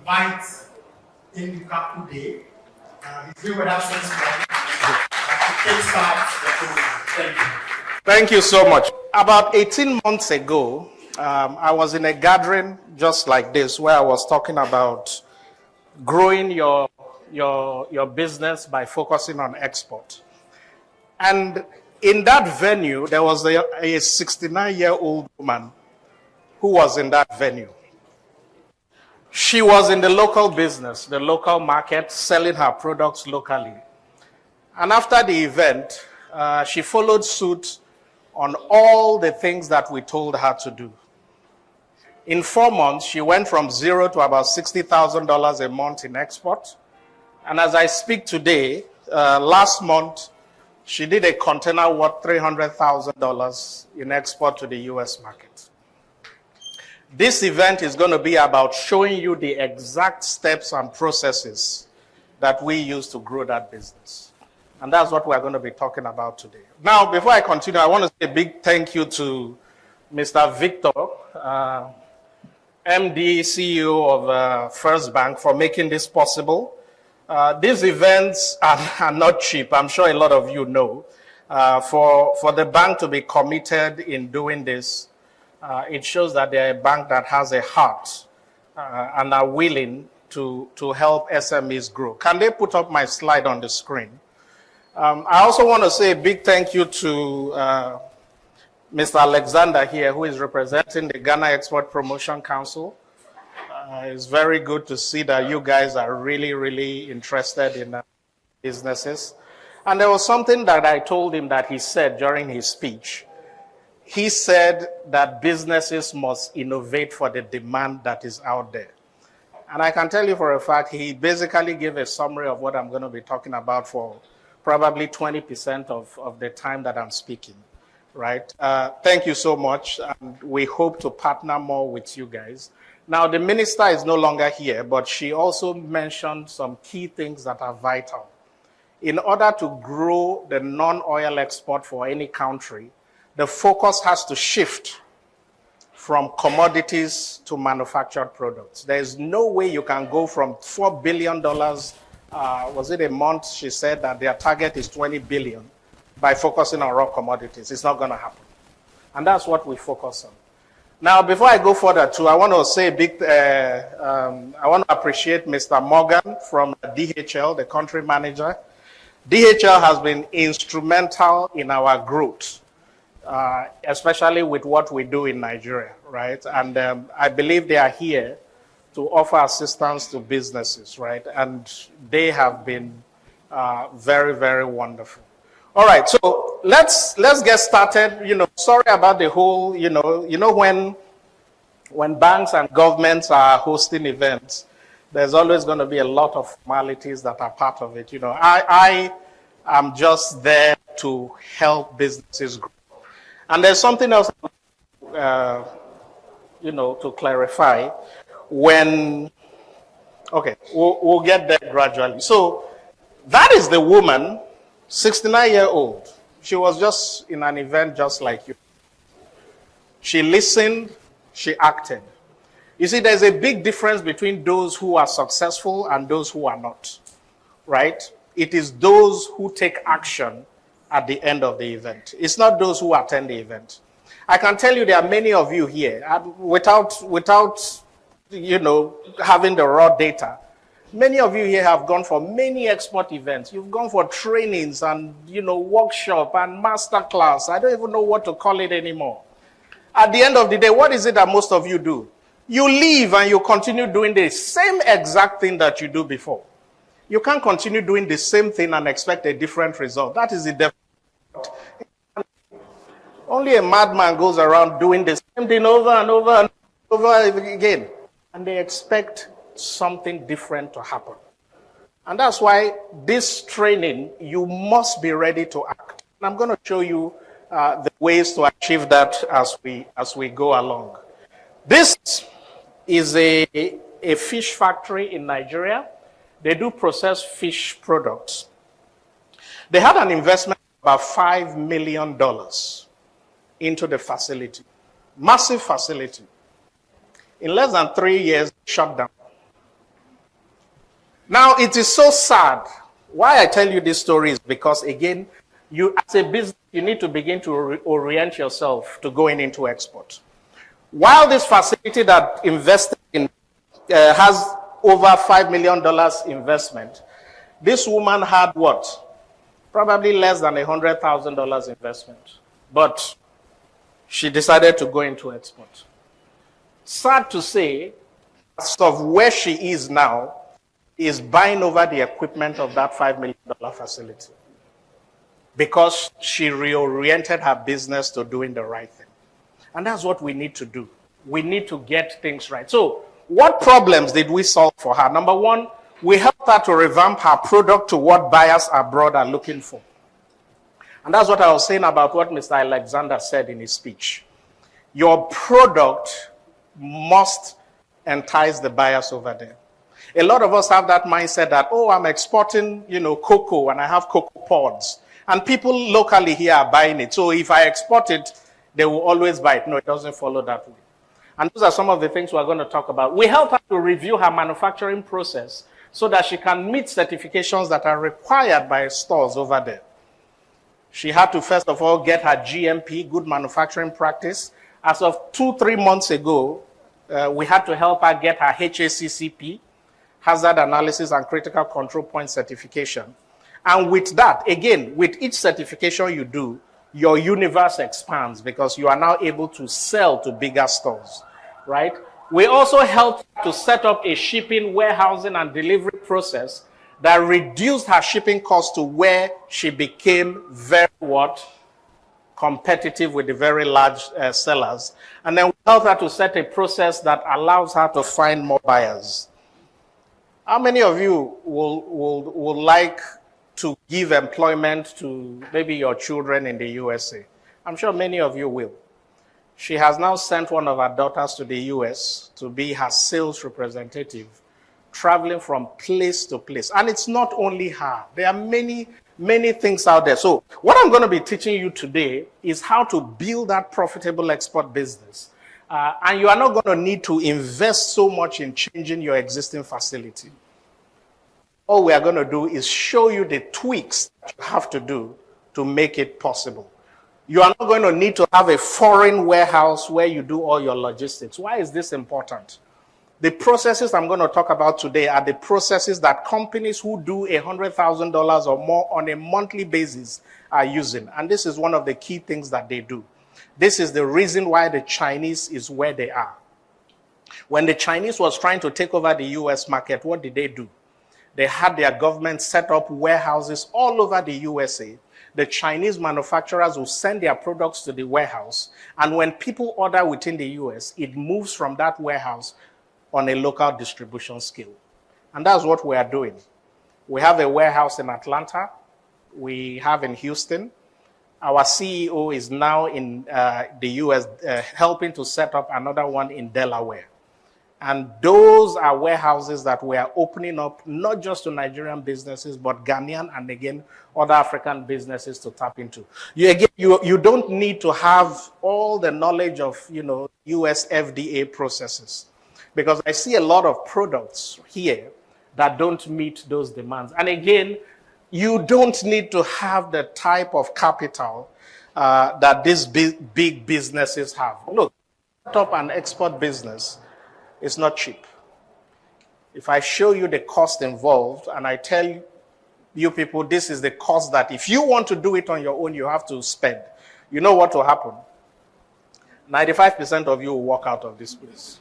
invite in Kaku Day. He's here with us this morning to kickstart the program. Thank you. Thank you so much. About 18 months ago, I was in a gathering just like this where I was talking about growing your business by focusing on export. And in that venue, there was a 69-year-old woman who was in that venue. She was in the local business, the local market, selling her products locally. And after the event, she followed suit on all the things that we told her to do. In 4 months, she went from zero to about $60,000 a month in export. And as I speak today, last month, she did a container worth $300,000 in export to the US market. This event is going to be about showing you the exact steps and processes that we use to grow that business. And that's what we're going to be talking about today. Now, before I continue, I want to say a big thank you to Mr. Victor, MD, CEO of First Bank, for making this possible. These events are not cheap. I'm sure a lot of you know. For the bank to be committed in doing this, it shows that they're a bank that has a heart and are willing to help SMEs grow. Can they put up my slide on the screen? I also want to say a big thank you to Mr. Alexander here, who is representing the Ghana Export Promotion Council. It's very good to see that you guys are really, really interested in businesses. And there was something that I told him that he said during his speech. He said that businesses must innovate for the demand that is out there. And I can tell you for a fact, he basically gave a summary of what I'm going to be talking about for probably 20% of the time that I'm speaking, right? Thank you so much. And we hope to partner more with you guys. Now, the minister is no longer here, but she also mentioned some key things that are vital. In order to grow the non-oil export for any country, the focus has to shift from commodities to manufactured products. There is no way you can go from $4 billion, was it a month, she said that their target is 20 billion by focusing on raw commodities. It's not going to happen. And that's what we focus on. Now, before I go further too, I want to say I want to appreciate Mr. Morgan from DHL, the country manager. DHL has been instrumental in our growth, especially with what we do in Nigeria, right? And I believe they are here to offer assistance to businesses, right? And they have been very, very wonderful. All right, so let's get started. You know, sorry about the whole, when banks and governments are hosting events, there's always going to be a lot of formalities that are part of it. You know, I am just there to help businesses grow. And there's something else, to clarify. We'll get there gradually. So that is the woman, 69-year-old. She was just in an event just like you. She listened, she acted. You see, there's a big difference between those who are successful and those who are not, right? It is those who take action at the end of the event. It's not those who attend the event. I can tell you there are many of you here, without having the raw data. Many of you here have gone for many export events. You've gone for trainings and, workshop and masterclass. I don't even know what to call it anymore. At the end of the day, what is it that most of you do? You leave and you continue doing the same exact thing that you do before. You can't continue doing the same thing and expect a different result. That is the definition. Only a madman goes around doing the same thing over and over and over again. And they expect something different to happen. And that's why this training, you must be ready to act. And I'm going to show you the ways to achieve that as we go along. This is a fish factory in Nigeria. They do process fish products. They had an investment of about $5 million into the facility. Massive facility. In less than 3 years, shut down. Now, it is so sad. Why I tell you this story is because, again, you as a business, you need to begin to orient yourself to going into export. While this facility that invested in has over $5 million investment, this woman had what? Probably less than $100,000 investment. But she decided to go into export. Sad to say, as of where she is now, is buying over the equipment of that $5 million facility because she reoriented her business to doing the right thing. And that's what we need to do. We need to get things right. So what problems did we solve for her? Number one, we helped her to revamp her product to what buyers abroad are looking for. And that's what I was saying about what Mr. Alexander said in his speech. Your product must entice the buyers over there. A lot of us have that mindset that, oh, I'm exporting, cocoa and I have cocoa pods. And people locally here are buying it. So if I export it, they will always buy it. No, it doesn't follow that way. And those are some of the things we're going to talk about. We help her to review her manufacturing process so that she can meet certifications that are required by stores over there. She had to, first of all, get her GMP, good manufacturing practice. As of 2-3 months ago, we had to help her get her HACCP, Hazard Analysis and Critical Control Point certification. And with that, again, with each certification you do, your universe expands because you are now able to sell to bigger stores, right? We also helped to set up a shipping, warehousing, and delivery process that reduced her shipping costs to where she became very competitive with the very large sellers. And then we helped her to set a process that allows her to find more buyers. How many of you will like to give employment to maybe your children in the USA? I'm sure many of you will. She has now sent one of her daughters to the US to be her sales representative, traveling from place to place. And it's not only her. There are many, many things out there. So what I'm going to be teaching you today is how to build that profitable export business. And you are not going to need to invest so much in changing your existing facility. All we are going to do is show you the tweaks that you have to do to make it possible. You are not going to need to have a foreign warehouse where you do all your logistics. Why is this important? The processes I'm going to talk about today are the processes that companies who do $100,000 or more on a monthly basis are using. And this is one of the key things that they do. This is the reason why the Chinese is where they are. When the Chinese was trying to take over the US market, what did they do? They had their government set up warehouses all over the USA. The Chinese manufacturers will send their products to the warehouse. And when people order within the US, it moves from that warehouse on a local distribution scale. And that's what we are doing. We have a warehouse in Atlanta. We have in Houston. Our CEO is now in the US helping to set up another one in Delaware. And those are warehouses that we are opening up, not just to Nigerian businesses, but Ghanaian and, again, other African businesses to tap into. You don't need to have all the knowledge of, US FDA processes, because I see a lot of products here that don't meet those demands. And, again, you don't need to have the type of capital that these big businesses have. Look, set up an export business. It's not cheap. If I show you the cost involved and I tell you people this is the cost that if you want to do it on your own, you have to spend, you know what will happen? 95% of you will walk out of this place.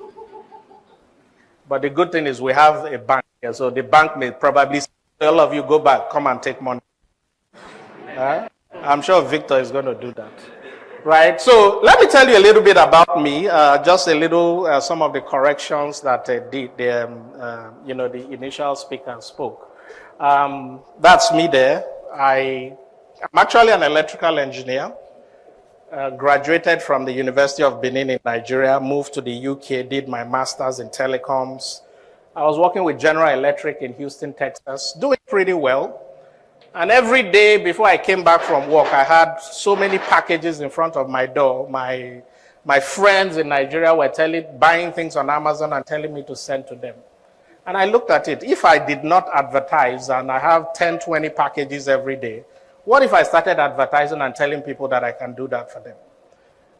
But the good thing is we have a bank here, so the bank may probably say, all of you go back, come and take money. I'm sure Victor is going to do that. Right, so let me tell you a little bit about me, just a little, some of the corrections that the initial speaker spoke. That's me there. I'm actually an electrical engineer, graduated from the University of Benin in Nigeria, moved to the UK, did my master's in telecoms. I was working with General Electric in Houston, Texas, doing pretty well. And every day before I came back from work, I had so many packages in front of my door. My friends in Nigeria were buying things on Amazon and telling me to send to them. And I looked at it. If I did not advertise and I have 10, 20 packages every day, what if I started advertising and telling people that I can do that for them?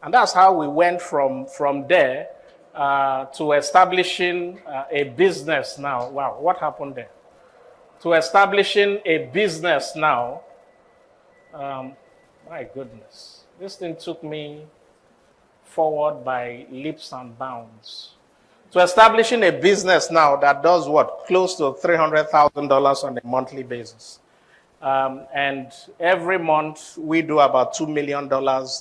And that's how we went from there to establishing a business now. Wow, what happened there? To establishing a business now. My goodness. This thing took me forward by leaps and bounds. To establishing a business now that does what? Close to $300,000 on a monthly basis. And every month we do about $2 million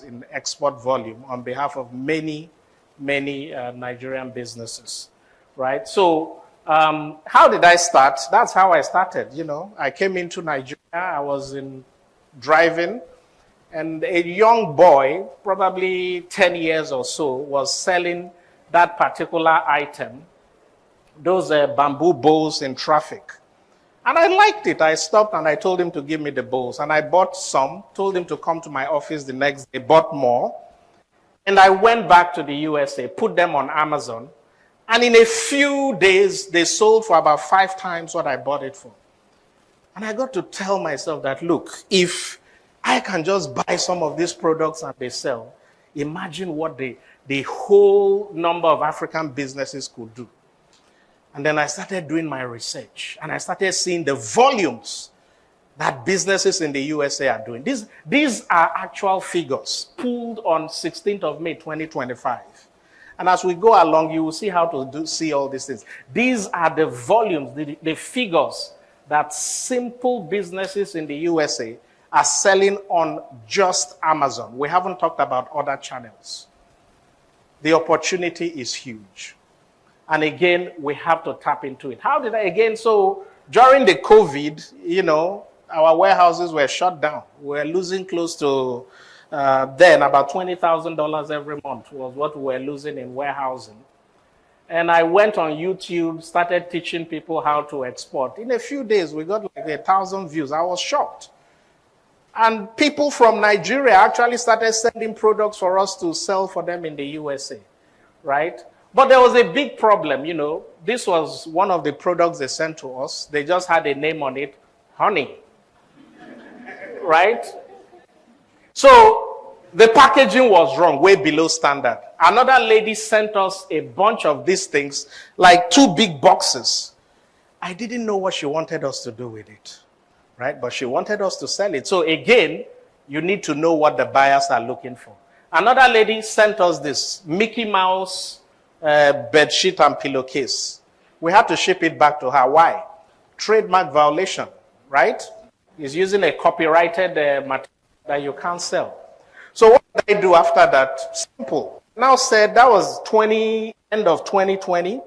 in export volume on behalf of many, many Nigerian businesses, right? So how did I start? That's how I started, you know. I came into Nigeria, I was in driving, and a young boy, probably 10 years or so, was selling that particular item, those bamboo bowls in traffic. And I liked it. I stopped and I told him to give me the bowls. And I bought some, told him to come to my office the next day, bought more. And I went back to the USA, put them on Amazon. And in a few days, they sold for about 5 times what I bought it for. And I got to tell myself that, look, if I can just buy some of these products and they sell, imagine what the whole number of African businesses could do. And then I started doing my research and I started seeing the volumes that businesses in the USA are doing. These are actual figures pulled on 16th of May, 2025. And as we go along, you will see how to see all these things. These are the volumes, the figures that simple businesses in the USA are selling on just Amazon. We haven't talked about other channels. The opportunity is huge. And again, we have to tap into it. How did I, again, so during the COVID, you know, our warehouses were shut down. We were losing close to, then about $20,000 every month was what we were losing in warehousing. And I went on YouTube, started teaching people how to export. In a few days, we got like 1,000 views. I was shocked. And people from Nigeria actually started sending products for us to sell for them in the USA, right? But there was a big problem, you know. This was one of the products they sent to us. They just had a name on it, honey, right? So the packaging was wrong, way below standard. Another lady sent us a bunch of these things, like 2 big boxes. I didn't know what she wanted us to do with it, right? But she wanted us to sell it. So again, you need to know what the buyers are looking for. Another lady sent us this Mickey Mouse bed sheet and pillowcase. We had to ship it back to her. Why? Trademark violation, right? He's using a copyrighted material that you can't sell. So what did I do after that? Simple. Now said that was end of 2020.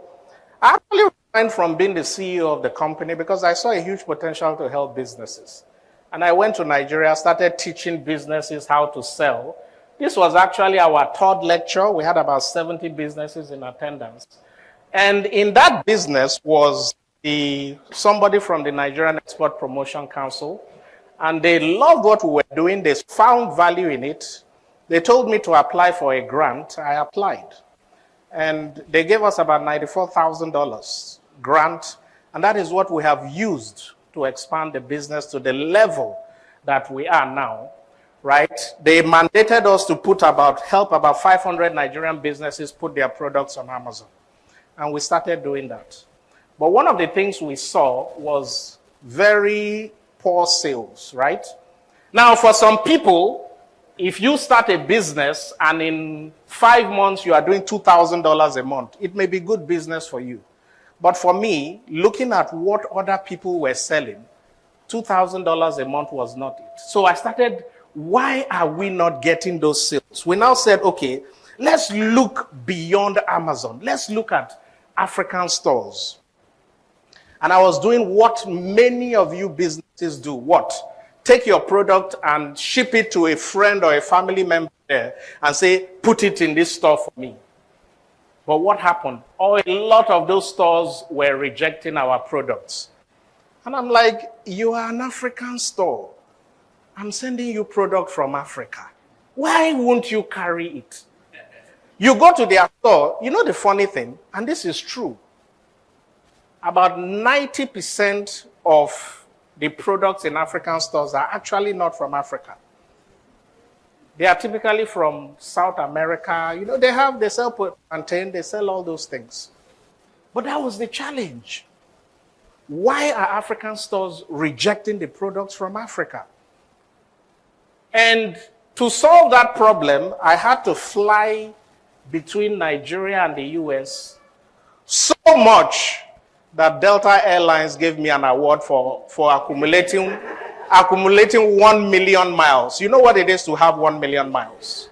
I actually resigned from being the CEO of the company because I saw a huge potential to help businesses. And I went to Nigeria, started teaching businesses how to sell. This was actually our 3rd lecture. We had about 70 businesses in attendance. And in that business was somebody from the Nigerian Export Promotion Council. And they loved what we were doing. They found value in it. They told me to apply for a grant. I applied. And they gave us about $94,000 grant. And that is what we have used to expand the business to the level that we are now. Right? They mandated us to help about 500 Nigerian businesses put their products on Amazon. And we started doing that. But one of the things we saw was very poor sales, right? Now, for some people, if you start a business and in 5 months you are doing $2,000 a month, it may be good business for you. But for me, looking at what other people were selling, $2,000 a month was not it. So I started, why are we not getting those sales? We now said, okay, let's look beyond Amazon. Let's look at African stores. And I was doing what many of you businesses do. What? Take your product and ship it to a friend or a family member there and say, put it in this store for me. But what happened? A lot of those stores were rejecting our products. And I'm like, you are an African store. I'm sending you product from Africa. Why won't you carry it? You go to their store. You know the funny thing, and this is true. about 90% of the products in African stores are actually not from Africa. They are typically from South America. You know, they sell plantain, they sell all those things. But that was the challenge. Why are African stores rejecting the products from Africa? And to solve that problem, I had to fly between Nigeria and the US so much that Delta Airlines gave me an award for accumulating 1 million miles. You know what it is to have 1 million miles?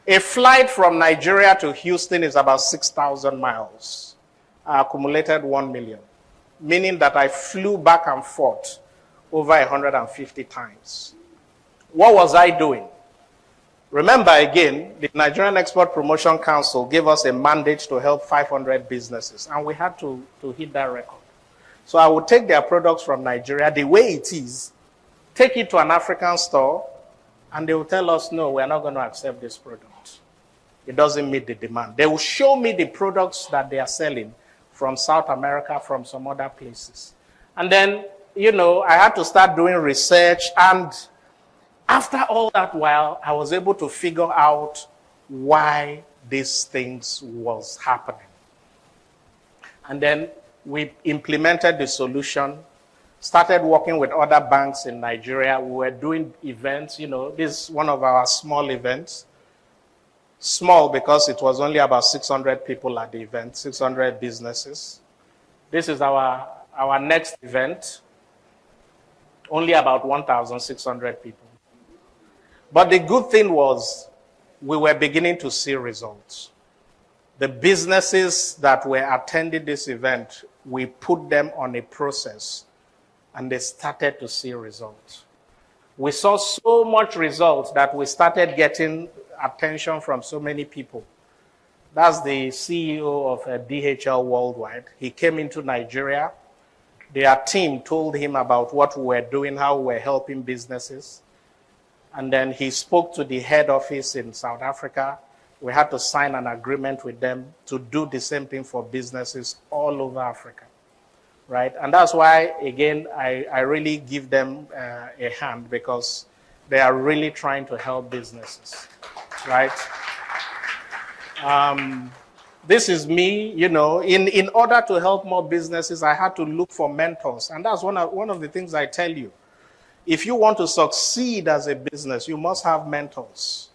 A flight from Nigeria to Houston is about 6,000 miles. I accumulated 1 million, meaning that I flew back and forth over 150 times. What was I doing? Remember again, the Nigerian Export Promotion Council gave us a mandate to help 500 businesses, and we had to hit that record. So I would take their products from Nigeria the way it is, take it to an African store, and they will tell us, no, we're not going to accept this product. It doesn't meet the demand. They will show me the products that they are selling from South America, from some other places. And then, you know, I had to start doing research, and after all that while, I was able to figure out why these things was happening. And then we implemented the solution, started working with other banks in Nigeria. We were doing events, you know, this is one of our small events. Small because it was only about 600 people at the event, 600 businesses. This is our next event, only about 1,600 people. But the good thing was we were beginning to see results. The businesses that were attending this event, we put them on a process and they started to see results. We saw so much results that we started getting attention from so many people. That's the CEO of DHL Worldwide. He came into Nigeria. Their team told him about what we were doing, how we were helping businesses. And then he spoke to the head office in South Africa. We had to sign an agreement with them to do the same thing for businesses all over Africa, right? And that's why, again, I really give them a hand because they are really trying to help businesses, right? This is me, you know, in order to help more businesses, I had to look for mentors. And that's one of the things I tell you. If you want to succeed as a business, you must have mentors.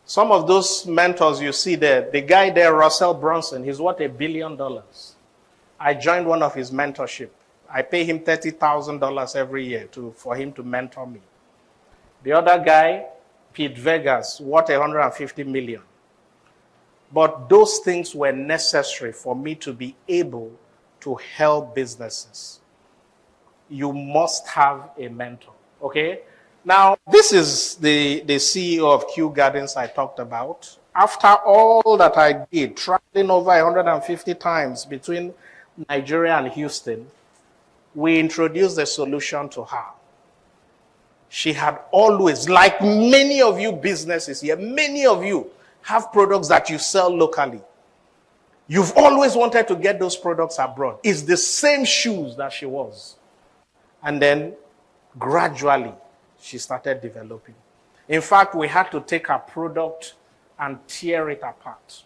Some of those mentors you see there, the guy there, Russell Brunson, he's worth $1 billion. I joined one of his mentorship. I pay him $30,000 every year for him to mentor me. The other guy, Pete Vegas, worth $150 million. But those things were necessary for me to be able to help businesses. You must have a mentor, okay? Now, this is the CEO of Kew Gardens I talked about. After all that I did, traveling over 150 times between Nigeria and Houston, we introduced a solution to her. She had always, like many of you businesses here, many of you have products that you sell locally. You've always wanted to get those products abroad. It's the same shoes that she was. And then gradually, she started developing. In fact, we had to take her product and tear it apart.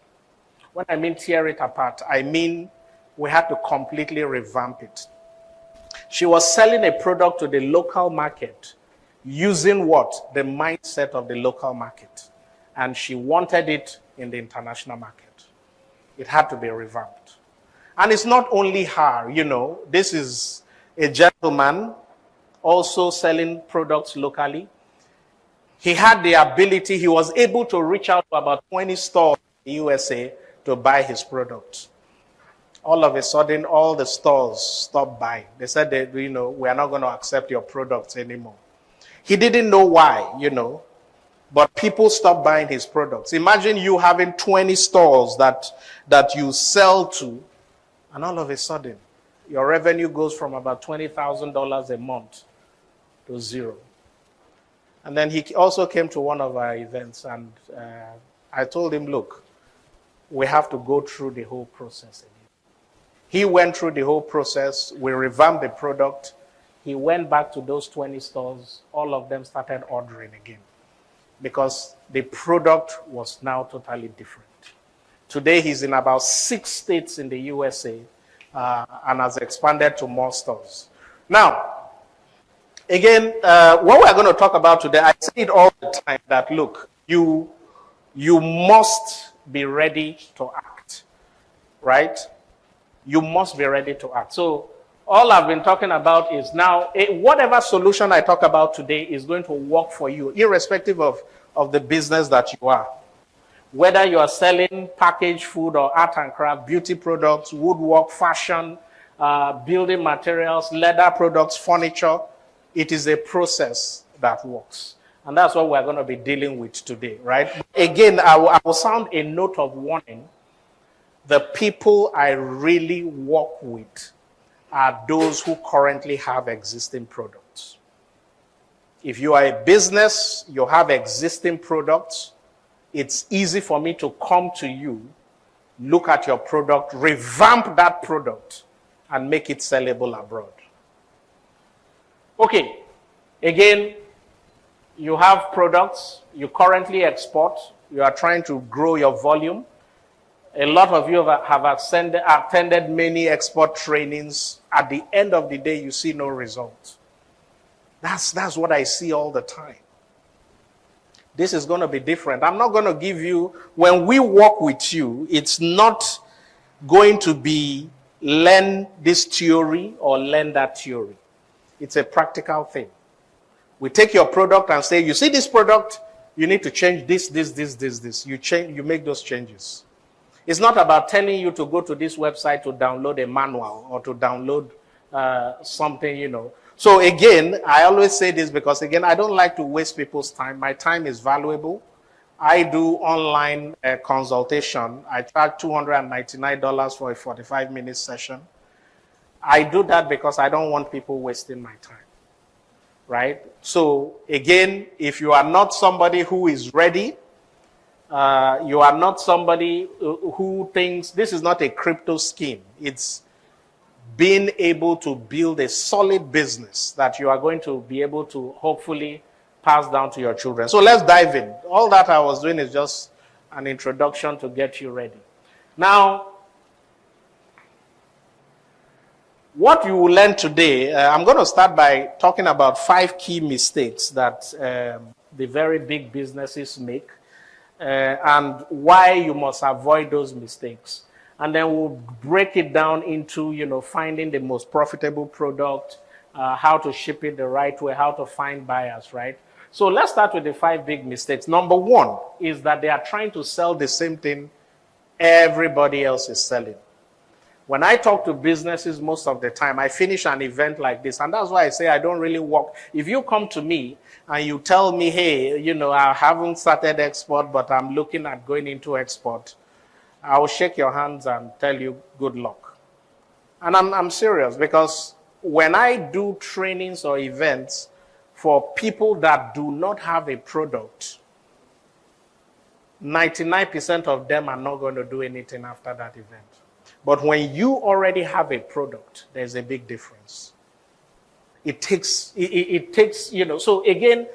When I mean tear it apart, I mean we had to completely revamp it. She was selling a product to the local market using what? The mindset of the local market. And she wanted it in the international market. It had to be revamped. And it's not only her, you know, this is a gentleman also selling products locally. He had the ability, he was able to reach out to about 20 stores in the USA to buy his products. All of a sudden, all the stores stopped buying. They said, that, you know, we are not going to accept your products anymore. He didn't know why, you know, but people stopped buying his products. Imagine you having 20 stores that you sell to, and all of a sudden, your revenue goes from about $20,000 a month to zero. And then he also came to one of our events, and I told him, look, we have to go through the whole process again. He went through the whole process. We revamped the product. He went back to those 20 stores. All of them started ordering again because the product was now totally different. Today, he's in about 6 states in the USA and has expanded to more stores. Now, again, what we're going to talk about today, I say it all the time that, look, you must be ready to act, right? You must be ready to act. So all I've been talking about is now, whatever solution I talk about today is going to work for you, irrespective of the business that you are. Whether you are selling packaged food or art and craft, beauty products, woodwork, fashion, building materials, leather products, furniture, it is a process that works. And that's what we're going to be dealing with today, right? Again, I will sound a note of warning. The people I really work with are those who currently have existing products. If you are a business, you have existing products, it's easy for me to come to you, look at your product, revamp that product, and make it sellable abroad. Okay, again, you have products, you currently export, you are trying to grow your volume. A lot of you have attended many export trainings. At the end of the day, you see no results. That's what I see all the time. This is going to be different. I'm not going to give you, when we work with you, it's not going to be learn this theory or learn that theory. It's a practical thing. We take your product and say, you see this product, you need to change this. You make those changes. It's not about telling you to go to this website to download a manual or to download something, you know. So again, I always say this because, again, I don't like to waste people's time. My time is valuable. I do online consultation. I charge $299 for a 45-minute session. I do that because I don't want people wasting my time, right? So again, if you are not somebody who is ready, you are not somebody who thinks this is not a crypto scheme. It's being able to build a solid business that you are going to be able to hopefully pass down to your children. So let's dive in. All that I was doing is just an introduction to get you ready. Now, what you will learn today, I'm going to start by talking about 5 key mistakes that the very big businesses make and why you must avoid those mistakes. And then we'll break it down into, you know, finding the most profitable product, how to ship it the right way, how to find buyers, right? So let's start with the 5 big mistakes. Number 1 is that they are trying to sell the same thing everybody else is selling. When I talk to businesses most of the time, I finish an event like this, and that's why I say I don't really work. If you come to me and you tell me, hey, you know, I haven't started export, but I'm looking at going into export, I will shake your hands and tell you good luck. And I'm serious, because when I do trainings or events for people that do not have a product, 99% of them are not going to do anything after that event. But when you already have a product, there's a big difference. It takes, you know, so again,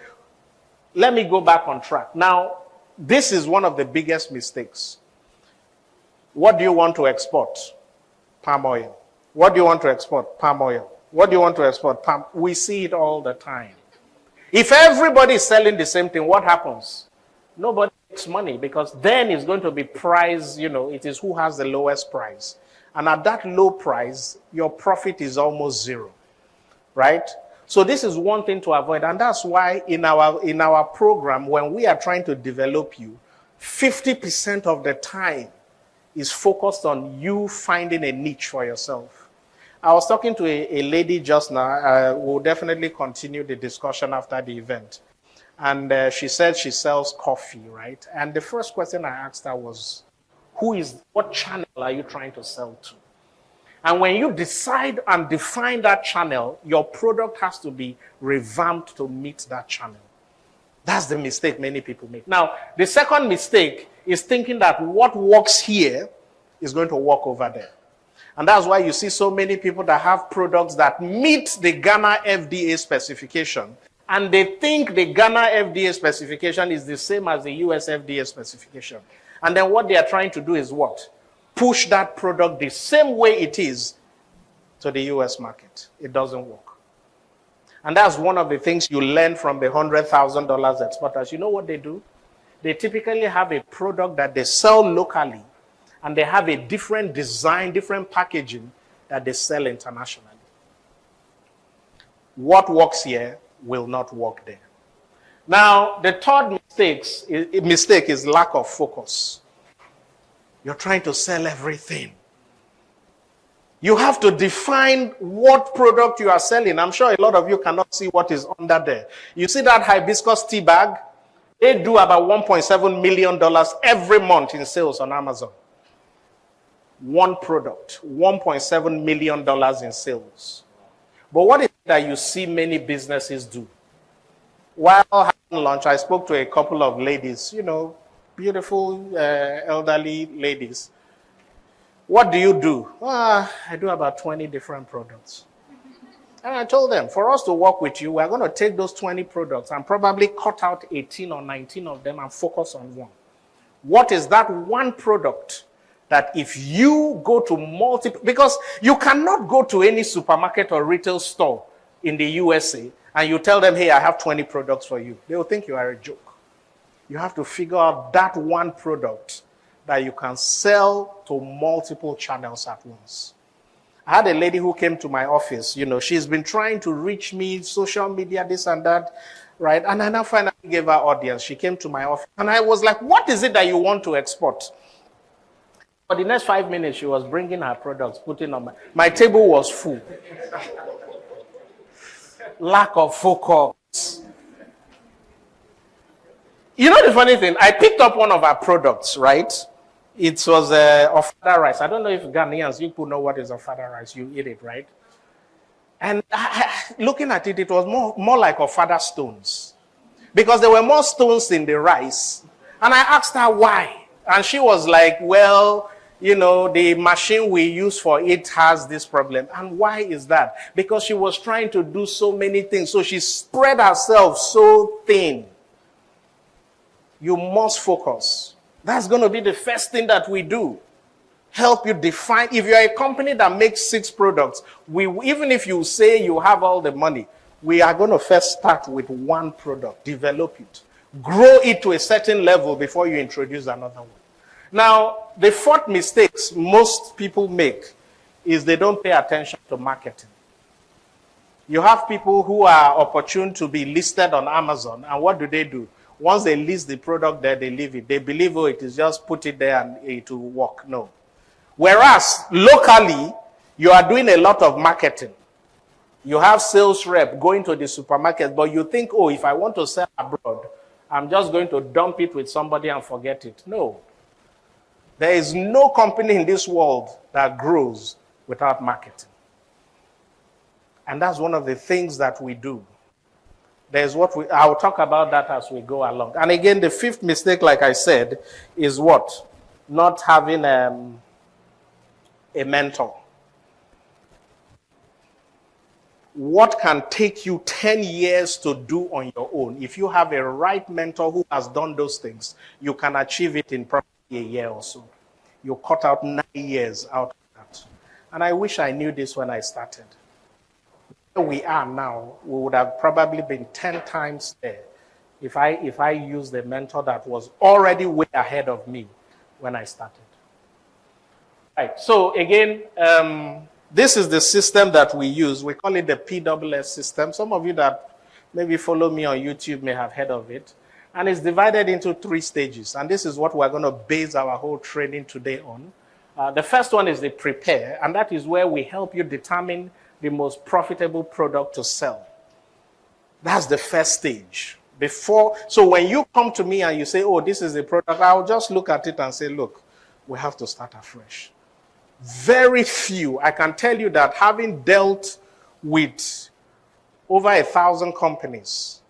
let me go back on track. Now, this is one of the biggest mistakes. What do you want to export? Palm oil. What do you want to export? Palm oil. What do you want to export? Palm. We see it all the time. If everybody is selling the same thing, what happens? Nobody makes money, because then it's going to be price, you know, it is who has the lowest price. And at that low price, your profit is almost zero, right? So this is one thing to avoid. And that's why in our program, when we are trying to develop you, 50% of the time is focused on you finding a niche for yourself. I was talking to a lady just now. We'll definitely continue the discussion after the event. And she said she sells coffee, right? And the first question I asked her was, what channel are you trying to sell to? And when you decide and define that channel, your product has to be revamped to meet that channel. That's the mistake many people make. Now, the second mistake is thinking that what works here is going to work over there. And that's why you see so many people that have products that meet the Ghana FDA specification. And they think the Ghana FDA specification is the same as the US FDA specification. And then what they are trying to do is what? Push that product the same way it is to the US market. It doesn't work. And that's one of the things you learn from the $100,000 exporters. You know what they do? They typically have a product that they sell locally, and they have a different design, different packaging that they sell internationally. What works here will not work there. Now, the third mistake is lack of focus. You're trying to sell everything. You have to define what product you are selling. I'm sure a lot of you cannot see what is under there. You see that hibiscus tea bag? They do about $1.7 million every month in sales on Amazon. One product, $1.7 million in sales. But what is it that you see many businesses do? While having lunch, I spoke to a couple of ladies, beautiful elderly ladies. What do you do? I do about 20 different products. And I told them, for us to work with you, we're going to take those 20 products and probably cut out 18 or 19 of them and focus on one. What is that one product that if you go to multiple, because you cannot go to any supermarket or retail store in the USA and you tell them, hey, I have 20 products for you. They will think you are a joke. You have to figure out that one product that you can sell to multiple channels at once. I had a lady who came to my office. She's been trying to reach me, social media, this and that, right? And I now finally gave her audience. She came to my office, and I was like, what is it that you want to export? For the next 5 minutes, she was bringing her products, putting on my table was full. Lack of focus. You know the funny thing? I picked up one of her products, right? It was ofada rice. I don't know if Ghanaians, you could know what is ofada rice. You eat it, right? And looking at it, it was more like ofada stones. Because there were more stones in the rice. And I asked her why. And she was like, well, the machine we use for it has this problem. And why is that? Because she was trying to do so many things. So she spread herself so thin. You must focus. That's going to be the first thing that we do. Help you define. If you're a company that makes 6 products, even if you say you have all the money, we are going to first start with one product, develop it, grow it to a certain level before you introduce another one. Now, the fourth mistake most people make is they don't pay attention to marketing. You have people who are opportune to be listed on Amazon, and what do? Once they list the product there, they leave it. They believe, it is just put it there and it will work. No. Whereas, locally, you are doing a lot of marketing. You have sales rep going to the supermarket, but you think, if I want to sell abroad, I'm just going to dump it with somebody and forget it. No. There is no company in this world that grows without marketing. And that's one of the things that we do. I'll talk about that as we go along. And again, the fifth mistake, like I said, is what? Not having a mentor. What can take you 10 years to do on your own? If you have a right mentor who has done those things, you can achieve it in probably a year or so. You cut out 9 years out of that. And I wish I knew this when I started. Where we are now, we would have probably been 10 times there if I used the mentor that was already way ahead of me when I started. Right. So again, this is the system that we use. We call it the PSS system. Some of you that maybe follow me on YouTube may have heard of it. And it's divided into 3 stages. And this is what we're going to base our whole training today on. The first one is the prepare, and that is where we help you determine the most profitable product to sell. That's the first stage. So when you come to me and you say, this is the product, I'll just look at it and say, look, we have to start afresh. Very few, I can tell you that having dealt with over 1,000 companies,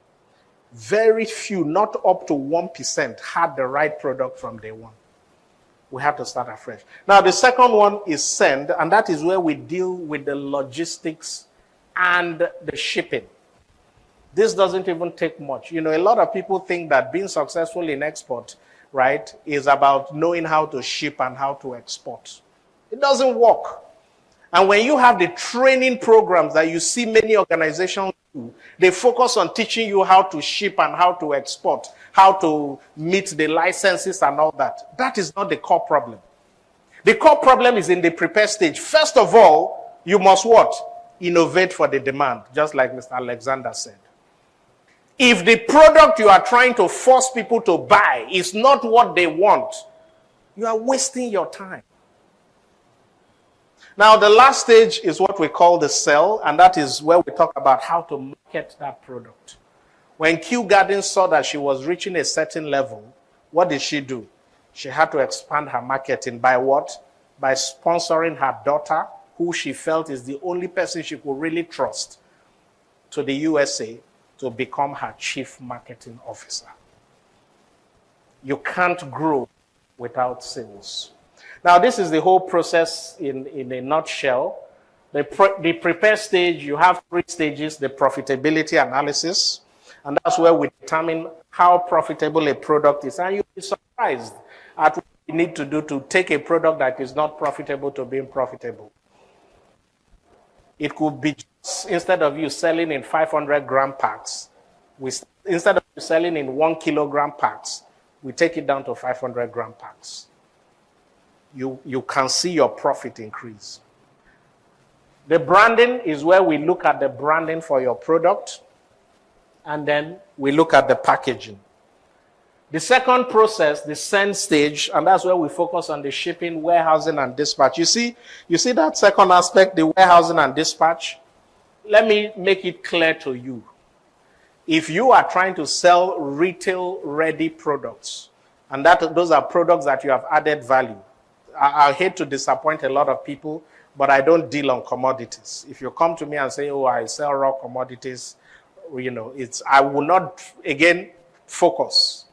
very few, not up to 1%, had the right product from day one. We have to start afresh. Now, the second one is send, and that is where we deal with the logistics and the shipping. This doesn't even take much. You know, a lot of people think that being successful in export, right, is about knowing how to ship and how to export. It doesn't work. And when you have the training programs that you see many organizations do, they focus on teaching you how to ship and how to export, how to meet the licenses and all that. That is not the core problem. The core problem is in the prepare stage. First of all, you must what? Innovate for the demand, just like Mr. Alexander said. If the product you are trying to force people to buy is not what they want, you are wasting your time. Now, the last stage is what we call the sell, and that is where we talk about how to market that product. When Kew Garden saw that she was reaching a certain level, what did she do? She had to expand her marketing by what? By sponsoring her daughter, who she felt is the only person she could really trust, to the USA to become her chief marketing officer. You can't grow without sales. Now, this is the whole process in a nutshell. The prepare stage, you have 3 stages, the profitability analysis, and that's where we determine how profitable a product is. And you'll be surprised at what you need to do to take a product that is not profitable to being profitable. It could be just, instead of you selling in 500-gram packs, instead of you selling in 1-kilogram packs, we take it down to 500-gram packs. You can see your profit increase. The branding is where we look at the branding for your product, and then we look at the packaging. The second process, the send stage, and that's where we focus on the shipping, warehousing, and dispatch. You see that second aspect, the warehousing and dispatch? Let me make it clear to you. If you are trying to sell retail-ready products, and those are products that you have added value, I hate to disappoint a lot of people, but I don't deal on commodities. If you come to me and say, oh, I sell raw commodities, you know, I will not, again, focus.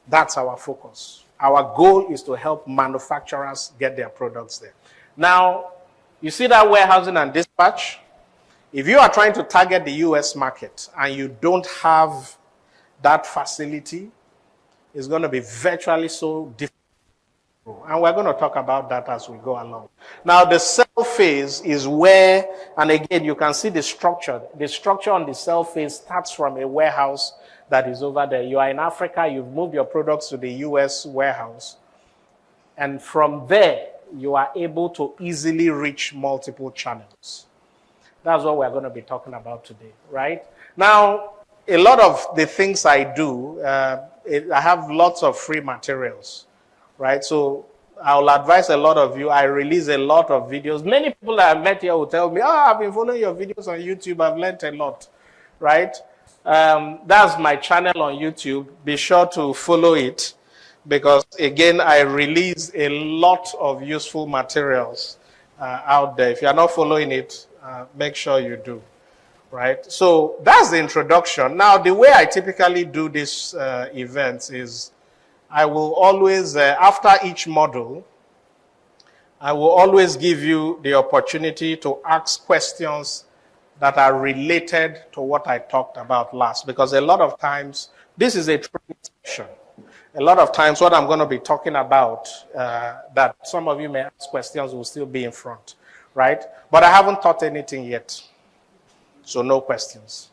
That's our focus. Our goal is to help manufacturers get their products there. Now, you see that warehousing and dispatch? If you are trying to target the US market and you don't have that facility, it's going to be virtually so difficult. And we're going to talk about that as we go along. Now, the sell phase is where, and again, you can see the structure. The structure on the sell phase starts from a warehouse that is over there. You are in Africa, you've moved your products to the US warehouse. And from there, you are able to easily reach multiple channels. That's what we're going to be talking about today, right? Now, a lot of the things I do, I have lots of free materials. Right, so I'll advise a lot of you. I release a lot of videos. Many people that I've met here will tell me, I've been following your videos on YouTube. I've learned a lot, right? That's my channel on YouTube. Be sure to follow it because, again, I release a lot of useful materials out there. If you're not following it, make sure you do, right? So that's the introduction. Now, the way I typically do these events is I will always, after each module, I will always give you the opportunity to ask questions that are related to what I talked about last. Because a lot of times, this is a training session. A lot of times what I'm going to be talking about, that some of you may ask questions will still be in front, right? But I haven't taught anything yet. So no questions.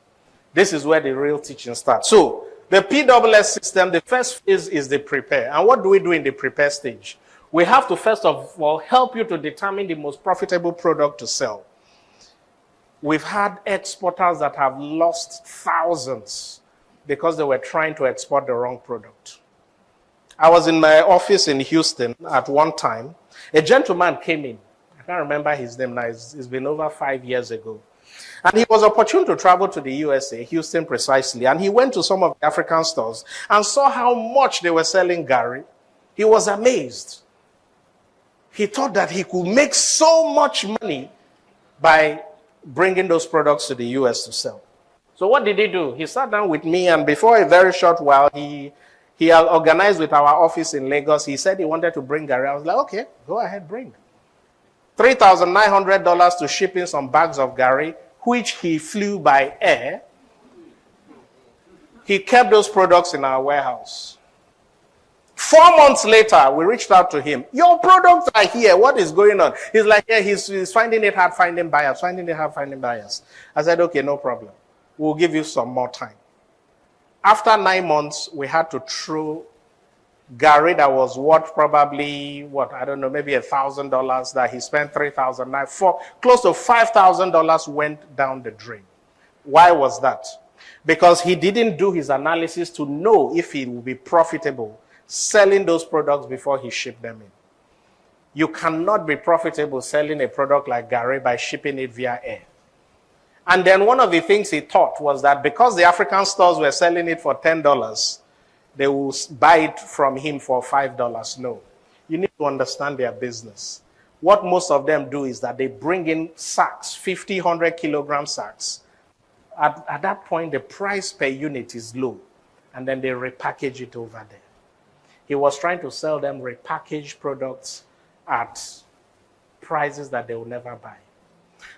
This is where the real teaching starts. So, the PSS system, the first phase is the prepare. And what do we do in the prepare stage? We have to, first of all, help you to determine the most profitable product to sell. We've had exporters that have lost thousands because they were trying to export the wrong product. I was in my office in Houston at one time. A gentleman came in. I can't remember his name now. It's been over 5 years ago. And he was opportune to travel to the USA, Houston precisely, and he went to some of the African stores and saw how much they were selling Gary. He was amazed. He thought that he could make so much money by bringing those products to the US to sell. So what did he do? He sat down with me, and before a very short while, he He had organized with our office in Lagos. He said he wanted to bring Gary. I was like, okay, go ahead, bring. $3,900 to ship in some bags of Gary, which he flew by air. He kept those products in our warehouse. 4 months later, we reached out to him. Your products are here. What is going on? He's like, yeah, he's finding it hard finding buyers, I said, okay, no problem. We'll give you some more time. After 9 months, we had to throw Gary that was worth probably, maybe $1,000 that he spent $3,000. Close to $5,000 went down the drain. Why was that? Because he didn't do his analysis to know if it would be profitable selling those products before he shipped them in. You cannot be profitable selling a product like Gary by shipping it via air. And then one of the things he thought was that because the African stores were selling it for $10, they will buy it from him for $5. No. You need to understand their business. What most of them do is that they bring in sacks, 50, 100 kilogram sacks. At that point, the price per unit is low. And then they repackage it over there. He was trying to sell them repackaged products at prices that they will never buy.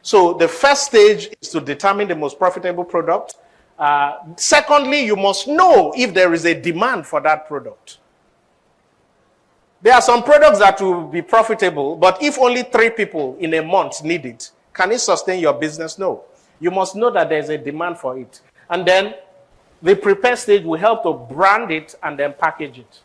So the first stage is to determine the most profitable product. Secondly, you must know if there is a demand for that product. There are some products that will be profitable, but if only 3 people in a month need it, can it sustain your business? No. You must know that there's a demand for it. And then the prepare stage will help to brand it and then package it.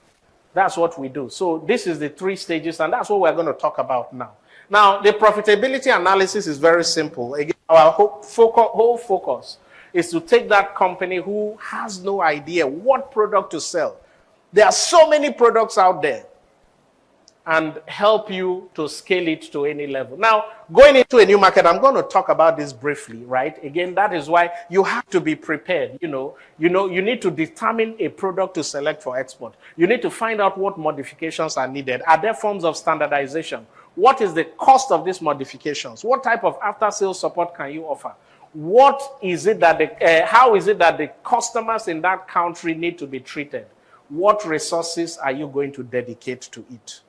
That's what we do. So this is the 3 stages, and that's what we're going to talk about now. Now, the profitability analysis is very simple. Again, our whole focus is to take that company who has no idea what product to sell. There are so many products out there, and help you to scale it to any level. Now, going into a new market, I'm going to talk about this briefly, right? Again, that is why you have to be prepared. You need to determine a product to select for export. You need to find out what modifications are needed. Are there forms of standardization? What is the cost of these modifications? What type of after-sales support can you offer? What is it that how is it that the customers in that country need to be treated? What resources are you going to dedicate to it?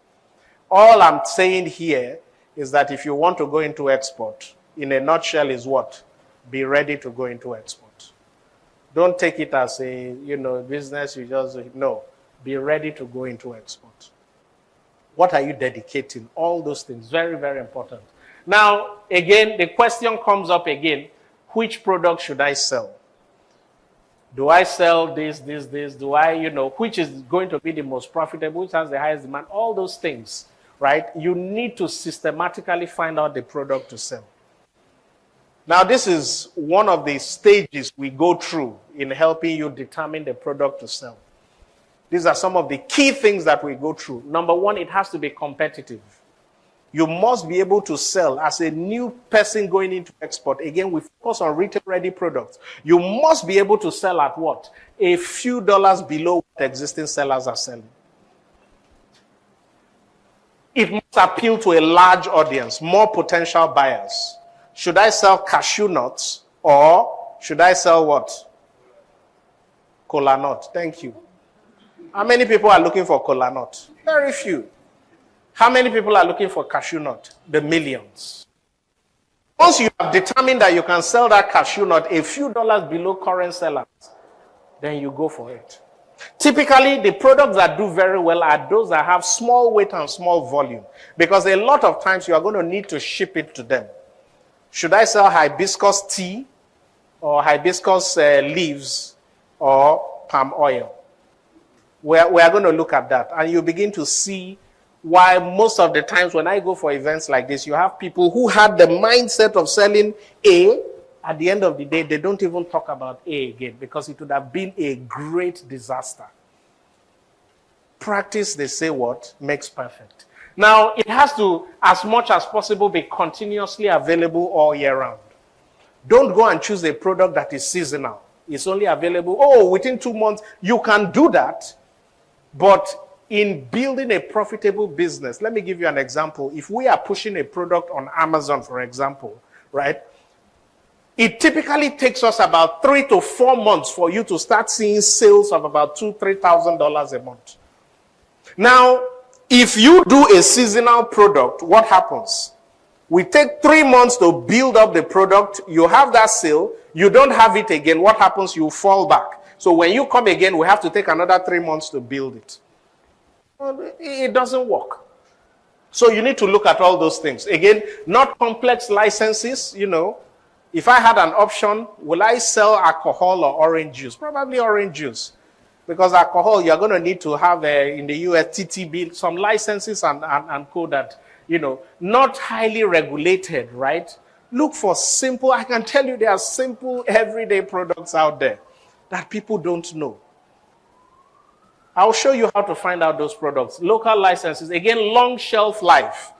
All I'm saying here is that if you want to go into export, in a nutshell is what? Be ready to go into export. Don't take it as a, business you just, no. Be ready to go into export. What are you dedicating? All those things, very, very important. Now, again, the question comes up again, which product should I sell? Do I sell this? Do I, which is going to be the most profitable, which has the highest demand? All those things. Right? You need to systematically find out the product to sell. Now, this is one of the stages we go through in helping you determine the product to sell. These are some of the key things that we go through. Number 1, it has to be competitive. You must be able to sell as a new person going into export. Again, we focus on retail-ready products. You must be able to sell at what? A few dollars below what existing sellers are selling. It must appeal to a large audience, more potential buyers. Should I sell cashew nuts or should I sell what? Kola nut. Thank you. How many people are looking for kola nut? Very few. How many people are looking for cashew nut? The millions. Once you have determined that you can sell that cashew nut a few dollars below current sellers, then you go for it. Typically, the products that do very well are those that have small weight and small volume, because a lot of times you are going to need to ship it to them. Should I sell hibiscus tea or hibiscus leaves or palm oil? We are going to look at that, and you begin to see why most of the times when I go for events like this, you have people who had the mindset of selling A. At the end of the day, they don't even talk about A again because it would have been a great disaster. Practice, they say what? Makes perfect. Now, it has to, as much as possible, be continuously available all year round. Don't go and choose a product that is seasonal. It's only available, within 2 months. You can do that, but in building a profitable business, let me give you an example. If we are pushing a product on Amazon, for example, right? It typically takes us about 3 to 4 months for you to start seeing sales of about $2,000-$3,000 a month. Now, if you do a seasonal product, what happens? We take 3 months to build up the product. You have that sale. You don't have it again. What happens? You fall back. So when you come again, we have to take another 3 months to build it. It doesn't work. So you need to look at all those things. Again, not complex licenses, If I had an option, will I sell alcohol or orange juice? Probably orange juice. Because alcohol, you're going to need to have, in the US, TTB, some licenses and code that, not highly regulated, right? Look for simple, I can tell you there are simple everyday products out there that people don't know. I'll show you how to find out those products. Local licenses, again, long shelf life.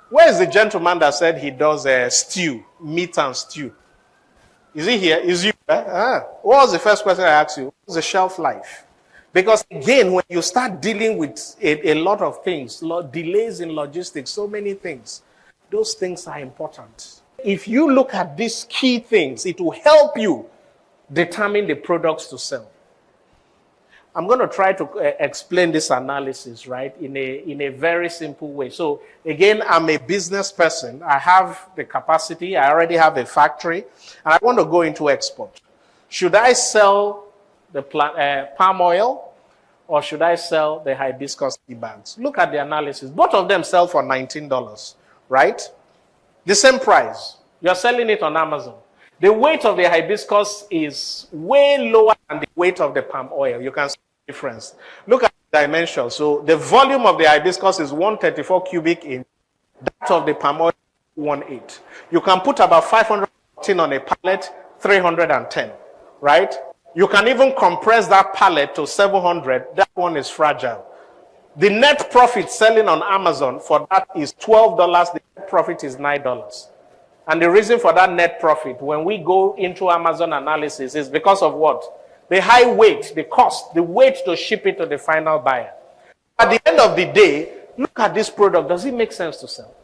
Where is the gentleman that said he does stew, meat and stew? Is he here? Is you? What was the first question I asked you? What's the shelf life? Because again, when you start dealing with a lot of things, delays in logistics, so many things, those things are important. If you look at these key things, it will help you determine the products to sell. I'm going to try to explain this analysis, right, in a very simple way. So, again, I'm a business person. I have the capacity. I already have a factory. And I want to go into export. Should I sell the palm oil or should I sell the hibiscus tea bags? Look at the analysis. Both of them sell for $19, right? The same price. You're selling it on Amazon. The weight of the hibiscus is way lower than the weight of the palm oil. You can see the difference. Look at the dimensions. So the volume of the hibiscus is 134 cubic inch. That of the palm oil is 18. You can put about 514 on a pallet, 310, right? You can even compress that pallet to 700. That one is fragile. The net profit selling on Amazon for that is $12. The net profit is $9. And the reason for that net profit, when we go into Amazon analysis, is because of what? The high weight, the cost, the weight to ship it to the final buyer. At the end of the day, look at this product. Does it make sense to sell?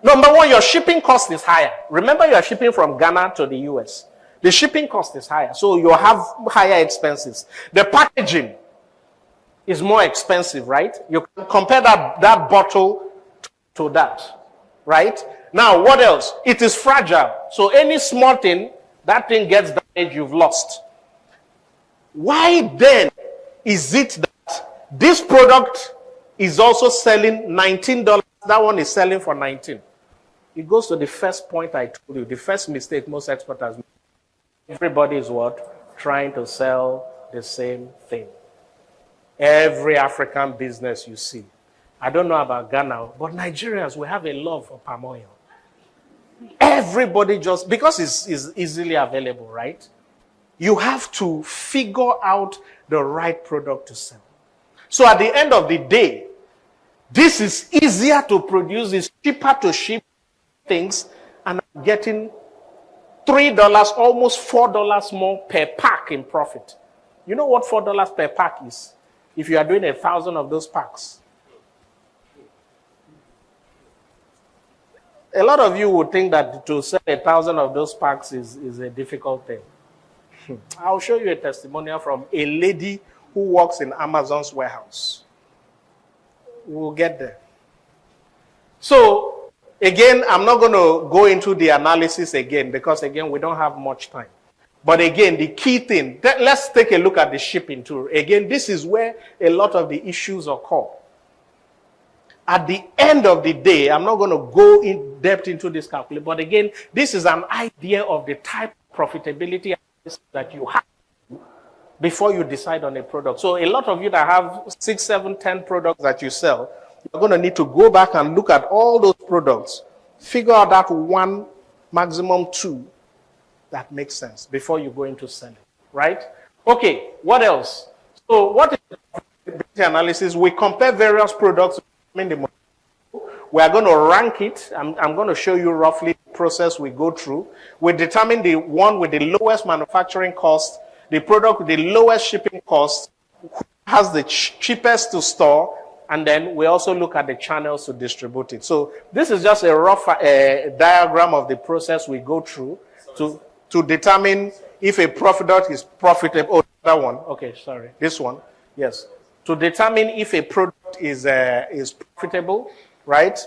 Number one, your shipping cost is higher. Remember, you are shipping from Ghana to the US. The shipping cost is higher, so you have higher expenses. The packaging is more expensive, right? You can compare that bottle to that, right? Now, what else? It is fragile. So any small thing, that thing gets damaged, you've lost. Why then is it that this product is also selling $19? That one is selling for $19. It goes to the first point I told you, the first mistake most exporters make. Everybody is what? Trying to sell the same thing. Every African business you see. I don't know about Ghana, but Nigerians, we have a love for palm oil. Everybody just, because it's easily available, right? You have to figure out the right product to sell. So at the end of the day, this is easier to produce, it's cheaper to ship things, and I'm getting $3, almost $4 more per pack in profit. You know what $4 per pack is? If you are doing 1,000 of those packs. A lot of you would think that to sell 1,000 of those packs is a difficult thing. I'll show you a testimonial from a lady who works in Amazon's warehouse. We'll get there. So, again, I'm not going to go into the analysis again because, again, we don't have much time. But again, the key thing, let's take a look at the shipping too. Again, this is where a lot of the issues occur. At the end of the day, I'm not going to go in depth into this calculation, but again, this is an idea of the type of profitability that you have before you decide on a product. So a lot of you that have 6, 7, 10 products that you sell, you're going to need to go back and look at all those products, figure out that one, maximum 2 that makes sense before you go into selling, right? Okay, what else? So what is the profitability analysis? We compare various products. We are going to rank it. I'm going to show you roughly the process we go through. We determine the one with the lowest manufacturing cost, the product with the lowest shipping cost, who has the cheapest to store, And then we also look at the channels to distribute it. So this is just a rough diagram of the process we go through to determine if a product is profitable. Oh, that one. Okay, sorry. This one. Yes. To determine if a product is profitable, right?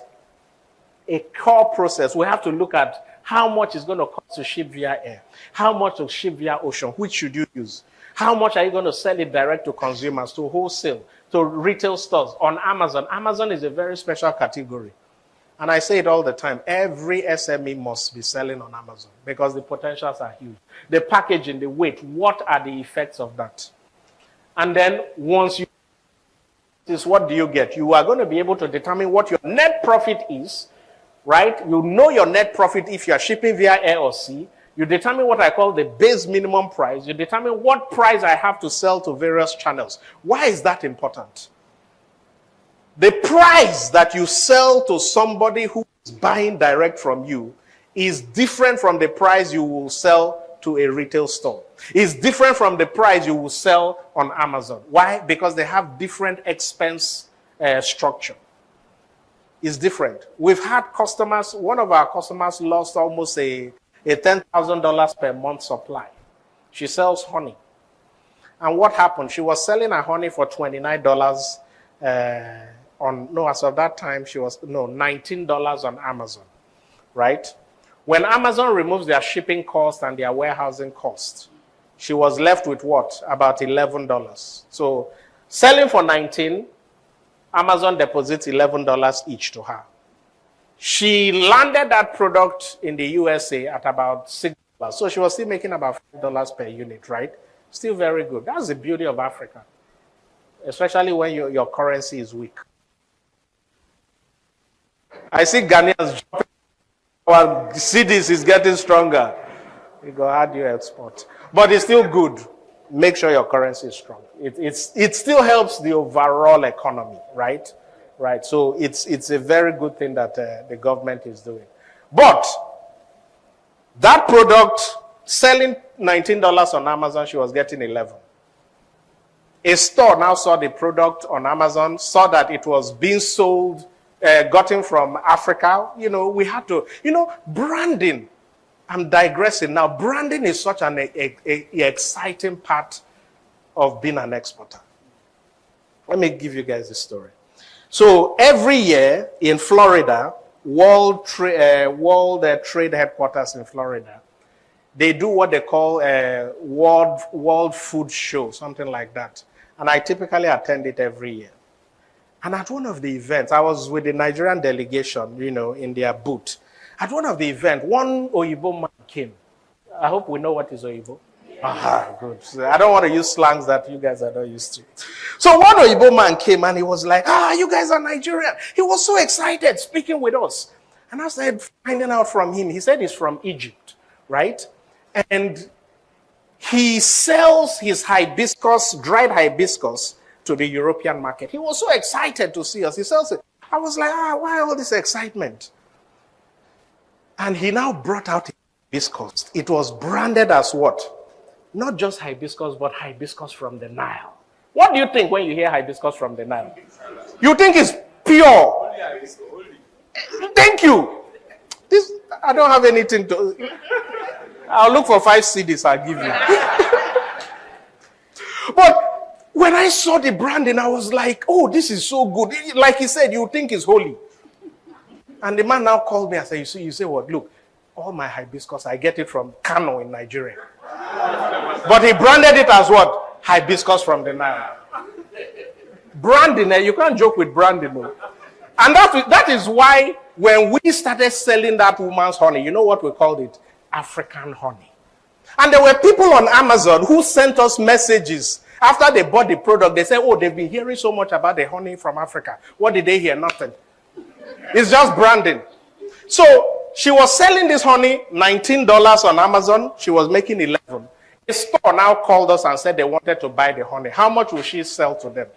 A core process, we have to look at how much is going to cost to ship via air, how much to ship via ocean, which should you use, how much are you going to sell it direct to consumers, to wholesale, to retail stores, on Amazon. Amazon is a very special category. And I say it all the time, every SME must be selling on Amazon because the potentials are huge. The packaging, the weight, what are the effects of that? And then once you this, what do you get? You are going to be able to determine what your net profit is, right? You know your net profit if you are shipping via air or sea. You determine what I call the base minimum price. You determine what price I have to sell to various channels. Why is that important? The price that you sell to somebody who is buying direct from you is different from the price you will sell to a retail store. It's different from the price you will sell on Amazon. Why? Because they have different expense structure. It's different. We've had customers, one of our customers lost almost a $10,000 per month supply. She sells honey. And what happened? She was selling her honey for $29 as of that time, $19 on Amazon, right? When Amazon removes their shipping cost and their warehousing cost, she was left with what? About $11. So selling for $19, Amazon deposits $11 each to her. She landed that product in the USA at about $6. So she was still making about $5 per unit, right? Still very good. That's the beauty of Africa, especially when your currency is weak. I see Ghanaians jumping. Our cities is getting stronger. You go, how do you export? But it's still good. Make sure your currency is strong. It still helps the overall economy, right? Right. So it's a very good thing that the government is doing. But that product selling $19 on Amazon, she was getting $11. A store now saw the product on Amazon, saw that it was being sold, gotten from Africa. We had to, branding. I'm digressing now. Branding is such an exciting part of being an exporter. Let me give you guys a story. So every year in Florida, World Trade Headquarters in Florida, they do what they call a World Food Show, something like that. And I typically attend it every year. And at one of the events, I was with the Nigerian delegation, in their booth. At one of the events, one Oyibo man came. I hope we know what is Oyibo. Aha, good. So I don't want to use slangs that you guys are not used to. So one Oyibo man came and he was like, you guys are Nigerian. He was so excited speaking with us. And I started finding out from him. He said he's from Egypt, right? And he sells his hibiscus, dried hibiscus, to the European market. He was so excited to see us. He sells it. I was like, why all this excitement? And he now brought out hibiscus. It was branded as what? Not just hibiscus, but hibiscus from the Nile. What do you think when you hear hibiscus from the Nile? You think it's pure. Thank you. I don't have anything to... I'll look for 5 CDs, I'll give you. But when I saw the branding, I was like, this is so good. Like he said, you think it's holy. And the man now called me and said, you say what? Look, all my hibiscus, I get it from Kano in Nigeria. But he branded it as what? Hibiscus from the Nile. Branding, you can't joke with branding. No. And that is why when we started selling that woman's honey, you know what we called it? African honey. And there were people on Amazon who sent us messages after they bought the product. They said, they've been hearing so much about the honey from Africa. What did they hear? Nothing. It's just branding. So she was selling this honey, $19 on Amazon. She was making $11. A store now called us and said they wanted to buy the honey. How much will she sell to them?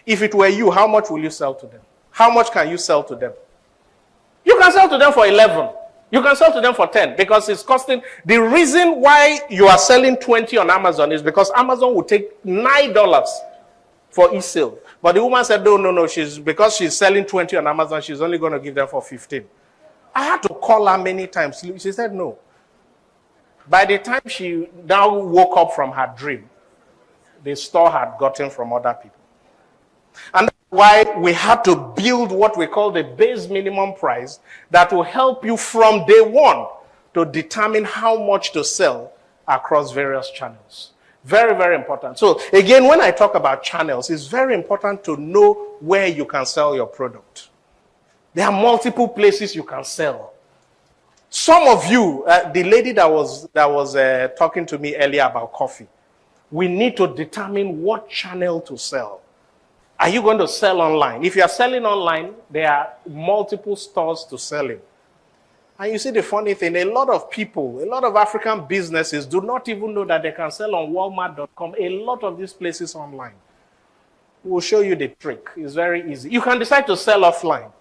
If it were you, how much will you sell to them? How much can you sell to them? You can sell to them for 11. You can sell to them for 10 because it's costing. The reason why you are selling 20 on Amazon is because Amazon will take $9 for e-sale. But the woman said, no, because she's selling 20 on Amazon, she's only going to give them for 15. I had to call her many times. She said no. By the time she now woke up from her dream, the store had gotten from other people. And that's why we had to build what we call the base minimum price that will help you from day one to determine how much to sell across various channels. Very, very important. So again, when I talk about channels, it's very important to know where you can sell your product. There are multiple places you can sell. Some of you, the lady that was talking to me earlier about coffee, we need to determine what channel to sell. Are you going to sell online? If you are selling online, there are multiple stores to sell in. And you see the funny thing, a lot of people, a lot of African businesses do not even know that they can sell on Walmart.com, a lot of these places online. We'll show you the trick. It's very easy. You can decide to sell offline.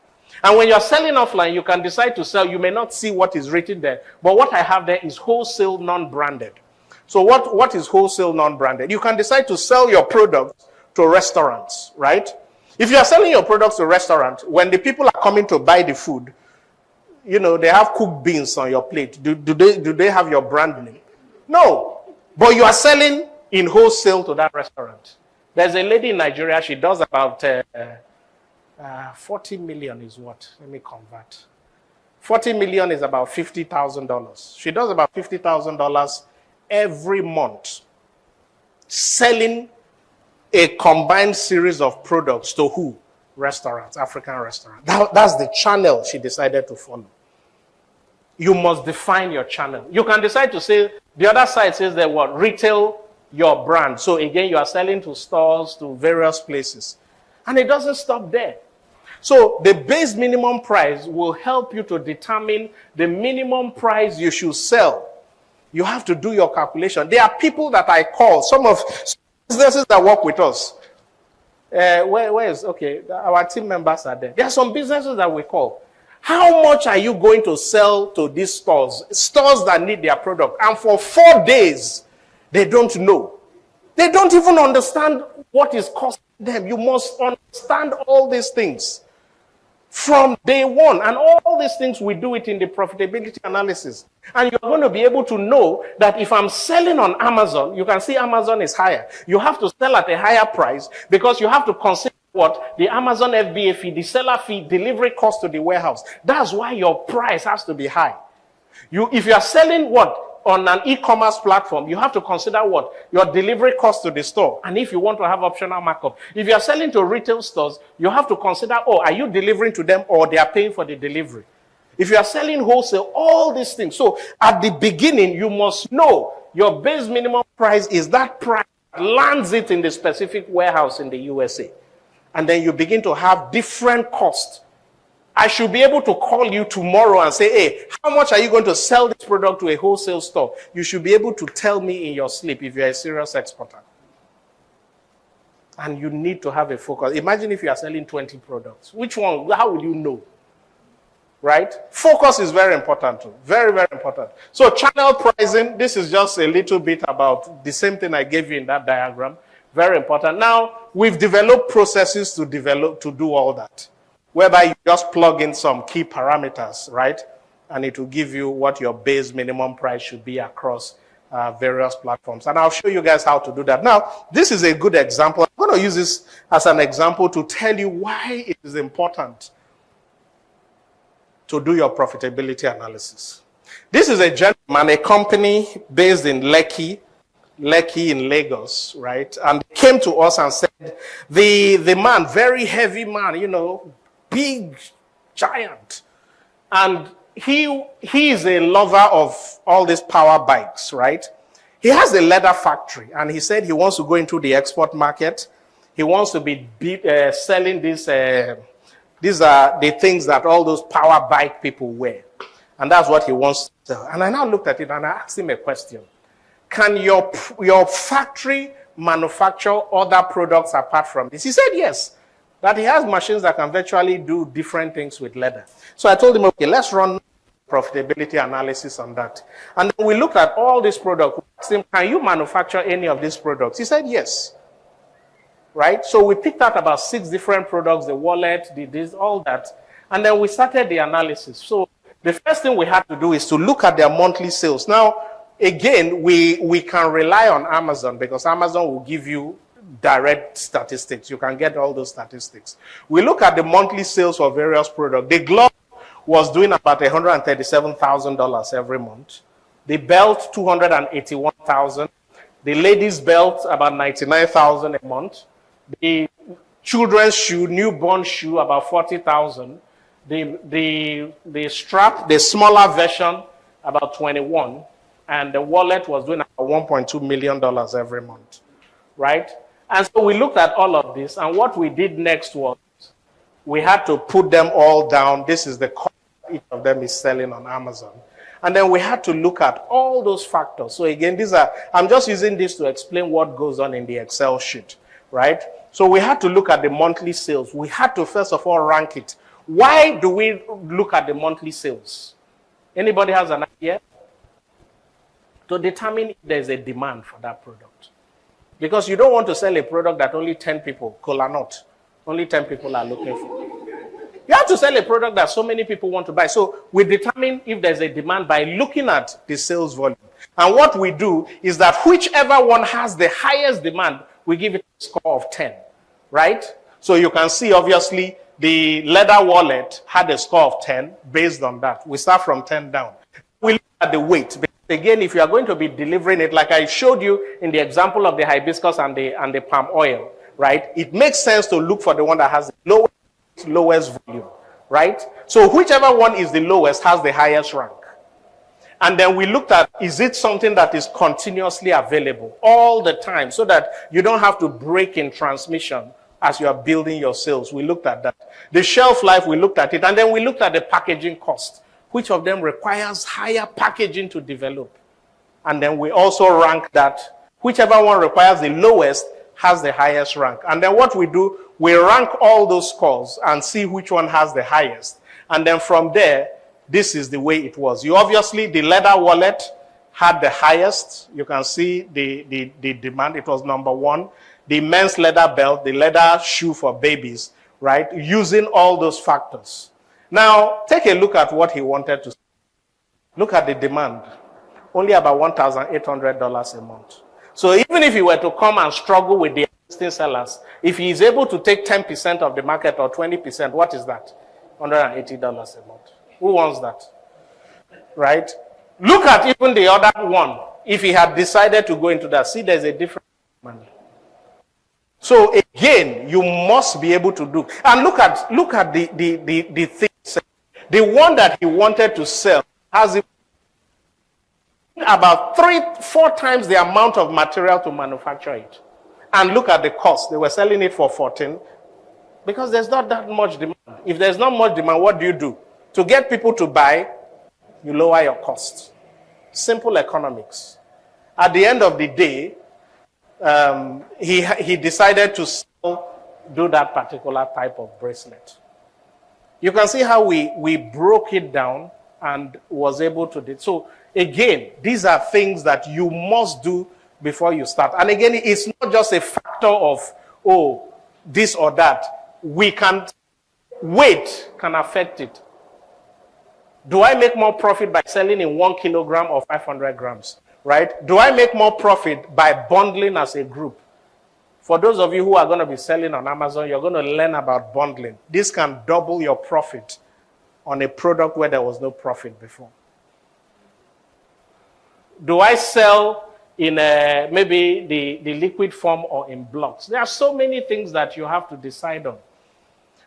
And when you're selling offline, you can decide to sell. You may not see what is written there, but what I have there is wholesale non-branded. So what is wholesale non-branded? You can decide to sell your products to restaurants, right? If you are selling your products to restaurants, when the people are coming to buy the food, you know, they have cooked beans on your plate. Do they have your brand name? No. But you are selling in wholesale to that restaurant. There's a lady in Nigeria, she does about 40 million is what? Let me convert. 40 million is about $50,000. She does about $50,000 every month selling a combined series of products to who? Restaurants, African restaurants. That's the channel she decided to follow. You must define your channel. You can decide to say, the other side says that what? Retail your brand. So again, you are selling to stores, to various places. And it doesn't stop there. So the base minimum price will help you to determine the minimum price you should sell. You have to do your calculation. There are people that I call, some businesses that work with us. Our team members are there. There are some businesses that we call. How much are you going to sell to these stores? Stores that need their product. And for 4 days, they don't know. They don't even understand what is costing them. You must understand all these things from day one. And all these things, we do it in the profitability analysis. And you're going to be able to know that if I'm selling on Amazon, you can see Amazon is higher. You have to sell at a higher price because you have to consider what? The Amazon FBA fee, the seller fee, delivery cost to the warehouse. That's why your price has to be high. If you are selling what? On an e-commerce platform, you have to consider what? Your delivery cost to the store. And if you want to have optional markup. If you are selling to retail stores, you have to consider, are you delivering to them or they are paying for the delivery? If you are selling wholesale, all these things. So at the beginning, you must know your base minimum price is that price that lands it in the specific warehouse in the USA. And then you begin to have different costs. I should be able to call you tomorrow and say, hey, how much are you going to sell this product to a wholesale store? You should be able to tell me in your sleep if you're a serious exporter. And you need to have a focus. Imagine if you are selling 20 products. Which one? How will you know? Right? Focus is very important too. Very, very important. So channel pricing, this is just a little bit about the same thing I gave you in that diagram. Very important. Now, we've developed processes to do all that, whereby you just plug in some key parameters, right? And it will give you what your base minimum price should be across various platforms. And I'll show you guys how to do that. Now, this is a good example. I'm going to use this as an example to tell you why it is important to do your profitability analysis. This is a gentleman, a company based in Lekki in Lagos, right? And they came to us and said, the man, very heavy man, you know, big giant. And he is a lover of all these power bikes, right? He has a leather factory, and he said he wants to go into the export market. He wants to be selling these are the things that all those power bike people wear. And that's what he wants to sell. And I now looked at it and I asked him a question. Can your factory manufacture other products apart from this? He said yes. That he has machines that can virtually do different things with leather. So I told him, okay, let's run profitability analysis on that. And then we looked at all these products. We asked him, can you manufacture any of these products? He said yes. right? So we picked out about 6 different products, the wallet, the this, all that. And then we started the analysis. So the first thing we had to do is to look at their monthly sales. Now, again, we can rely on Amazon because Amazon will give you direct statistics. You can get all those statistics. We look at the monthly sales for various products. The glove was doing about $137,000 every month. The belt, $281,000. The ladies' belt, about $99,000 a month. The children's shoe, newborn shoe, about $40,000. The strap, the smaller version, about $21,000. And the wallet was doing about $1.2 million every month, right? And so we looked at all of this, and what we did next was we had to put them all down. This is the cost each of them is selling on Amazon. And then we had to look at all those factors. So again, I'm just using this to explain what goes on in the Excel sheet, right? So we had to look at the monthly sales. We had to first of all rank it. Why do we look at the monthly sales? Anybody has an idea? To determine if there's a demand for that product. Because you don't want to sell a product that only 10 people, cola nut, only 10 people are looking for. You have to sell a product that so many people want to buy. So we determine if there's a demand by looking at the sales volume. And what we do is that whichever one has the highest demand, we give it a score of 10, right? So you can see, obviously, the leather wallet had a score of 10 based on that. We start from 10 down. We look at the weight. Again, if you are going to be delivering it, like I showed you in the example of the hibiscus and the palm oil, right? It makes sense to look for the one that has the lowest volume, right? So whichever one is the lowest has the highest rank. And then we looked at, is it something that is continuously available all the time so that you don't have to break in transmission as you are building your sales? We looked at that. The shelf life, we looked at it. And then we looked at the packaging cost. Which of them requires higher packaging to develop? And then we also rank that. Whichever one requires the lowest has the highest rank. And then what we do, we rank all those scores and see which one has the highest. And then from there, this is the way it was. You obviously, the leather wallet had the highest. You can see the demand. It was number 1. The men's leather belt, the leather shoe for babies, right? Using all those factors. Now, take a look at what he wanted to say. Look at the demand. Only about $1,800 a month. So even if he were to come and struggle with the existing sellers, if he is able to take 10% of the market or 20%, what is that? $180 a month. Who wants that? Right? Look at even the other one. If he had decided to go into that, see there's a difference in money. So again, you must be able to do. And look at the thing. The one that he wanted to sell has about 3-4 times the amount of material to manufacture it. And look at the cost. They were selling it for 14 because there's not that much demand. If there's not much demand, what do? To get people to buy, you lower your cost. Simple economics. At the end of the day, he decided to do that particular type of bracelet. You can see how we broke it down and was able to do. So again, these are things that you must do before you start. And again, it's not just a factor of, oh, this or that. Weight can affect it. Do I make more profit by selling in 1 kilogram or 500 grams? Right? Do I make more profit by bundling as a group? For those of you who are going to be selling on Amazon, you're going to learn about bundling. This can double your profit on a product where there was no profit before. Do I sell in maybe the liquid form or in blocks? There are so many things that you have to decide on.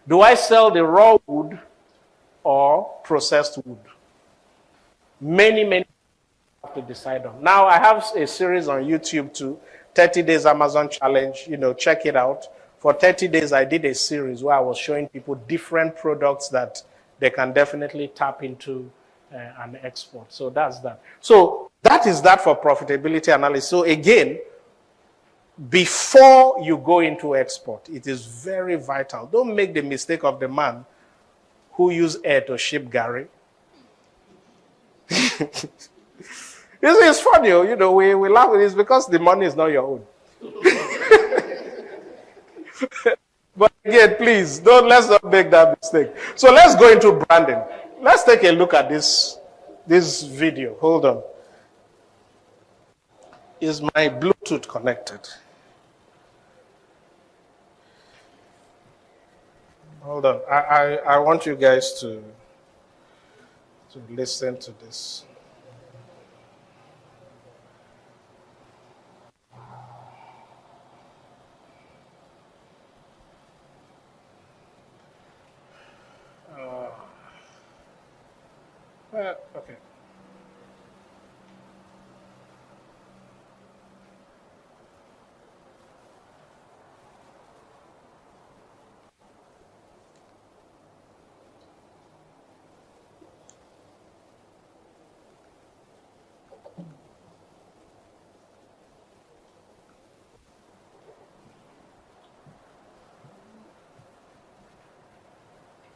Do I sell the raw wood or processed wood? Many have to decide on. Now, I have a series on YouTube too, 30 Days Amazon Challenge. Check it out. For 30 days, I did a series where I was showing people different products that they can definitely tap into and export. So that's that. So that is that for profitability analysis. So again, before you go into export, it is very vital. Don't make the mistake of the man who used air to ship Gary. It's funny, we laugh at this because the money is not your own. But again, please, let's not make that mistake. So let's go into branding. Let's take a look at this video. Hold on. Is my Bluetooth connected? Hold on. I want you guys to listen to this. Okay.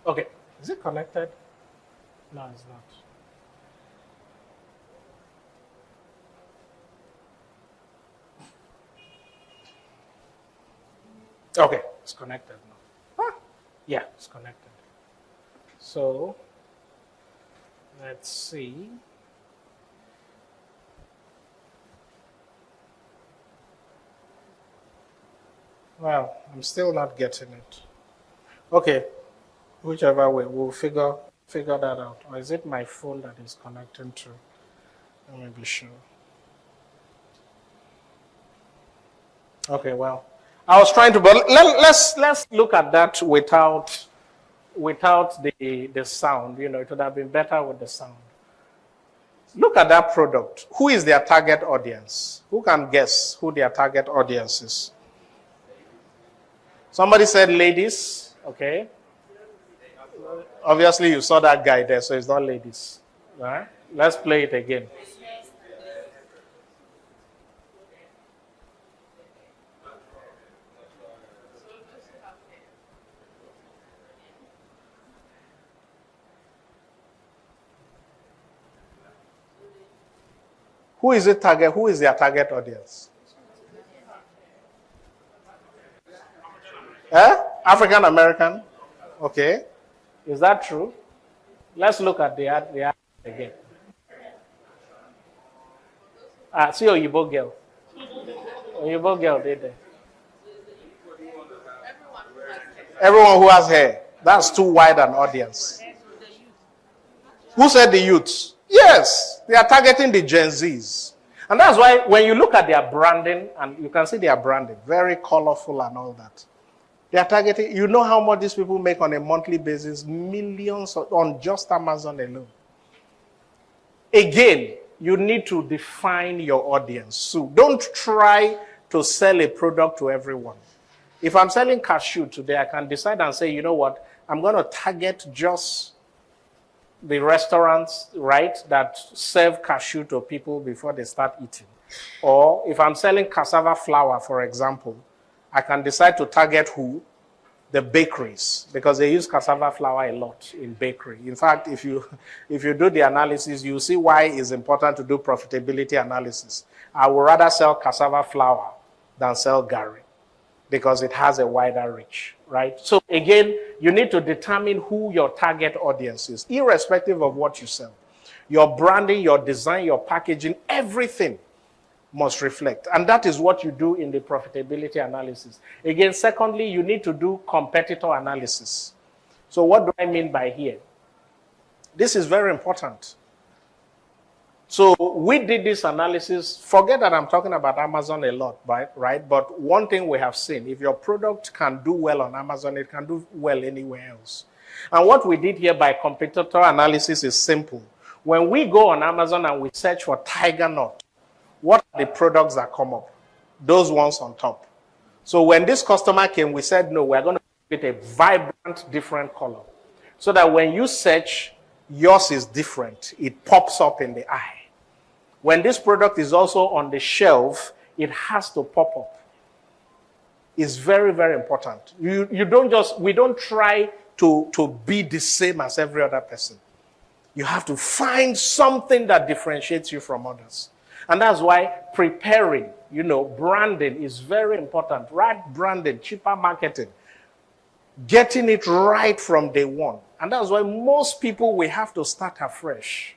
Okay. Is it connected? No, it's not. Okay, it's connected now. Huh? Yeah, it's connected. So, let's see. Well, I'm still not getting it. Okay, whichever way, we'll figure that out. Or is it my phone that is connecting to? Let me be sure. Okay, well, I was trying to, but let's look at that without the sound. You know, it would have been better with the sound. Look at that product. Who is their target audience? Who can guess who their target audience is? Somebody said ladies. Okay. Obviously, you saw that guy there, so it's not ladies. Right? Let's play it again. Who is it target? Who is their target audience? African American? Okay. Is that true? Let's look at the ad again. See Oyibo girl. Oyibo girl did there. Everyone who has hair. That's too wide an audience. Who said the youths? Yes, they are targeting the Gen Zs. And that's why when you look at their branding, and you can see their branding, very colorful and all that. They are targeting, you know how much these people make on a monthly basis? Millions on just Amazon alone. Again, you need to define your audience. So don't try to sell a product to everyone. If I'm selling cashew today, I can decide and say, you know what, I'm going to target just the restaurants, right, that serve cashew to people before they start eating. Or if I'm selling cassava flour, for example, I can decide to target who? The bakeries, because they use cassava flour a lot in bakery. In fact, if you do the analysis, you see why it's important to do profitability analysis. I would rather sell cassava flour than sell gari, because it has a wider reach, right? So again, you need to determine who your target audience is, irrespective of what you sell. Your branding, your design, your packaging, everything must reflect. And that is what you do in the profitability analysis. Again, secondly, you need to do competitor analysis. So what do I mean by here? This is very important. So we did this analysis. Forget that I'm talking about Amazon a lot, right? But one thing we have seen, if your product can do well on Amazon, it can do well anywhere else. And what we did here by competitor analysis is simple. When we go on Amazon and we search for tiger nut, what are the products that come up? Those ones on top. So when this customer came, we said, no, we're going to get a vibrant, different color. So that when you search, yours is different. It pops up in the eye. When this product is also on the shelf, it has to pop up. It's very, very important. We don't try to be the same as every other person. You have to find something that differentiates you from others. And that's why preparing, branding is very important. Right branding, cheaper marketing, getting it right from day one. And that's why most people will have to start afresh.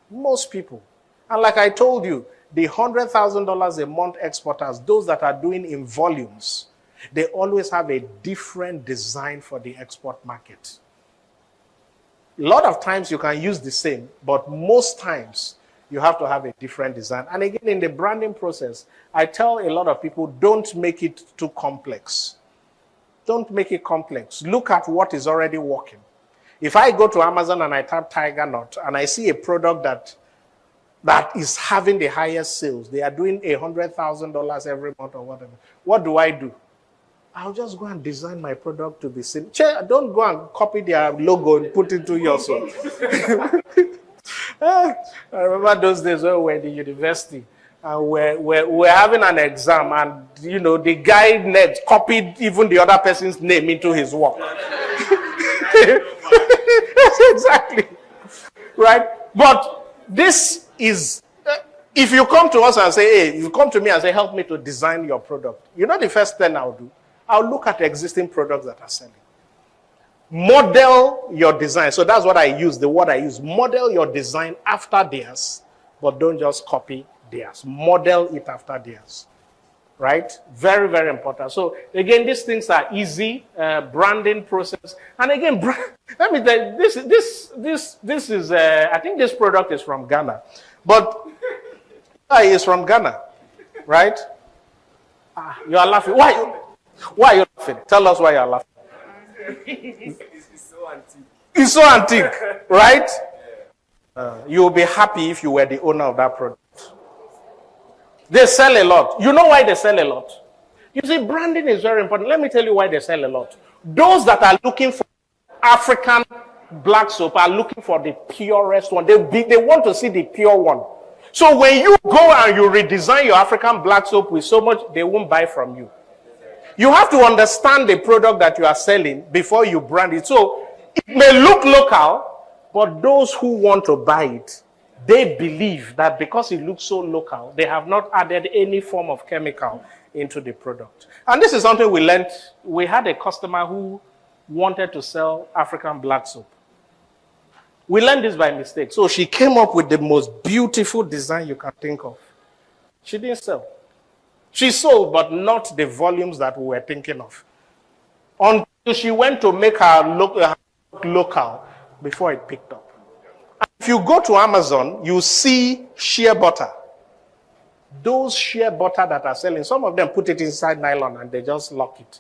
Most people. And like I told you, the $100,000 a month exporters, those that are doing in volumes, they always have a different design for the export market. A lot of times you can use the same, but most times you have to have a different design. And again, in the branding process, I tell a lot of people, don't make it too complex. Don't make it complex. Look at what is already working. If I go to Amazon and I type Tiger Nut and I see a product that is having the highest sales, they are doing $100,000 every month or whatever, what do? I'll just go and design my product to be seen. Don't go and copy their logo and put it to yourself. I remember those days when we were in the university and we're having an exam and, the guy next copied even the other person's name into his work. Exactly. Right? But this is, if you come to us and say, hey, you come to me and say, help me to design your product. The first thing I'll do? I'll look at existing products that are selling. Model your design. So that's what I use, the word I use. Model your design after theirs, but don't just copy theirs. Model it after theirs. Right? Very, very important. So again, these things are easy, branding process. And again, let me tell you, this is, I think this product is from Ghana. But it's from Ghana. Right? You are laughing. Why are you laughing? Tell us why you are laughing. It's so antique. It's so antique, right? You'll be happy if you were the owner of that product. They sell a lot. You know why they sell a lot? You see, branding is very important. Let me tell you why they sell a lot. Those that are looking for African black soap are looking for the purest one. They want to see the pure one. So when you go and you redesign your African black soap with so much, they won't buy from you. You have to understand the product that you are selling before you brand it. So it may look local, but those who want to buy it, they believe that because it looks so local, they have not added any form of chemical into the product. And this is something we learned. We had a customer who wanted to sell African black soap. We learned this by mistake. So she came up with the most beautiful design you can think of. She didn't sell. She sold, but not the volumes that we were thinking of. Until she went to make her look local before it picked up. And if you go to Amazon, you see shea butter. Those shea butter that are selling, some of them put it inside nylon and they just lock it.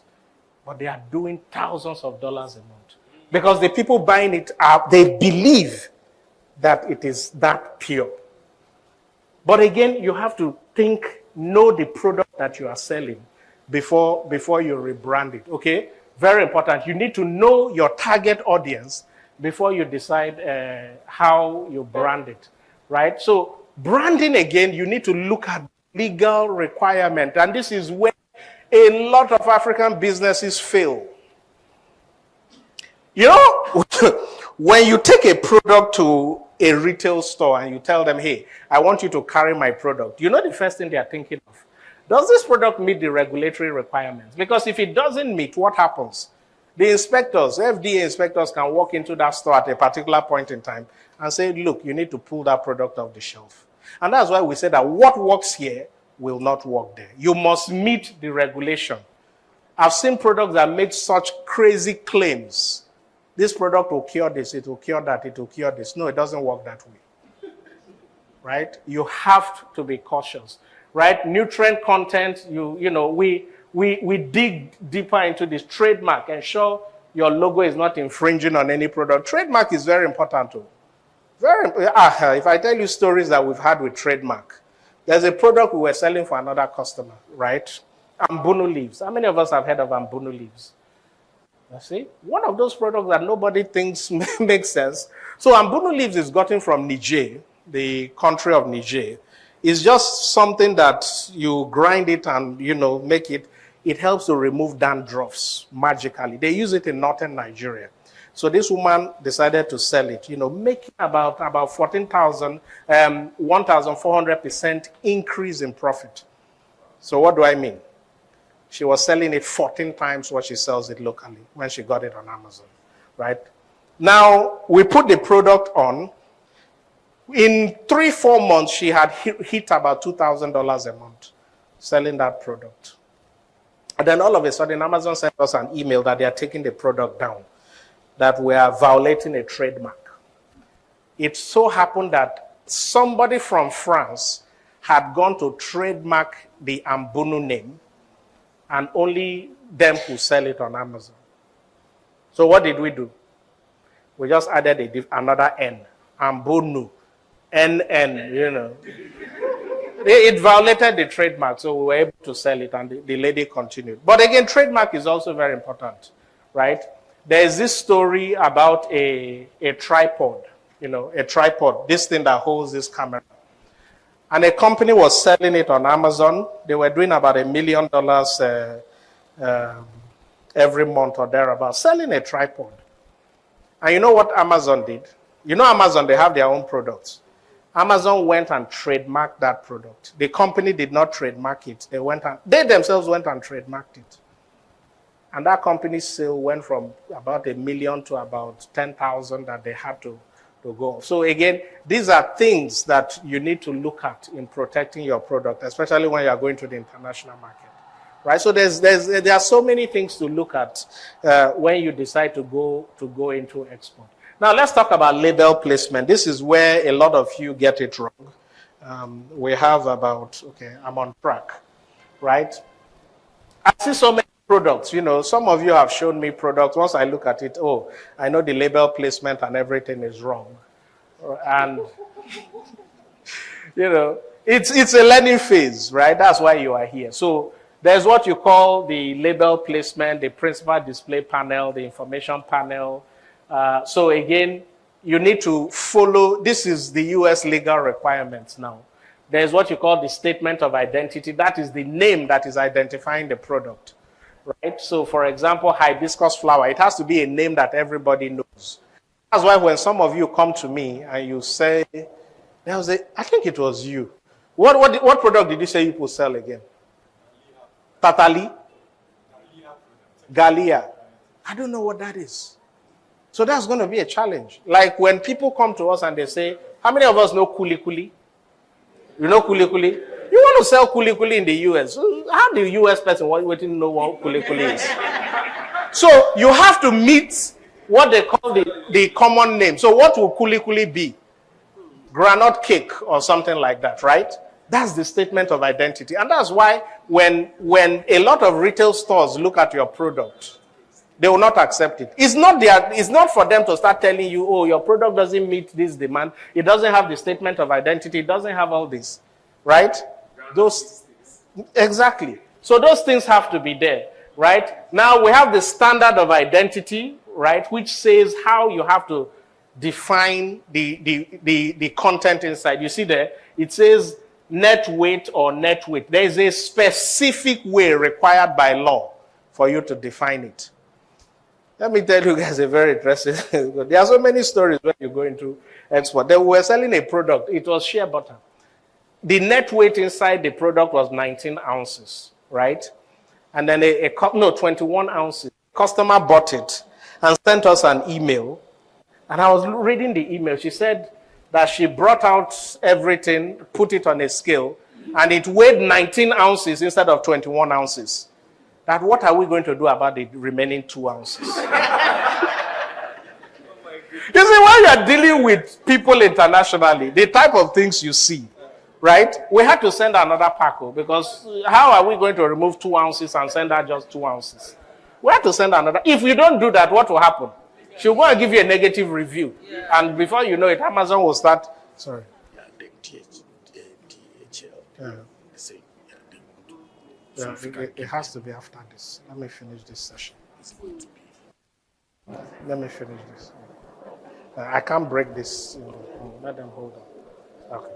But they are doing thousands of dollars a month. Because the people buying it, they believe that it is that pure. But again, you have to know the product that you are selling before you rebrand it, okay? Very important. You need to know your target audience before you decide how you brand it, right? So branding, again, you need to look at legal requirement. And this is where a lot of African businesses fail. When you take a product to a retail store and you tell them, hey, I want you to carry my product, the first thing they are thinking of, does this product meet the regulatory requirements? Because if it doesn't meet, what happens? The inspectors, FDA inspectors, can walk into that store at a particular point in time and say, look, you need to pull that product off the shelf. And that's why we say that what works here will not work there. You must meet the regulation. I've seen products that make such crazy claims. This product will cure this, it will cure that, it will cure this. No, it doesn't work that way. Right? You have to be cautious. Right? Nutrient content, we dig deeper into this. Trademark, ensure your logo is not infringing on any product. Trademark is very important too. If I tell you stories that we've had with trademark, there's a product we were selling for another customer, right? Ambuno leaves. How many of us have heard of Ambuno leaves? You see? One of those products that nobody thinks makes sense. So Ambuno leaves is gotten from Niger, the country of Niger. It's just something that you grind it and, make it. It helps to remove dandruffs magically. They use it in northern Nigeria. So this woman decided to sell it, making about 1,400% increase in profit. So what do I mean? She was selling it 14 times what she sells it locally when she got it on Amazon, right? Now, we put the product on. In 3-4 months, she had hit about $2,000 a month selling that product. And then all of a sudden, Amazon sent us an email that they are taking the product down, that we are violating a trademark. It so happened that somebody from France had gone to trademark the Ambunu name, and only them could sell it on Amazon. So what did we do? We just added another N, Ambunu, NN, It violated the trademark, so we were able to sell it, and the lady continued. But again, trademark is also very important, right? There is this story about a tripod, a tripod, this thing that holds this camera. And a company was selling it on Amazon. They were doing about $1 million every month or thereabout, selling a tripod. And you know what Amazon did? Amazon, they have their own products. Amazon went and trademarked that product. The company did not trademark it. They themselves went and trademarked it. And that company's sale went from about $1 million to about 10,000 that they had to go. So again, these are things that you need to look at in protecting your product, especially when you are going to the international market, right? So there are so many things to look at when you decide to go into export. Now let's talk about label placement. This is where a lot of you get it wrong. We have I'm on track, right? I see so many products, some of you have shown me products. Once I look at it, I know the label placement and everything is wrong. And, it's a learning phase, right? That's why you are here. So there's what you call the label placement, the principal display panel, the information panel. So again, you need to follow, this is the US legal requirements now. There's what you call the statement of identity. That is the name that is identifying the product. Right? So, for example, hibiscus flower, it has to be a name that everybody knows. That's why when some of you come to me and you say, I think it was you. What product did you say you could sell again? Tatali? Galia. I don't know what that is. So that's going to be a challenge. Like when people come to us and they say, how many of us know kuli kuli? You know kuli kuli? You want to sell kuli kuli in the US. How do the US person waiting to know what kuli kuli is? So you have to meet what they call the common name. So what will kuli kuli be? Granite cake or something like that, right? That's the statement of identity. And that's why when a lot of retail stores look at your product, they will not accept it. It's not for them to start telling you, your product doesn't meet this demand. It doesn't have the statement of identity. It doesn't have all this, right? Exactly. So those things have to be there, right? Now we have the standard of identity, right, which says how you have to define the content inside. You see there, it says net weight or net weight. There is a specific way required by law for you to define it. Let me tell you guys a very interesting. There are so many stories when you go into export. They were selling a product. It was shea butter. The net weight inside the product was 19 ounces, right? And then 21 ounces. Customer bought it and sent us an email. And I was reading the email. She said that she brought out everything, put it on a scale, and it weighed 19 ounces instead of 21 ounces. That what are we going to do about the remaining 2 ounces? You see, when you're dealing with people internationally, the type of things you see, right? We had to send another package because how are we going to remove 2 ounces and send her just 2 ounces? We have to send another. If you don't do that, what will happen? She'll go and give you a negative review. Yeah. And before you know it, Amazon will start. Sorry. Yeah, it has to be after this. Let me finish this session. Let me finish this. I can't break this. Let them hold on. Okay.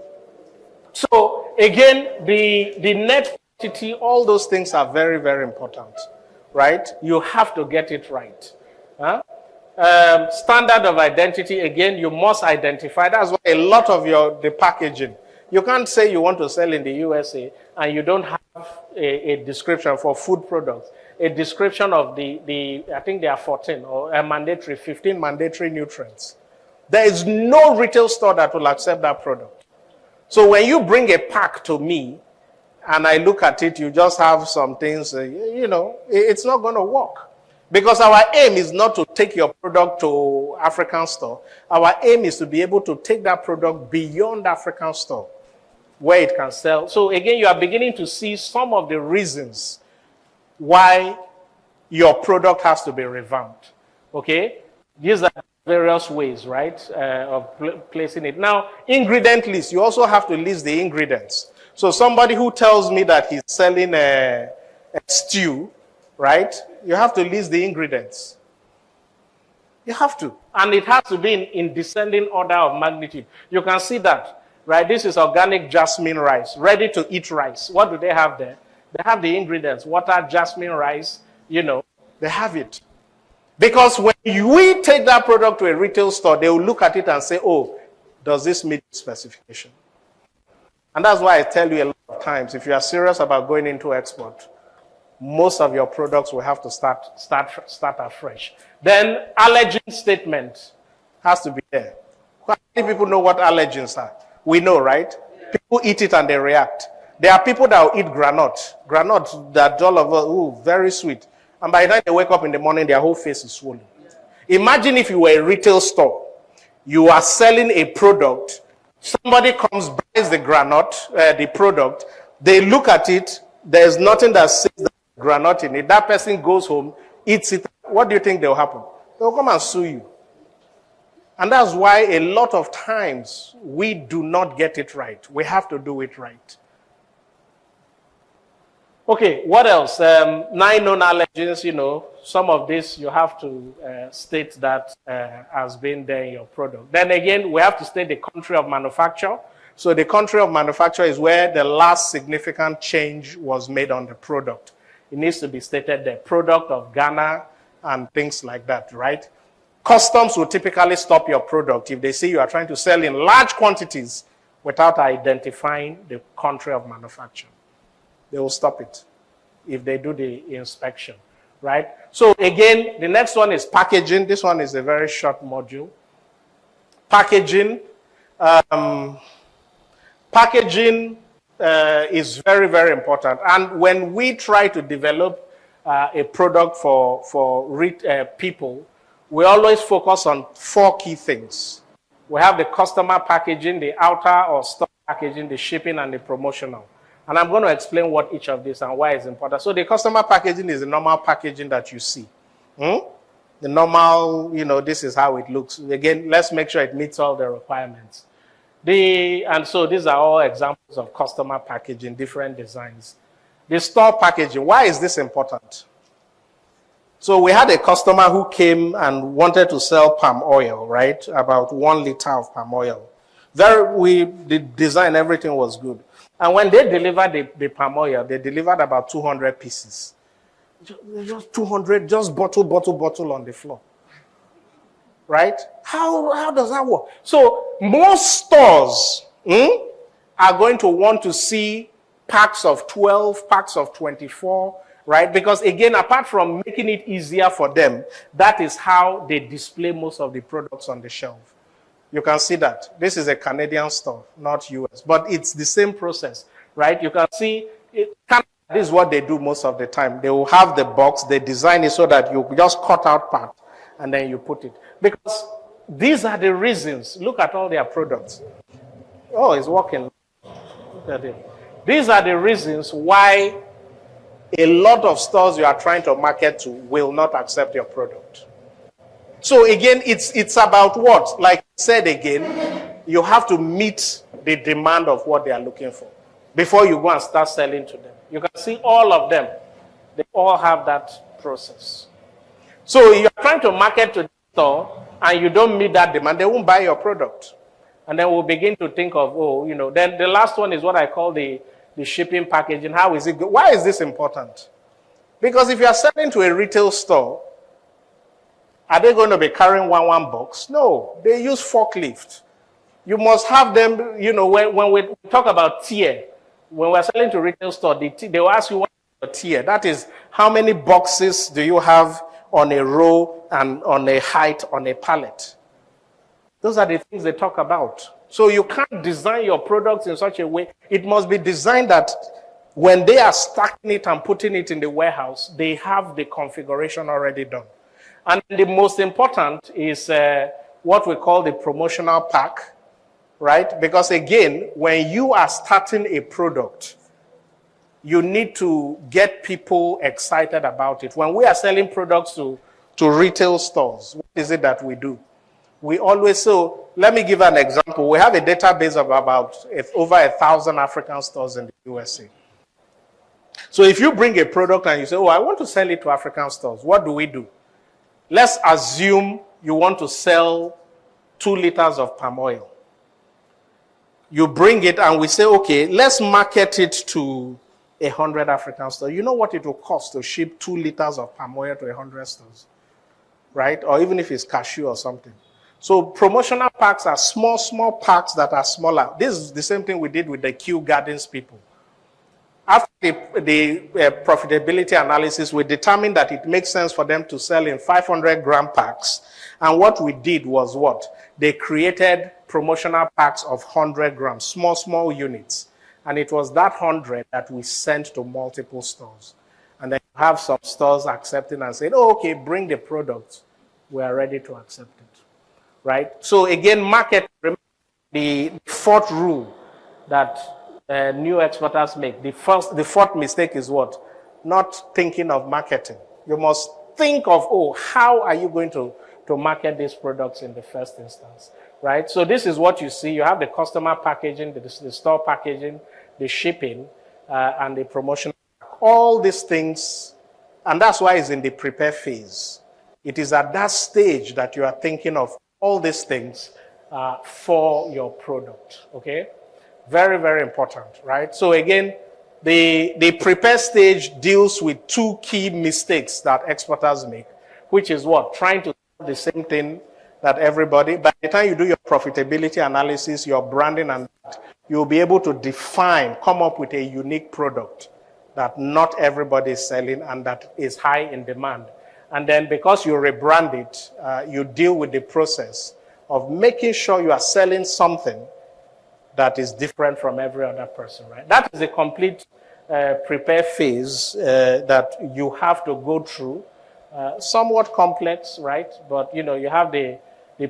So again, the net quantity, all those things are very, very important, right? You have to get it right. Huh? Standard of identity, again, you must identify. That's why a lot of the packaging. You can't say you want to sell in the USA and you don't have a description for food products, a description of the I think there are 14 or a mandatory, 15 mandatory nutrients. There is no retail store that will accept that product. So when you bring a pack to me and I look at it, you just have some things, it's not going to work. Because our aim is not to take your product to African store. Our aim is to be able to take that product beyond African store where it can sell. So again, you are beginning to see some of the reasons why your product has to be revamped. Okay? These are various ways, right, of placing it. Now, ingredient list. You also have to list the ingredients. So somebody who tells me that he's selling a stew, right? You have to list the ingredients. You have to. And it has to be in descending order of magnitude. You can see that, right? This is organic jasmine rice, ready to eat rice. What do they have there? They have the ingredients. Water, jasmine rice, they have it. Because when we take that product to a retail store, they will look at it and say, oh, does this meet the specification? And that's why I tell you a lot of times, if you are serious about going into export, most of your products will have to start afresh. Then allergen statement has to be there. Quite many people know what allergens are. We know, right? People eat it and they react. There are people that will eat granite that all of us, very sweet. And by the time they wake up in the morning, their whole face is swollen. Imagine if you were a retail store. You are selling a product. Somebody comes, buys the granite, the product. They look at it. There's nothing that says that granite in it. That person goes home, eats it. What do you think will happen? They'll come and sue you. And that's why a lot of times we do not get it right. We have to do it right. Okay, what else? 9 known allergens, some of this you have to state that has been there in your product. Then again, we have to state the country of manufacture. So the country of manufacture is where the last significant change was made on the product. It needs to be stated the product of Ghana and things like that, right? Customs will typically stop your product if they see you are trying to sell in large quantities without identifying the country of manufacture. They will stop it if they do the inspection, right? So again, the next one is packaging. This one is a very short module. Packaging. Packaging is very, very important. And when we try to develop a product for people, we always focus on 4 key things. We have the customer packaging, the outer or store packaging, the shipping, and the promotional. And I'm going to explain what each of these and why it's important. So the customer packaging is the normal packaging that you see. The normal, this is how it looks. Again, let's make sure it meets all the requirements. And so these are all examples of customer packaging, different designs. The store packaging, why is this important? So we had a customer who came and wanted to sell palm oil, right? About 1 liter of palm oil. The design, everything was good. And when they delivered the palm oil, they delivered about 200 pieces. Just 200, just bottle on the floor. Right? How does that work? So most stores are going to want to see packs of 12, packs of 24, right? Because again, apart from making it easier for them, that is how they display most of the products on the shelf. You can see that. This is a Canadian store, not US. But it's the same process, right? You can see, this is what they do most of the time. They will have the box, they design it so that you just cut out part, and then you put it. Because these are the reasons. Look at all their products. Oh, it's working. Look at it. These are the reasons why a lot of stores you are trying to market to will not accept your product. So again, it's about what? Like I said again, you have to meet the demand of what they are looking for before you go and start selling to them. You can see all of them. They all have that process. So you're trying to market to the store and you don't meet that demand, they won't buy your product. And then we'll begin to think of, then the last one is what I call the shipping packaging. How is it? Why is this important? Because if you are selling to a retail store, Are they going to be carrying one box? No, they use forklift. You must have them, when we talk about tier, when we're selling to retail store, they will ask you what is your tier. That is, how many boxes do you have on a row and on a height on a pallet? Those are the things they talk about. So you can't design your products in such a way. It must be designed that when they are stacking it and putting it in the warehouse, they have the configuration already done. And the most important is what we call the promotional pack, right? Because again, when you are starting a product, you need to get people excited about it. When we are selling products to retail stores, what is it that we do? We always, so let me give an example. We have a database of about over 1,000 African stores in the USA. So if you bring a product and you say, oh, I want to sell it to African stores, what do? Let's assume you want to sell 2 liters of palm oil. You bring it and we say, okay, let's market it to 100 African stores. You know what it will cost to ship 2 liters of palm oil to 100 stores, right? Or even if it's cashew or something. So promotional packs are small packs that are smaller. This is the same thing we did with the Kew Gardens people. After the profitability analysis, we determined that it makes sense for them to sell in 500-gram packs. And what we did was what? They created promotional packs of 100 grams, small units. And it was that 100 that we sent to multiple stores. And then you have some stores accepting and saying, oh, okay, bring the product. We are ready to accept it. Right? So again, market, remember the fourth rule that new exporters make. The fourth mistake is what? Not thinking of marketing. You must think of, oh, how are you going to market these products in the first instance, right? So this is what you see. You have the customer packaging, the store packaging, the shipping, and the promotion. All these things, and that's why it's in the prepare phase. It is at that stage that you are thinking of all these things for your product, okay? Very, very important, right? So again, the prepare stage deals with 2 key mistakes that exporters make, which is what? Trying to do the same thing that everybody, by the time you do your profitability analysis, your branding, and that, you'll be able to come up with a unique product that not everybody is selling and that is high in demand. And then because you rebrand it, you deal with the process of making sure you are selling something that is different from every other person, right? That is a complete prepare phase that you have to go through. Somewhat complex, right? But, you have the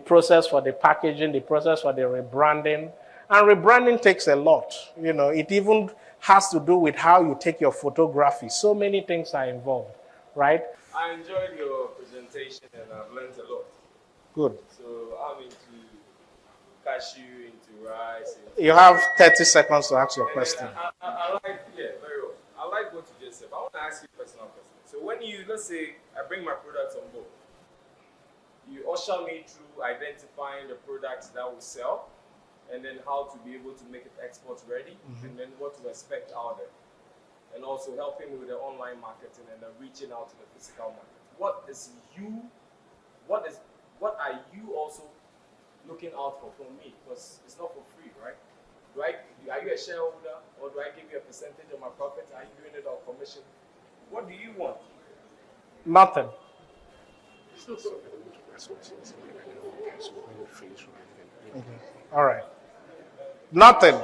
process for the packaging, the process for the rebranding. And rebranding takes a lot. It even has to do with how you take your photography. So many things are involved, right? I enjoyed your presentation and I've learned a lot. Good. So I'm into cashew, into rice. You have 30 seconds to ask your question. I like, very well. I like what you just said. But I want to ask you a personal question. So when let's say, I bring my products on board, you usher me through identifying the products that will sell, and then how to be able to make it export ready, and then what to expect out there. And also helping me with the online marketing and then reaching out to the physical market. What are you also looking out for from me? Because it's not for free, right? Are you a shareholder, or do I give you a percentage of my profit? Are you doing it on commission? What do you want? Nothing. All right. Nothing.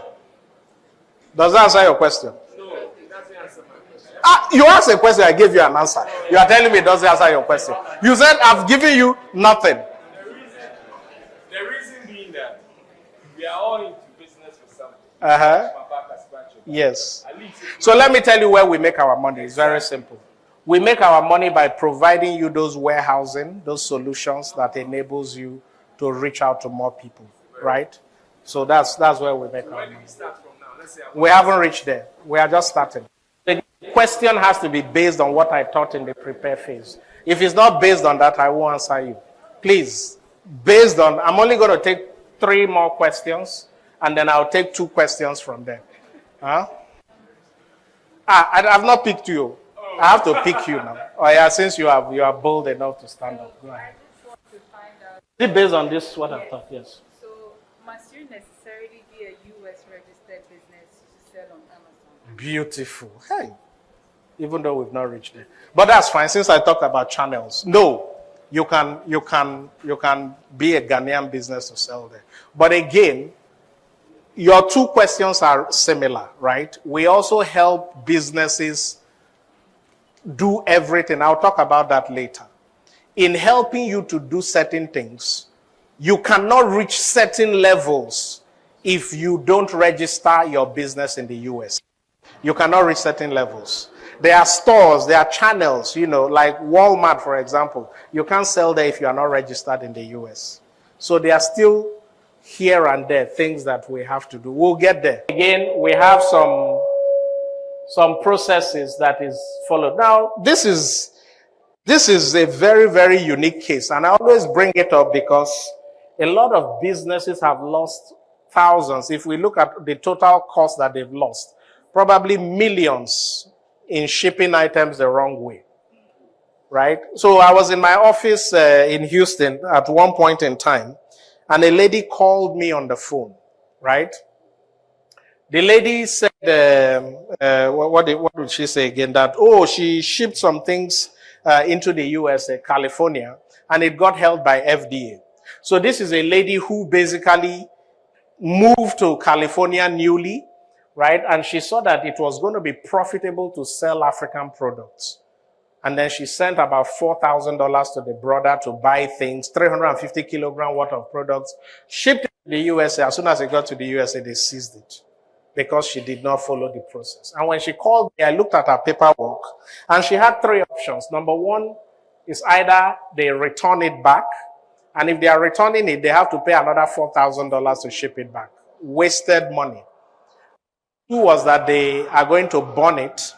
Does that answer your question? No, it doesn't answer my question. You asked a question, I gave you an answer. You are telling me it doesn't answer your question. You said, I've given you nothing. The reason being that we are all into business for something. Yes. So let me tell you where we make our money. It's very simple. We make our money by providing you those warehousing, those solutions that enables you to reach out to more people, right? So that's where we make our money. We haven't reached there. We are just starting. The question has to be based on what I taught in the prepare phase. If it's not based on that, I won't answer you. Please, I'm only going to take 3 more questions, and then I'll take 2 questions from them. Huh? I've not picked you. I have to pick you now. Oh yeah, since you are bold enough to stand up. Go ahead. to find out. Is it based on this, what I Yes. thought? Yes. So, must you necessarily be a US registered business to sell on Amazon? Beautiful. Hey, even though we've not reached there. But that's fine since I talked about channels. No, you can be a Ghanaian business to sell there. But again, your two questions are similar, right? We also help businesses do everything. I'll talk about that later. In helping you to do certain things, you cannot reach certain levels if you don't register your business in the US. You cannot reach certain levels. There are stores, there are channels, like Walmart, for example. You can't sell there if you are not registered in the US. So there are still here and there things that we have to do. We'll get there. Again, we have some processes that is followed. Now, this is a very, very unique case, and I always bring it up because a lot of businesses have lost thousands. If we look at the total cost that they've lost, probably millions in shipping items the wrong way, right? So I was in my office in Houston at one point in time, and a lady called me on the phone, right? The lady said, what did she say again? That, she shipped some things into the US, California, and it got held by FDA. So this is a lady who basically moved to California newly, right? And she saw that it was going to be profitable to sell African products. And then she sent about $4,000 to the brother to buy things, 350 kilogram worth of products, shipped it to the USA. As soon as it got to the USA, they seized it because she did not follow the process. And when she called me, I looked at her paperwork, and she had three options. Number one is either they return it back, and if they are returning it, they have to pay another $4,000 to ship it back. Wasted money. Two was that they are going to burn it,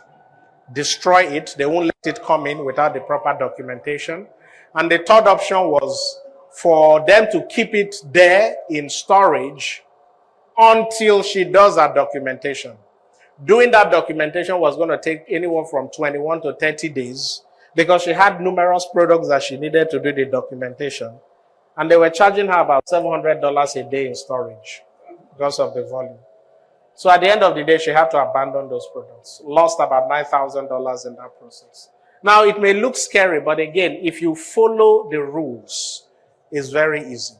destroy it. They won't let it come in without the proper documentation. And the third option was for them to keep it there in storage until she does her documentation. Doing that documentation was going to take anywhere from 21 to 30 days because she had numerous products that she needed to do the documentation. And they were charging her about $700 a day in storage because of the volume. So at the end of the day, she had to abandon those products. Lost about $9,000 in that process. Now, it may look scary, but again, if you follow the rules, it's very easy.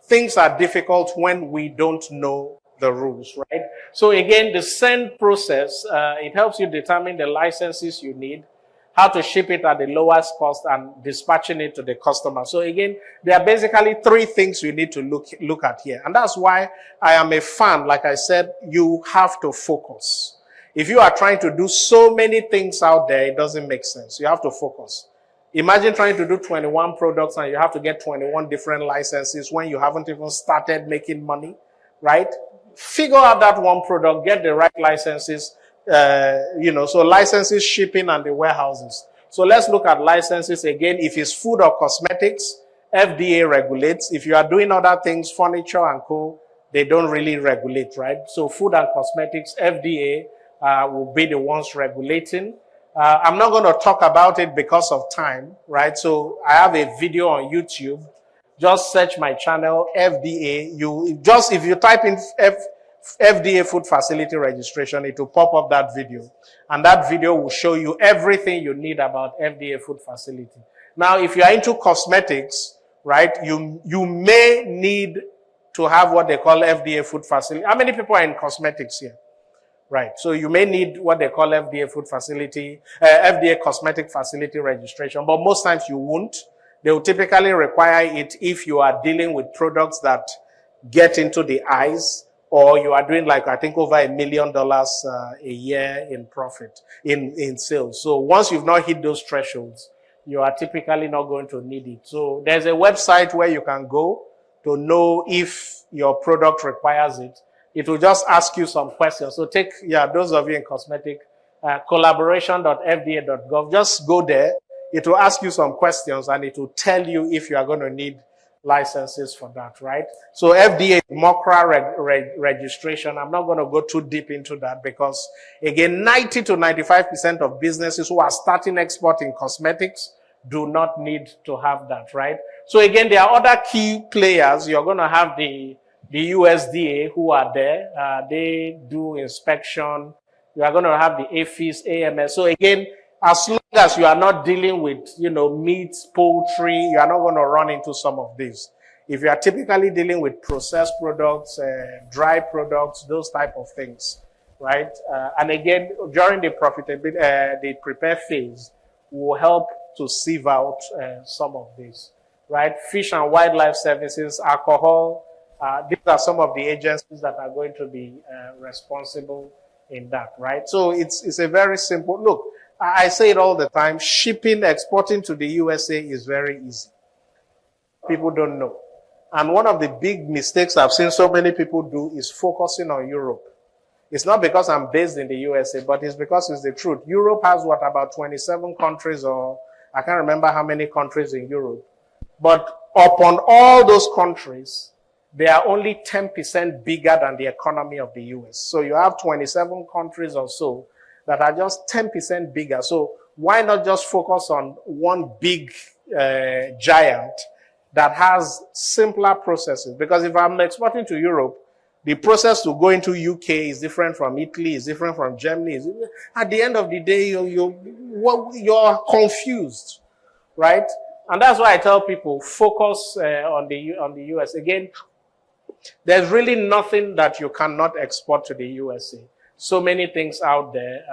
Things are difficult when we don't know the rules, right? So again, the send process, it helps you determine the licenses you need, how to ship it at the lowest cost, and dispatching it to the customer. So again, there are basically three things you need to look at here. And that's why I am a fan. Like I said, you have to focus. If you are trying to do so many things out there, it doesn't make sense. You have to focus. Imagine trying to do 21 products and you have to get 21 different licenses when you haven't even started making money, right? Figure out that one product, get the right licenses, so licenses, shipping, and the warehouses. So let's look at licenses again. If it's food or cosmetics, FDA regulates. If you are doing other things, furniture and co, they don't really regulate, right? So food and cosmetics, FDA will be the ones regulating. I'm not going to talk about it because of time, right? So I have a video on YouTube. Just search my channel, FDA. If you type in FDA food facility registration, it will pop up that video. And that video will show you everything you need about FDA food facility. Now, if you are into cosmetics, right, you may need to have what they call FDA food facility. How many people are in cosmetics here? Right. So you may need what they call FDA food facility, FDA cosmetic facility registration, but most times you won't. They will typically require it if you are dealing with products that get into the eyes, or you are doing I think over $1 million a year in profit, in sales. So once you've not hit those thresholds, you are typically not going to need it. So there's a website where you can go to know if your product requires it. It will just ask you some questions. So those of you in cosmetic, collaboration.fda.gov, just go there. It will ask you some questions and it will tell you if you are going to need licenses for that, right? So FDA MOCRA registration, I'm not going to go too deep into that because, again, 90 to 95% of businesses who are starting export in cosmetics do not need to have that, right? So again, there are other key players. You're going to have the USDA who are there. They do inspection. You are going to have the APHIS, AMS. So again, as long as you are not dealing with, meat, poultry, you are not going to run into some of these. If you are typically dealing with processed products, dry products, those type of things, right? And again, during the profitability, the prepare phase, will help to sieve out some of this, right? Fish and Wildlife Services, alcohol, these are some of the agencies that are going to be responsible in that, right? So it's a very simple, look, I say it all the time, shipping, exporting to the USA is very easy. People don't know. And one of the big mistakes I've seen so many people do is focusing on Europe. It's not because I'm based in the USA, but it's because it's the truth. Europe has about 27 countries, or I can't remember how many countries in Europe. But upon all those countries, they are only 10% bigger than the economy of the US. So you have 27 countries or so that are just 10% bigger. So why not just focus on one big giant that has simpler processes? Because if I'm exporting to Europe, the process to go into UK is different from Italy, is different from Germany. At the end of the day, you're confused, right? And that's why I tell people, focus on the US. Again, there's really nothing that you cannot export to the USA. So many things out there.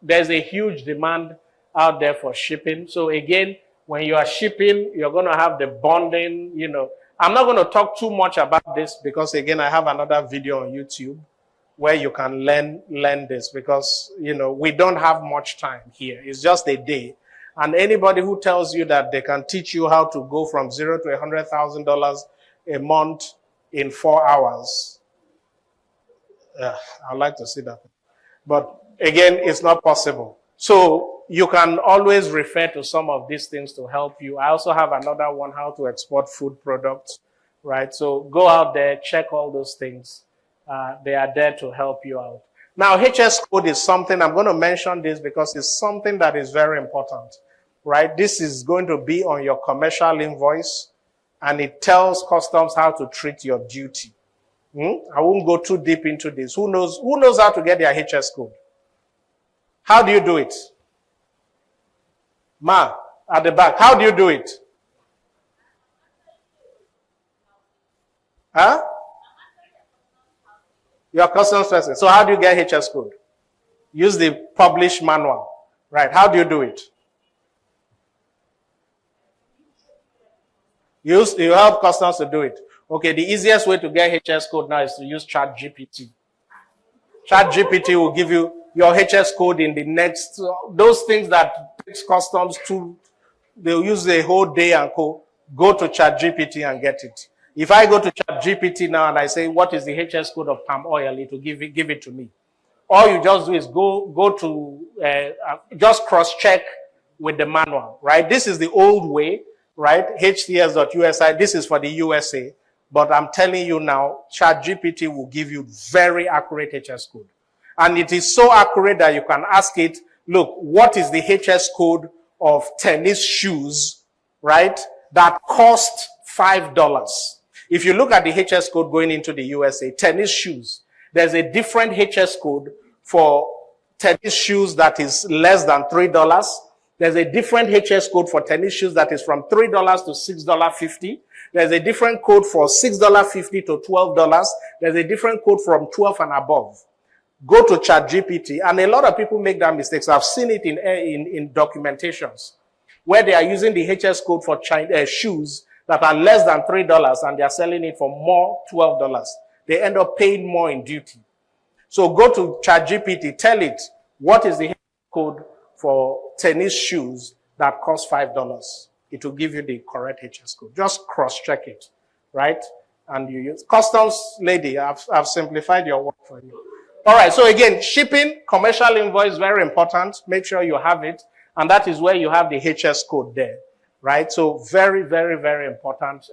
There's a huge demand out there for shipping. So again, when you are shipping, you're going to have the bonding, I'm not going to talk too much about this because, again, I have another video on YouTube where you can learn this because, we don't have much time here. It's just a day. And anybody who tells you that they can teach you how to go from $0 to $100,000 a month in 4 hours, I'd like to see that. But again, it's not possible. So you can always refer to some of these things to help you. I also have another one, how to export food products, right? So go out there, check all those things. They are there to help you out. Now, HS code is something, I'm going to mention this because it's something that is very important, right? This is going to be on your commercial invoice, and it tells customs how to treat your duty. I won't go too deep into this. Who knows how to get their HS code? How do you do it? Ma, at the back, how do you do it? Huh? Your customs person. So how do you get HS code? Use the published manual. Right. How do you do it? You help customs to do it. Okay, the easiest way to get HS code now is to use ChatGPT. ChatGPT will give you your HS code in the next, those things that takes customs to, they'll use a whole day and go to ChatGPT and get it. If I go to ChatGPT now and I say, what is the HS code of palm oil, it will give it to me. All you just do is go to, just cross-check with the manual, right? This is the old way, right? HTS.USI, this is for the USA. But I'm telling you now, ChatGPT will give you very accurate HS code. And it is so accurate that you can ask it, look, what is the HS code of tennis shoes, right, that cost $5? If you look at the HS code going into the USA, tennis shoes, there's a different HS code for tennis shoes that is less than $3. There's a different HS code for tennis shoes that is from $3 to $6.50. There's a different code for $6.50 to $12. There's a different code from 12 and above. Go to ChatGPT, and a lot of people make that mistake. I've seen it in documentations where they are using the HS code for shoes that are less than $3 and they are selling it for more, $12. They end up paying more in duty. So go to ChatGPT, tell it what is the code for tennis shoes that cost $5. It will give you the correct HS code. Just cross-check it, right? And you use customs lady. I've simplified your work for you. All right. So again, shipping, commercial invoice, very important. Make sure you have it, and that is where you have the HS code there, right? So very, very, very important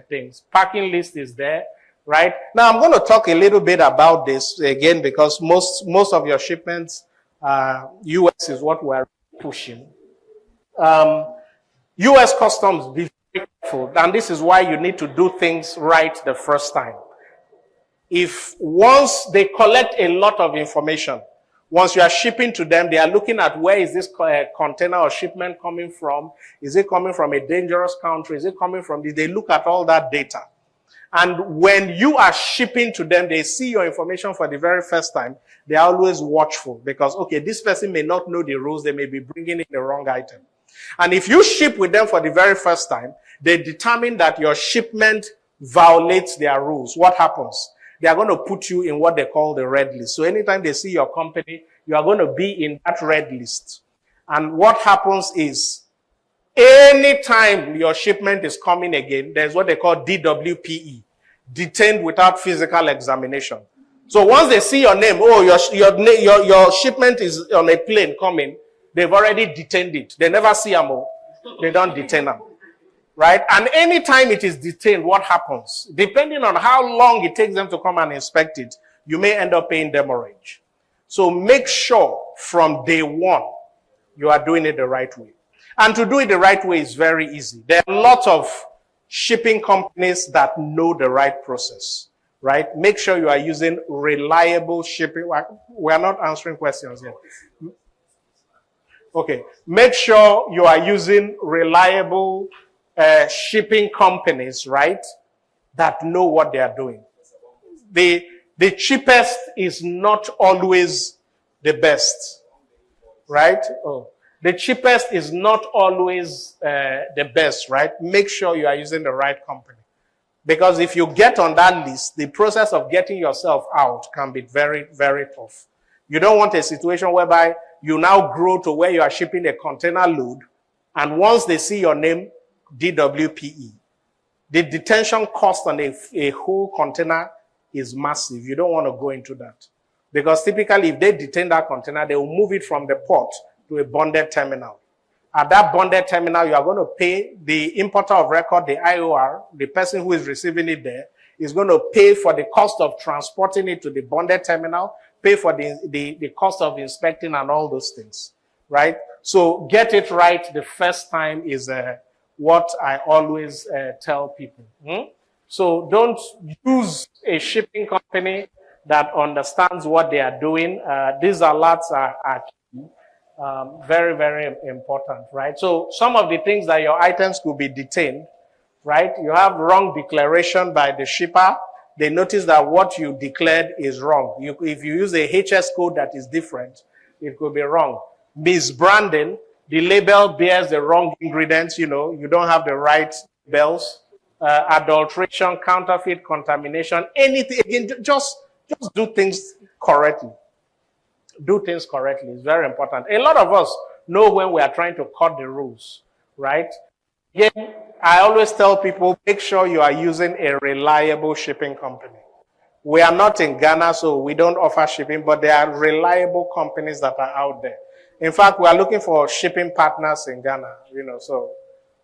things. Packing list is there, right? Now I'm going to talk a little bit about this again because most of your shipments, US is what we're pushing. US Customs, be very careful. And this is why you need to do things right the first time. If once they collect a lot of information, once you are shipping to them, they are looking at where is this container or shipment coming from? Is it coming from a dangerous country? Is it coming from this? They look at all that data. And when you are shipping to them, they see your information for the very first time. They are always watchful because, okay, this person may not know the rules. They may be bringing in the wrong item. And if you ship with them for the very first time, they determine that your shipment violates their rules. What happens? They are going to put you in what they call the red list. So anytime they see your company, you are going to be in that red list. And what happens is, anytime your shipment is coming again, there's what they call DWPE, detained without physical examination. So once they see your name, oh, your shipment is on a plane coming, they've already detained it. They never see them. They don't detain them. Right? And anytime it is detained, what happens? Depending on how long it takes them to come and inspect it, you may end up paying demurrage. So make sure from day one, you are doing it the right way. And to do it the right way is very easy. There are lots of shipping companies that know the right process, right? Make sure you are using reliable shipping. We are not answering questions yet. Okay. Make sure you are using reliable shipping companies, right, that know what they are doing. The cheapest is not always the best, right? Oh, the cheapest is not always the best, right? Make sure you are using the right company. Because if you get on that list, the process of getting yourself out can be very, very tough. You don't want a situation whereby you now grow to where you are shipping a container load, and once they see your name, DWPE. The detention cost on a whole container is massive. You don't want to go into that. Because typically, if they detain that container, they will move it from the port to a bonded terminal. At that bonded terminal, you are going to pay the importer of record, the IOR, the person who is receiving it there, is going to pay for the cost of transporting it to the bonded terminal, pay for the cost of inspecting and all those things, right? So get it right the first time is what I always tell people. So don't use a shipping company that understands what they are doing. These alerts are key. Very, very important, right? So some of the things that your items could be detained, right? You have wrong declaration by the shipper. They notice that what you declared is wrong. If you use a HS code that is different, it could be wrong. Misbranding, the label bears the wrong ingredients, you don't have the right bells. Adulteration, counterfeit, contamination, anything. Again, just do things correctly. Do things correctly. It's very important. A lot of us know when we are trying to cut the rules, right? Again, I always tell people, make sure you are using a reliable shipping company. We are not in Ghana, so we don't offer shipping, but there are reliable companies that are out there. In fact, we are looking for shipping partners in Ghana, so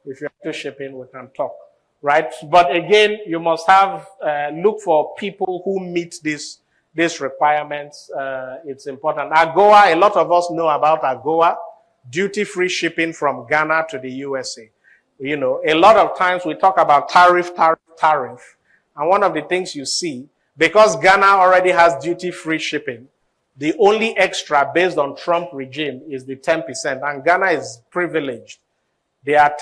if you're into shipping, we can talk, right? But again, you must have, look for people who meet these requirements. It's important. AGOA, a lot of us know about AGOA, duty-free shipping from Ghana to the USA. A lot of times we talk about tariff. And one of the things you see, because Ghana already has duty-free shipping, the only extra based on Trump regime is the 10%. And Ghana is privileged. Their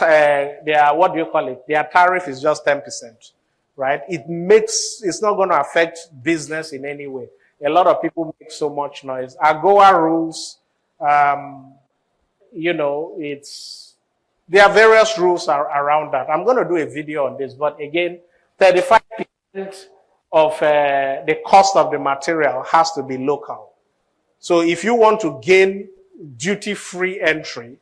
what do you call it? Their tariff is just 10%, right? It's not going to affect business in any way. A lot of people make so much noise. AGOA rules, there are various rules around that. I'm going to do a video on this, but again, 35% of the cost of the material has to be local. So if you want to gain duty-free entry,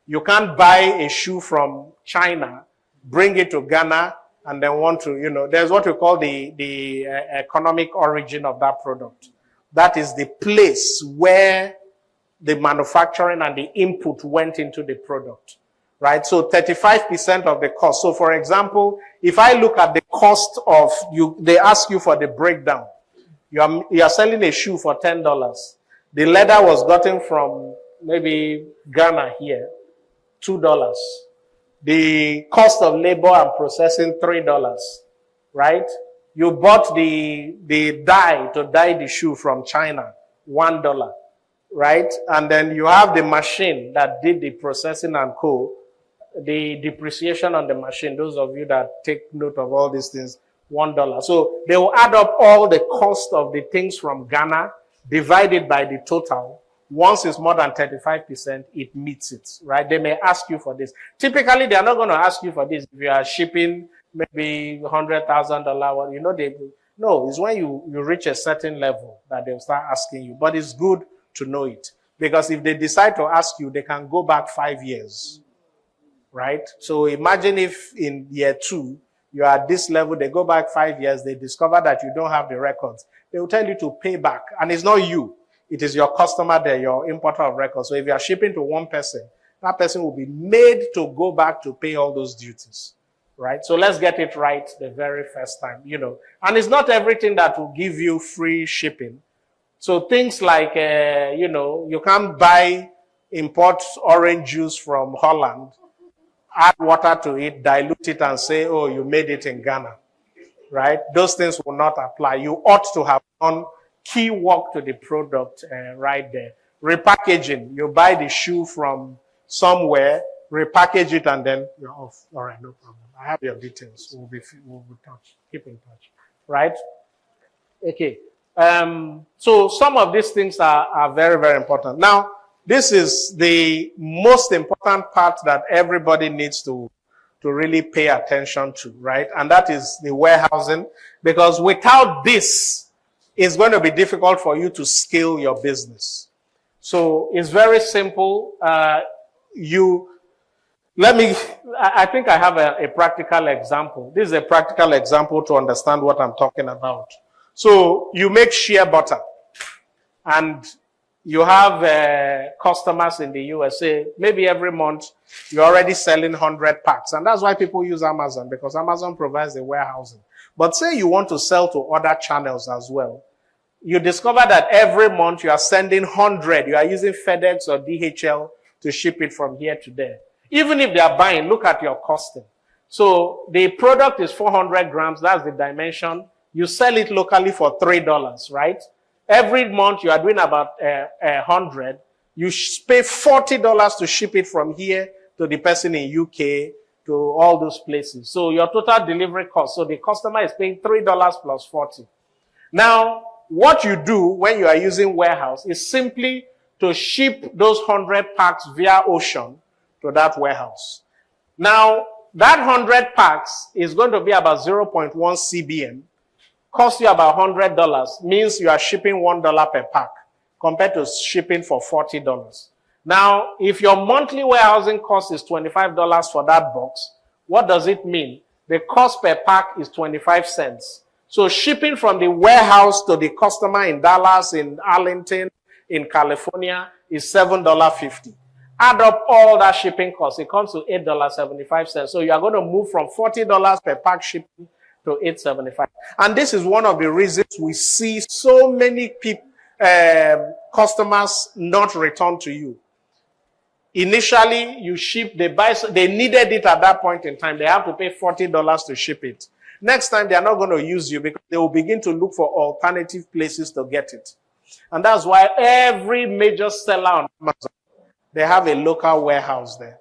you can't buy a shoe from China, bring it to Ghana, and then want to, there's what we call the economic origin of that product. That is the place where the manufacturing and the input went into the product, right? So 35% of the cost. So for example, if I look at the cost of they ask you for the breakdown. You are selling a shoe for $10. The leather was gotten from maybe Ghana here. $2. The cost of labor and processing, $3, right? You bought the dye to dye the shoe from China, $1, right? And then you have the machine that did the processing and co. The depreciation on the machine, those of you that take note of all these things, $1. So they will add up all the cost of the things from Ghana, divided by the total. Once it's more than 35%, it meets it, right? They may ask you for this. Typically, they are not going to ask you for this if you are shipping maybe $100,000. No, it's when you reach a certain level that they'll start asking you. But it's good to know it. Because if they decide to ask you, they can go back 5 years, right? So imagine if in year 2, you are at this level, they go back 5 years, they discover that you don't have the records. They will tell you to pay back. And it's not you. It is your customer there, your importer of records. So if you are shipping to one person, that person will be made to go back to pay all those duties, right? So let's get it right the very first time, And it's not everything that will give you free shipping. So things like, you can't import orange juice from Holland, add water to it, dilute it, and say, oh, you made it in Ghana, right? Those things will not apply. You ought to have done key work to the product right there. Repackaging. You buy the shoe from somewhere, repackage it, and then you're off. All right, no problem. I have your details. We'll be touch. Keep in touch, right? Okay. So some of these things are very, very important. Now, this is the most important part that everybody needs to really pay attention to, right? And that is the warehousing, because without this, it's going to be difficult for you to scale your business. So it's very simple. I think I have a practical example. This is a practical example to understand what I'm talking about. So you make shea butter, and you have customers in the USA. Maybe every month you're already selling 100 packs. And that's why people use Amazon, because Amazon provides the warehousing. But say you want to sell to other channels as well. You discover that every month you are sending 100. You are using FedEx or DHL to ship it from here to there. Even if they are buying, look at your costing. So the product is 400 grams. That's the dimension. You sell it locally for $3, right? Every month you are doing about 100. You pay $40 to ship it from here to the person in UK, to all those places. So your total delivery cost. So the customer is paying $3 plus 40. Now, what you do when you are using warehouse is simply to ship those 100 packs via ocean to that warehouse. Now, that 100 packs is going to be about 0.1 CBM. Cost you about $100, means you are shipping $1 per pack compared to shipping for $40. Now, if your monthly warehousing cost is $25 for that box, what does it mean? The cost per pack is 25 cents. So shipping from the warehouse to the customer in Dallas, in Arlington, in California is $7.50. Add up all that shipping cost, it comes to $8.75. So you are going to move from $40 per pack shipping to $8.75. And this is one of the reasons we see so many customers not return to you. Initially, you ship, they needed it at that point in time. They have to pay $40 to ship it. Next time, they are not going to use you because they will begin to look for alternative places to get it. And that's why every major seller on Amazon, they have a local warehouse there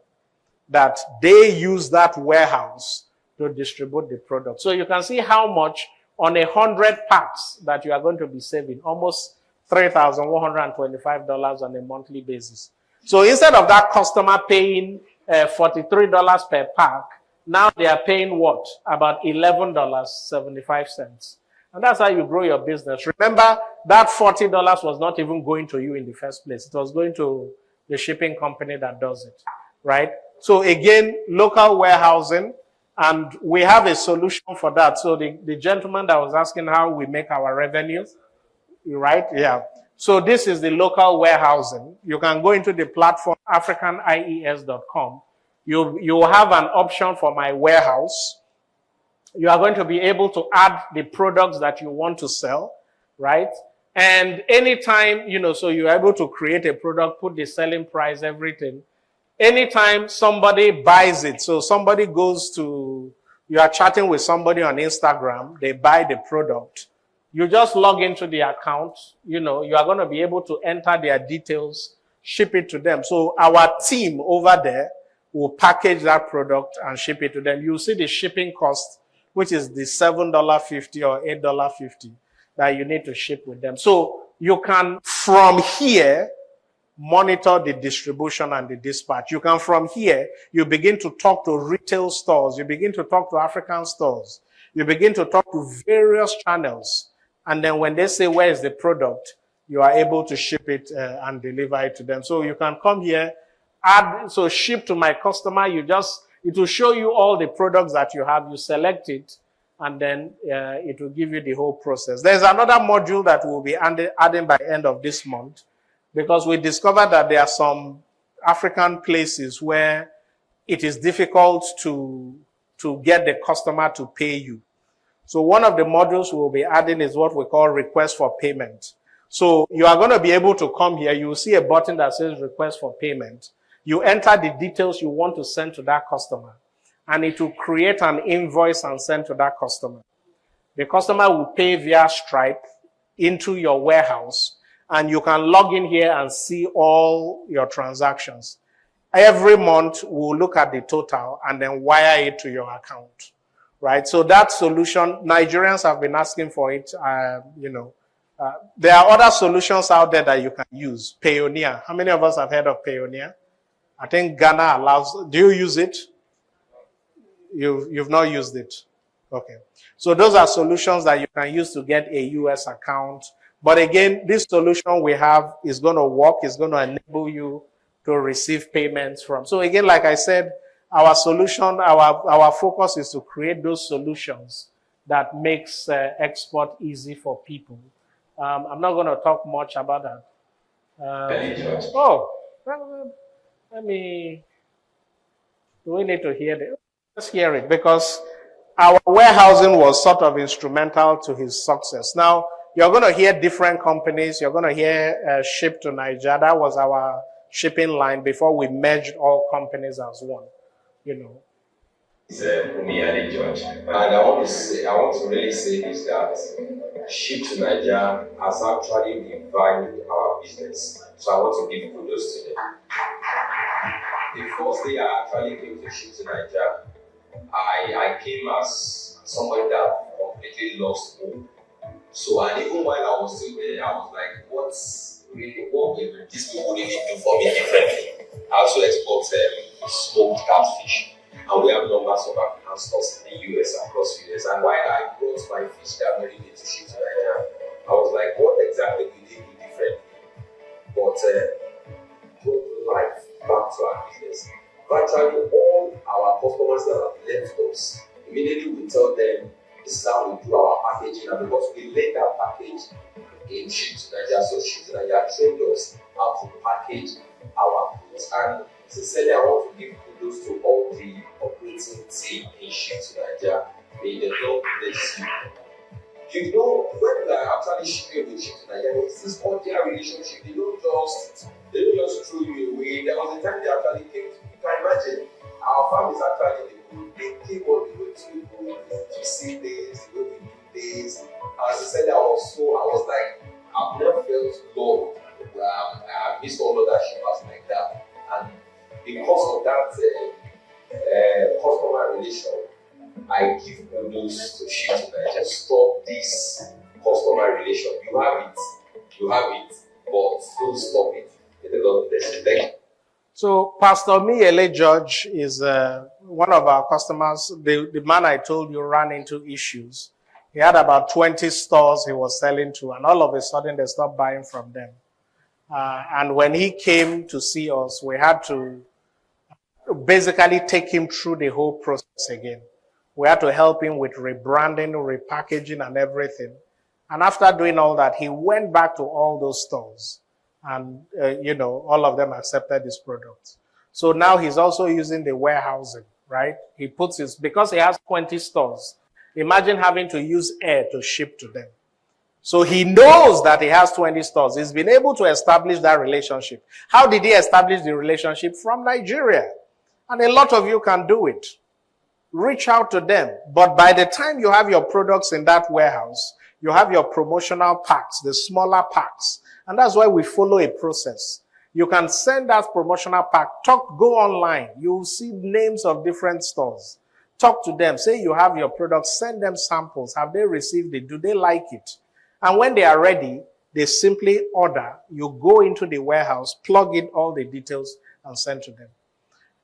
that they use that warehouse to distribute the product. So you can see how much on 100 packs that you are going to be saving, almost $3,125 on a monthly basis. So instead of that customer paying $43 per pack, now they are paying what? About $11.75. And that's how you grow your business. Remember, that $40 was not even going to you in the first place. It was going to the shipping company that does it, right? So again, local warehousing, and we have a solution for that. So the gentleman that was asking how we make our revenue, right? Yeah. So this is the local warehousing. You can go into the platform africanies.com. You have an option for my warehouse. You are going to be able to add the products that you want to sell, right? And anytime, so you're able to create a product, put the selling price, everything. Anytime somebody buys it, so somebody goes to, you are chatting with somebody on Instagram, they buy the product, you just log into the account, you are going to be able to enter their details, ship it to them. So our team over there will package that product and ship it to them. You'll see the shipping cost, which is the $7.50 or $8.50 that you need to ship with them. So you can, from here, monitor the distribution and the dispatch. You can, from here, you begin to talk to retail stores. You begin to talk to African stores. You begin to talk to various channels. And then when they say, where is the product, you are able to ship it and deliver it to them. So you can come here, ship to my customer. It will show you all the products that you have. You select it, and then it will give you the whole process. There's another module that we'll be adding by end of this month, because we discovered that there are some African places where it is difficult to get the customer to pay you. So one of the modules we'll be adding is what we call request for payment. So you are going to be able to come here. You will see a button that says request for payment. You enter the details you want to send to that customer, and it will create an invoice and send to that customer. The customer will pay via Stripe into your warehouse, and you can log in here and see all your transactions. Every month, we'll look at the total and then wire it to your account, right? So that solution, Nigerians have been asking for it, there are other solutions out there that you can use. Payoneer. How many of us have heard of Payoneer? I think Ghana allows. Do you use it? You've not used it. Okay. So those are solutions that you can use to get a US account. But again, this solution we have is going to work. It's going to enable you to receive payments from. So again, like I said, our solution, our focus is to create those solutions that makes export easy for people. I'm not going to talk much about that. Do we need to hear it? Let's hear it, because our warehousing was sort of instrumental to his success. Now, you're going to hear different companies. You're going to hear Ship to Nigeria. That was our shipping line before we merged all companies as one, It's Umi George. And I want to really say this, that Ship to Nigeria has actually revived our business. So I want to give kudos to them. The first day I actually came to Ship to Nigeria, I came as somebody that completely lost hope. So, and even while I was still there, I was like, what will these people really do for me differently? I also export smoked catfish. And we have numbers of African stores in the US, across the US. And while I brought my fish that very day to Ship to Nigeria, I was like, what exactly will they do differently? But brought life back to our business. Virtually all our customers that have left us, immediately we tell them, this is how we do our packaging. And because we laid that package in Ship to Nigeria, so Ship to Nigeria trained us how to package our goods. And sincerely, I want to give kudos to all the operating team in Ship to Nigeria. May the Lord bless you. When we are actually shipping with Ship to Nigeria, it's this cordial relationship. They don't just throw you away. There was a time they actually came to, you can imagine, our families actually, they came all the way to see this, the way we do this. As I said, I was like, I've never felt loved. I missed all other shippers like that. And because of that customer relation, I give kudos to Ship to Nigeria. Stop this customer relation. You have it, but don't stop it. May the Lord bless you. Thank you. So Pastor Miele George is one of our customers. The man I told you ran into issues. He had about 20 stores he was selling to, and all of a sudden they stopped buying from them. And when he came to see us, we had to basically take him through the whole process again. We had to help him with rebranding, repackaging, and everything. And after doing all that, he went back to all those stores. And, all of them accepted his products. So now he's also using the warehousing, right? He puts because he has 20 stores. Imagine having to use air to ship to them. So he knows that he has 20 stores. He's been able to establish that relationship. How did he establish the relationship? From Nigeria. And a lot of you can do it. Reach out to them. But by the time you have your products in that warehouse, you have your promotional packs, the smaller packs. And that's why we follow a process. You can send that promotional pack, go online. You'll see names of different stores. Talk to them. Say you have your products, send them samples. Have they received it? Do they like it? And when they are ready, they simply order. You go into the warehouse, plug in all the details, and send to them.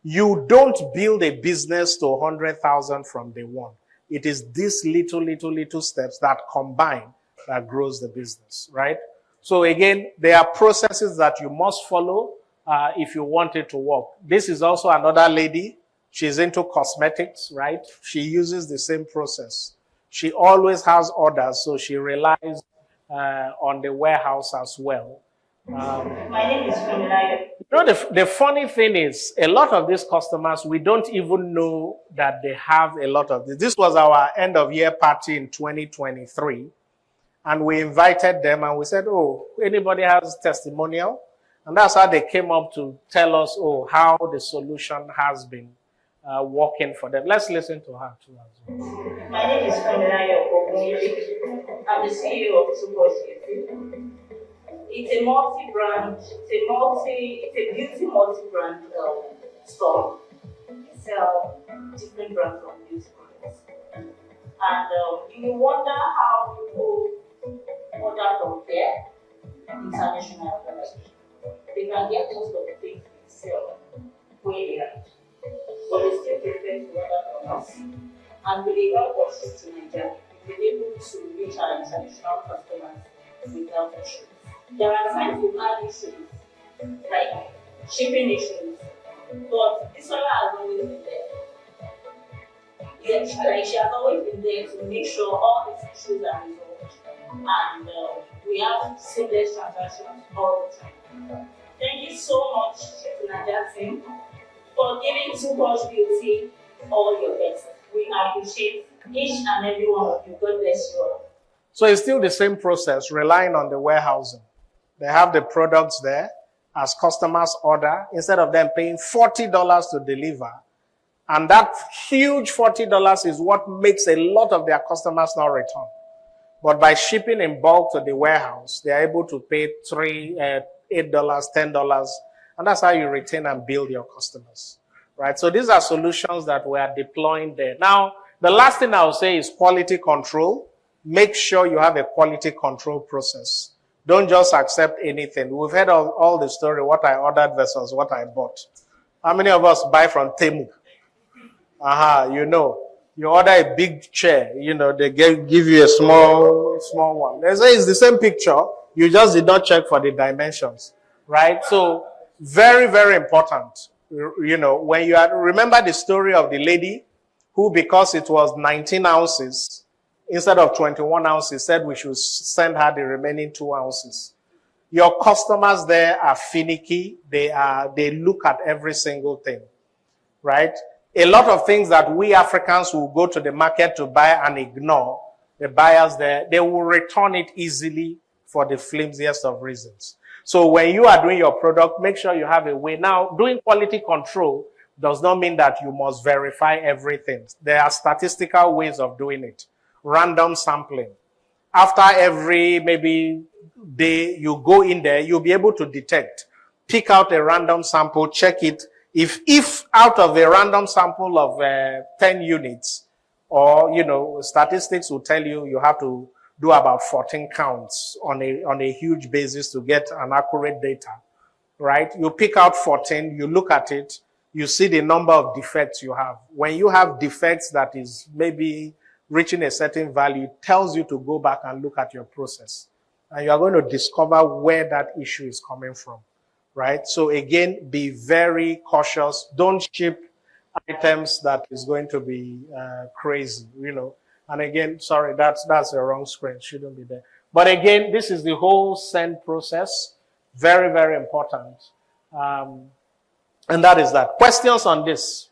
You don't build a business to 100,000 from day one. It is these little steps that combine that grows the business, right? So again, there are processes that you must follow if you want it to work. This is also another lady. She's into cosmetics, right? She uses the same process. She always has orders, so she relies on the warehouse as well. My name is Funmilayo. You know, the funny thing is, a lot of these customers, we don't even know that they have a lot of this. This was our end of year party in 2023. And we invited them and we said, oh, anybody has testimonial? And that's how they came up to tell us, oh, how the solution has been working for them. Let's listen to her too as well. My name is Funmilayo. I'm the CEO of Super. It's a multi-brand, it's a beauty multi-brand store. We sell different brands of beauty products. And you wonder how people order from there, international products. They can get most of the things we sell where they are. But they still prefer to order from us. And with the help of Shift to Nigeria, we've been able to reach our international customers without issues. There are times we've had issues, like shipping issues, but this one has always been there. Yeah, she has always been there to make sure all these issues are resolved, and we have seamless transactions all the time. Thank you so much to Nigeria team for giving Too Much Beauty all your best. We appreciate each and every one of you. God bless you all. So it's still the same process, relying on the warehousing. They have the products there. As customers order, instead of them paying $40 to deliver, and that huge $40 is what makes a lot of their customers not return. But by shipping in bulk to the warehouse, they are able to pay $8, $10, and that's how you retain and build your customers, right? So these are solutions that we are deploying there. Now, the last thing I will say is quality control. Make sure you have a quality control process. Don't just accept anything. We've heard all the story, what I ordered versus what I bought. How many of us buy from Temu? You know. You order a big chair, you know, they give you a small one. They say it's the same picture. You just did not check for the dimensions, right? So very, very important. You know, when you remember the story of the lady who, because it was 19 ounces, instead of 21 ounces, said we should send her the remaining 2 ounces. Your customers there are finicky. They look at every single thing, right? A lot of things that we Africans will go to the market to buy and ignore, the buyers there, they will return it easily for the flimsiest of reasons. So when you are doing your product, make sure you have a way. Now, doing quality control does not mean that you must verify everything. There are statistical ways of doing it. Random sampling. After every maybe day you go in there, you'll be able to detect. Pick out a random sample, check it. If out of a random sample of 10 units, or, you know, statistics will tell you you have to do about 14 counts on a huge basis to get an accurate data, right? You pick out 14, you look at it, you see the number of defects you have. When you have defects that is maybe reaching a certain value, it tells you to go back and look at your process. And you are going to discover where that issue is coming from, right? So again, be very cautious. Don't ship items that is going to be crazy, you know. And again, sorry, that's the wrong screen. Shouldn't be there. But again, this is the whole send process. Very, very important. And that is that. Questions on this?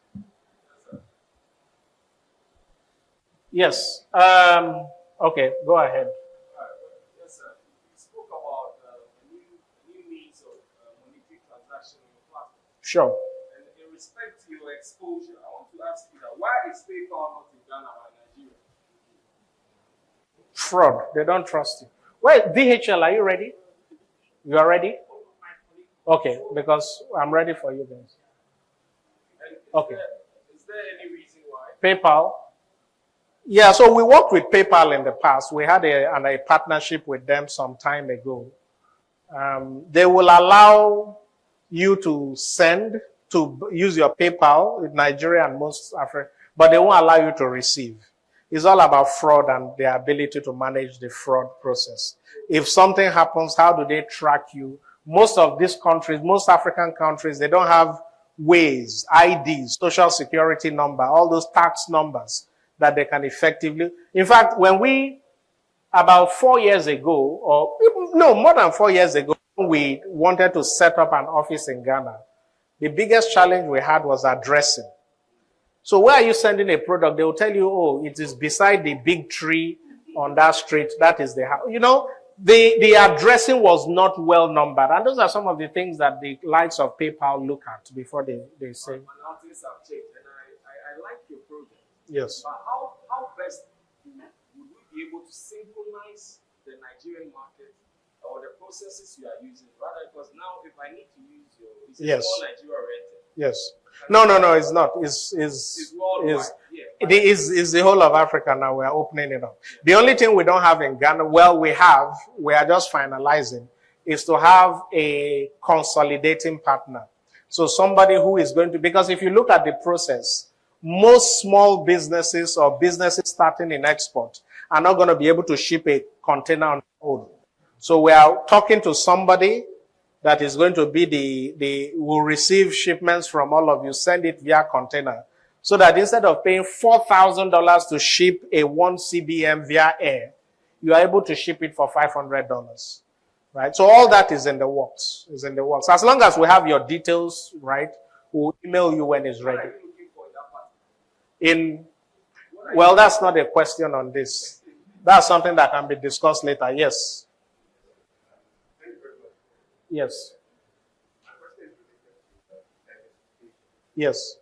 Yes. Okay, go ahead. Sure. And in respect to your exposure, I want to ask you that why is PayPal not in Ghana or Nigeria? Fraud. They don't trust you. Wait, DHL, are you ready? You are ready? Okay, because I'm ready for you guys. And Okay. Is there any reason why? PayPal. Yeah, so we worked with PayPal in the past. We had a partnership with them some time ago. They will allow you to send, to use your PayPal in Nigeria and most Africa, but they won't allow you to receive. It's all about fraud and the ability to manage the fraud process. If something happens, how do they track you? Most of these countries, most African countries, they don't have ways, IDs, social security number, all those tax numbers that they can effectively. In fact, when we, about 4 years ago, or no, more than 4 years ago, we wanted to set up an office in Ghana. The biggest challenge we had was addressing. So where are you sending a product? They will tell you, oh, it is beside the big tree on that street. That is the house. You know, the addressing was not well numbered. And those are some of the things that the likes of PayPal look at before they say. Now things have changed, and I like your project. Yes. But how best would we be able to synchronize the Nigerian market or the processes you are using? Rather, because now if I need to use your, it's Yes. all Nigeria oriented. Yes. No, it's not. It's worldwide. it is the whole of Africa now. We are opening it up. The only thing we don't have in Ghana, well, we are just finalizing, is to have a consolidating partner. So somebody who is going to, because if you look at the process, most small businesses or businesses starting in export are not going to be able to ship a container on their own. So we are talking to somebody that is going to be will receive shipments from all of you, send it via container. So that instead of paying $4,000 to ship a 1 CBM via air, you are able to ship it for $500. Right? So all that is in the works, As long as we have your details, right, we'll email you when it's ready. Well, that's not a question on this. That's something that can be discussed later. Yes. Yes. Yes.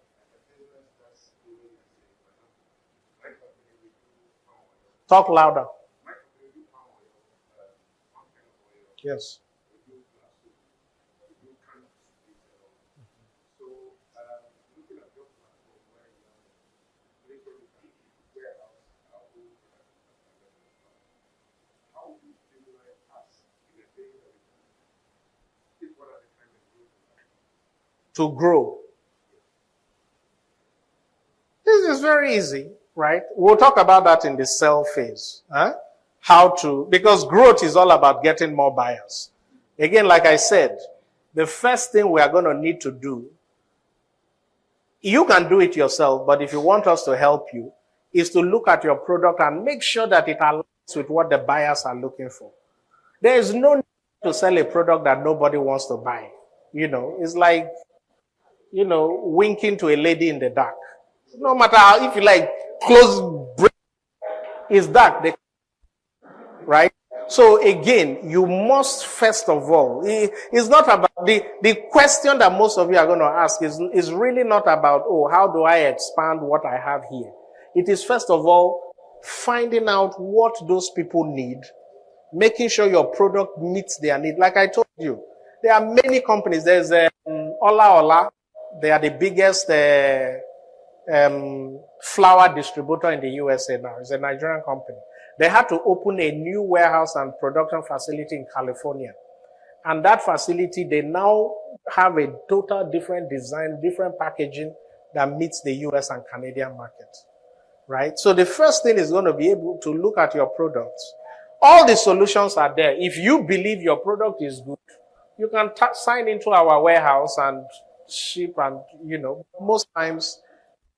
Talk louder. Yes. To grow. This is very easy, right? We'll talk about that in the sell phase. Because growth is all about getting more buyers. Again, like I said, the first thing we are going to need to do, you can do it yourself, but if you want us to help you, is to look at your product and make sure that it aligns with what the buyers are looking for. There is no need to sell a product that nobody wants to buy. It's like, winking to a lady in the dark. No matter how, if you like, it's dark, right? So again, you must first of all, it's not about, the question that most of you are going to ask is really not about, how do I expand what I have here? It is first of all, finding out what those people need, making sure your product meets their need. Like I told you, there are many companies. There's Ola. They are the biggest flour distributor in the USA now. It's a Nigerian company. They had to open a new warehouse and production facility in California. And that facility, they now have a total different design, different packaging that meets the US and Canadian market. Right? So the first thing is going to be able to look at your products. All the solutions are there. If you believe your product is good, you can sign into our warehouse and ship, and most times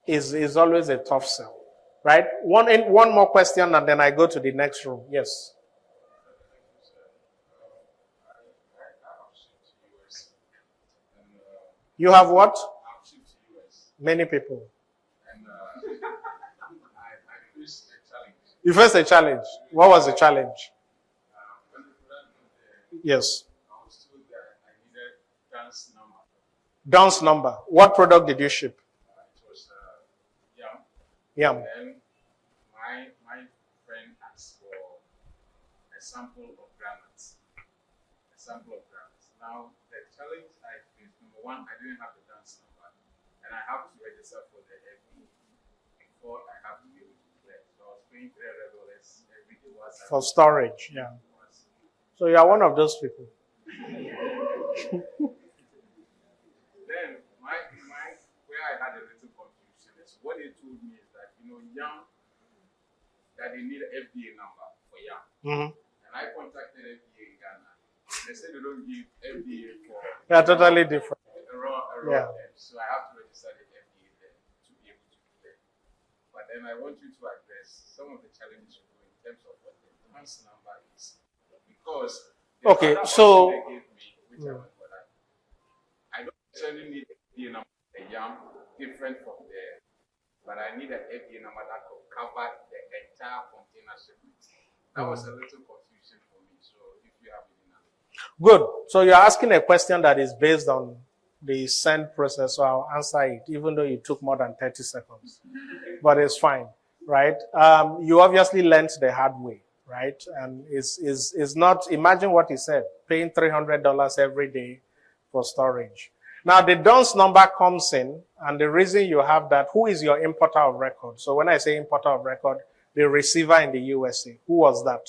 is always a tough sell. Right? One more question and then I go to the next room. Yes. You have what? Many people. You faced a challenge. What was the challenge? Yes. Don's number. What product did you ship? It was yam. Yam. Then my friend asked for a sample of granules. Now the challenge I faced, number one, I didn't have the dance number, and I have to register for the FDA before I have to be able to clear. So I was paying $300 every day For storage, yeah. So you are one of those people. Then where I had a little confusion is what they told me is that yam, that they need an FDA number for yam. Mm-hmm. And I contacted FDA in Ghana. They said they don't give FDA for They are totally different. a raw Yeah. egg. So I have to register the FDA there to be able to do that. But then I want you to address some of the challenges you know, in terms of what the dance number is. Because the Okay, other so- option they gave me, which I went for that, I don't necessarily need a FDA number, a yam different from there, but I need an FDA number that could cover the entire container shipment. That was a little confusion for me. So if you have any knowledge. Good. So you're asking a question that is based on the send process, so I'll answer it, even though it took more than 30 seconds. But it's fine, right? You obviously learned the hard way, right? And it's not, imagine what he said, paying $300 every day for storage. Now, the DUNS number comes in, and the reason you have that, who is your importer of record? So when I say importer of record, the receiver in the USA. Who was that?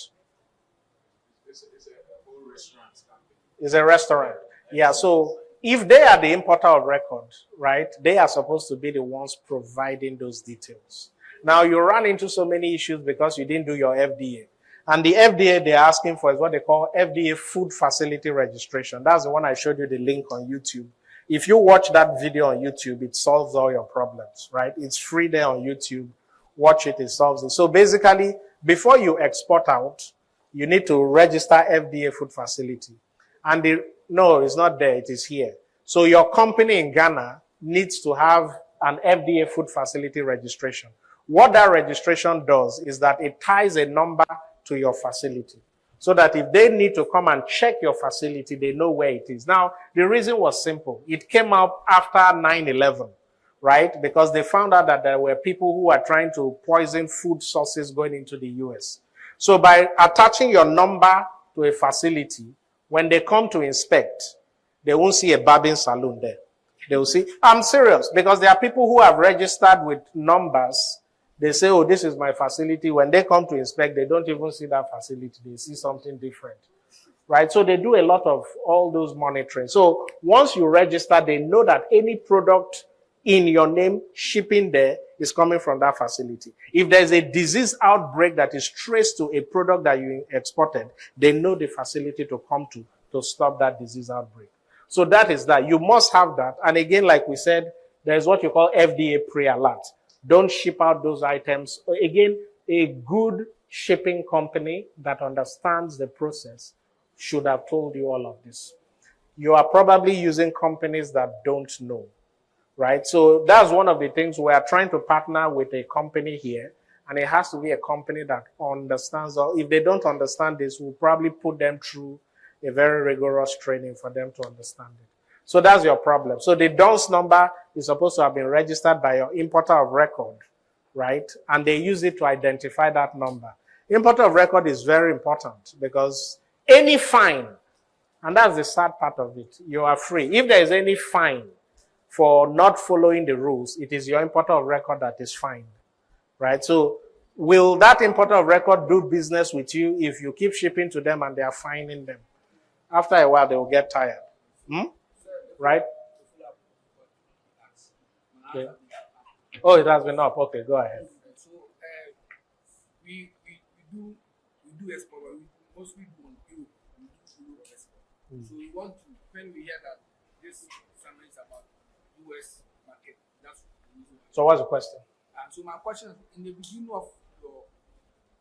It's a whole restaurant company. It's a restaurant. Yeah, so if they are the importer of record, right, they are supposed to be the ones providing those details. Now, you run into so many issues because you didn't do your FDA. And the FDA they're asking for is what they call FDA Food Facility Registration. That's the one I showed you the link on YouTube. If you watch that video on YouTube, it solves all your problems, right? It's free there on YouTube. Watch it, it solves it. So basically, before you export out, you need to register FDA Food Facility. And no, it's not there, it is here. So your company in Ghana needs to have an FDA Food Facility registration. What that registration does is that it ties a number to your facility, so that if they need to come and check your facility, they know where it is. Now, the reason was simple. It came up after 9/11, right? Because they found out that there were people who were trying to poison food sources going into the US. So by attaching your number to a facility, when they come to inspect, they won't see a barbing salon there. They will see, I'm serious, because there are people who have registered with numbers. They say, oh, this is my facility. When they come to inspect, they don't even see that facility. They see something different, right? So they do a lot of all those monitoring. So once you register, they know that any product in your name shipping there is coming from that facility. If there's a disease outbreak that is traced to a product that you exported, they know the facility to come to stop that disease outbreak. So that is that. You must have that. And again, like we said, there's what you call FDA pre-alert. Don't ship out those items. Again, a good shipping company that understands the process should have told you all of this. You are probably using companies that don't know, right? So that's one of the things we are trying to partner with a company here, and it has to be a company that understands, or if they don't understand this, we'll probably put them through a very rigorous training for them to understand it. So that's your problem. So the DUNS number is supposed to have been registered by your importer of record, right? And they use it to identify that number. Importer of record is very important because any fine, and that's the sad part of it, you are free. If there is any fine for not following the rules, it is your importer of record that is fined, right? So will that importer of record do business with you if you keep shipping to them and they are fining them? After a while, they will get tired. Right? Okay. Oh, it has been up. Okay, go ahead. So we do export, but we mostly do on Europe. We do export. So we want to, when we hear that this summary is about US market, that's the reason. So what's the question? So my question is, in the beginning of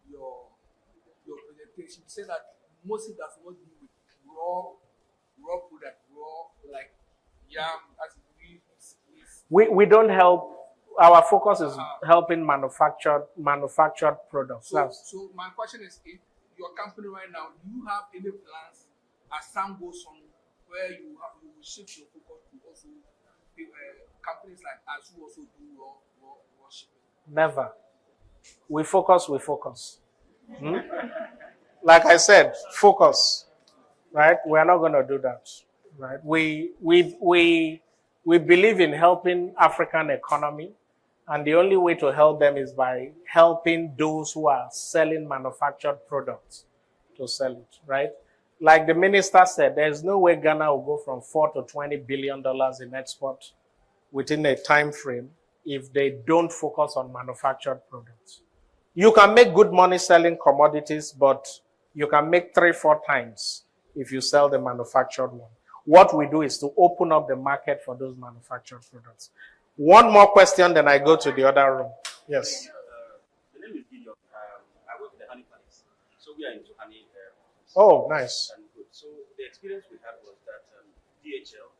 your presentation, you said that mostly does not deal with raw product, like yam, as we don't help. Our focus is helping manufactured products. So my question is, if your company right now, do you have any plans as time goes on where you will shift your focus to also companies like us who also do raw shipping? Never. We focus. Like I said, focus. Right? We are not going to do that. Right? We believe in helping African economy, and the only way to help them is by helping those who are selling manufactured products to sell it. Right? Like the minister said, there's no way Ghana will go from $4 to $20 billion in export within a time frame if they don't focus on manufactured products. You can make good money selling commodities, but you can make 3-4 times if you sell the manufactured one. What we do is to open up the market for those manufactured products. One more question, then I go to the other room. Yes. The name is Gideon. I work at the honey palace. So we are into honey. Oh, nice. And good. So the experience we had was that DHL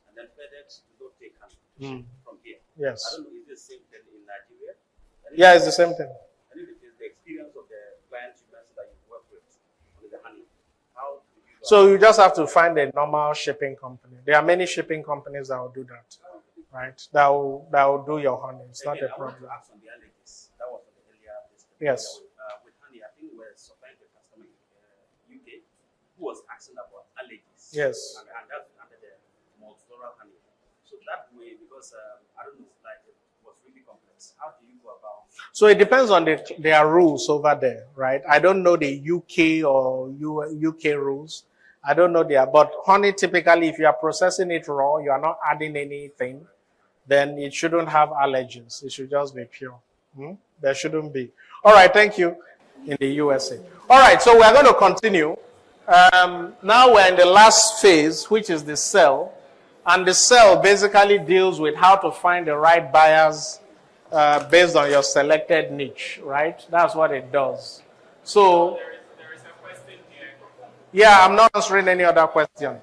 and then FedEx do not take honey from here. Yes. I don't know, is it the same thing in Nigeria? Yeah, it's the same thing. And if it is the experience of the clients you mentioned that you work with the honey, how do you go So you just have to find a normal shipping company. There are many shipping companies that will do that, right? That will do your honey. It's not a I want problem. to ask on the allergies. That was for the earlier discussion. Yes. With honey, I think we're supplying the customer in UK who was asking about allergies. Yes. And that's under the multifloral honey. So that way, because I don't know, like it was really complex. How do you go about? So it depends on their rules over there, right? I don't know the UK or UK rules. I don't know but honey, typically, if you are processing it raw, you are not adding anything, then it shouldn't have allergens. It should just be pure. There shouldn't be. All right, thank you. In the USA. All right, so we're going to continue. Now we're in the last phase, which is the sell. And the sell basically deals with how to find the right buyers based on your selected niche, right? That's what it does. So, There is a question here. yeah, I'm not answering any other question.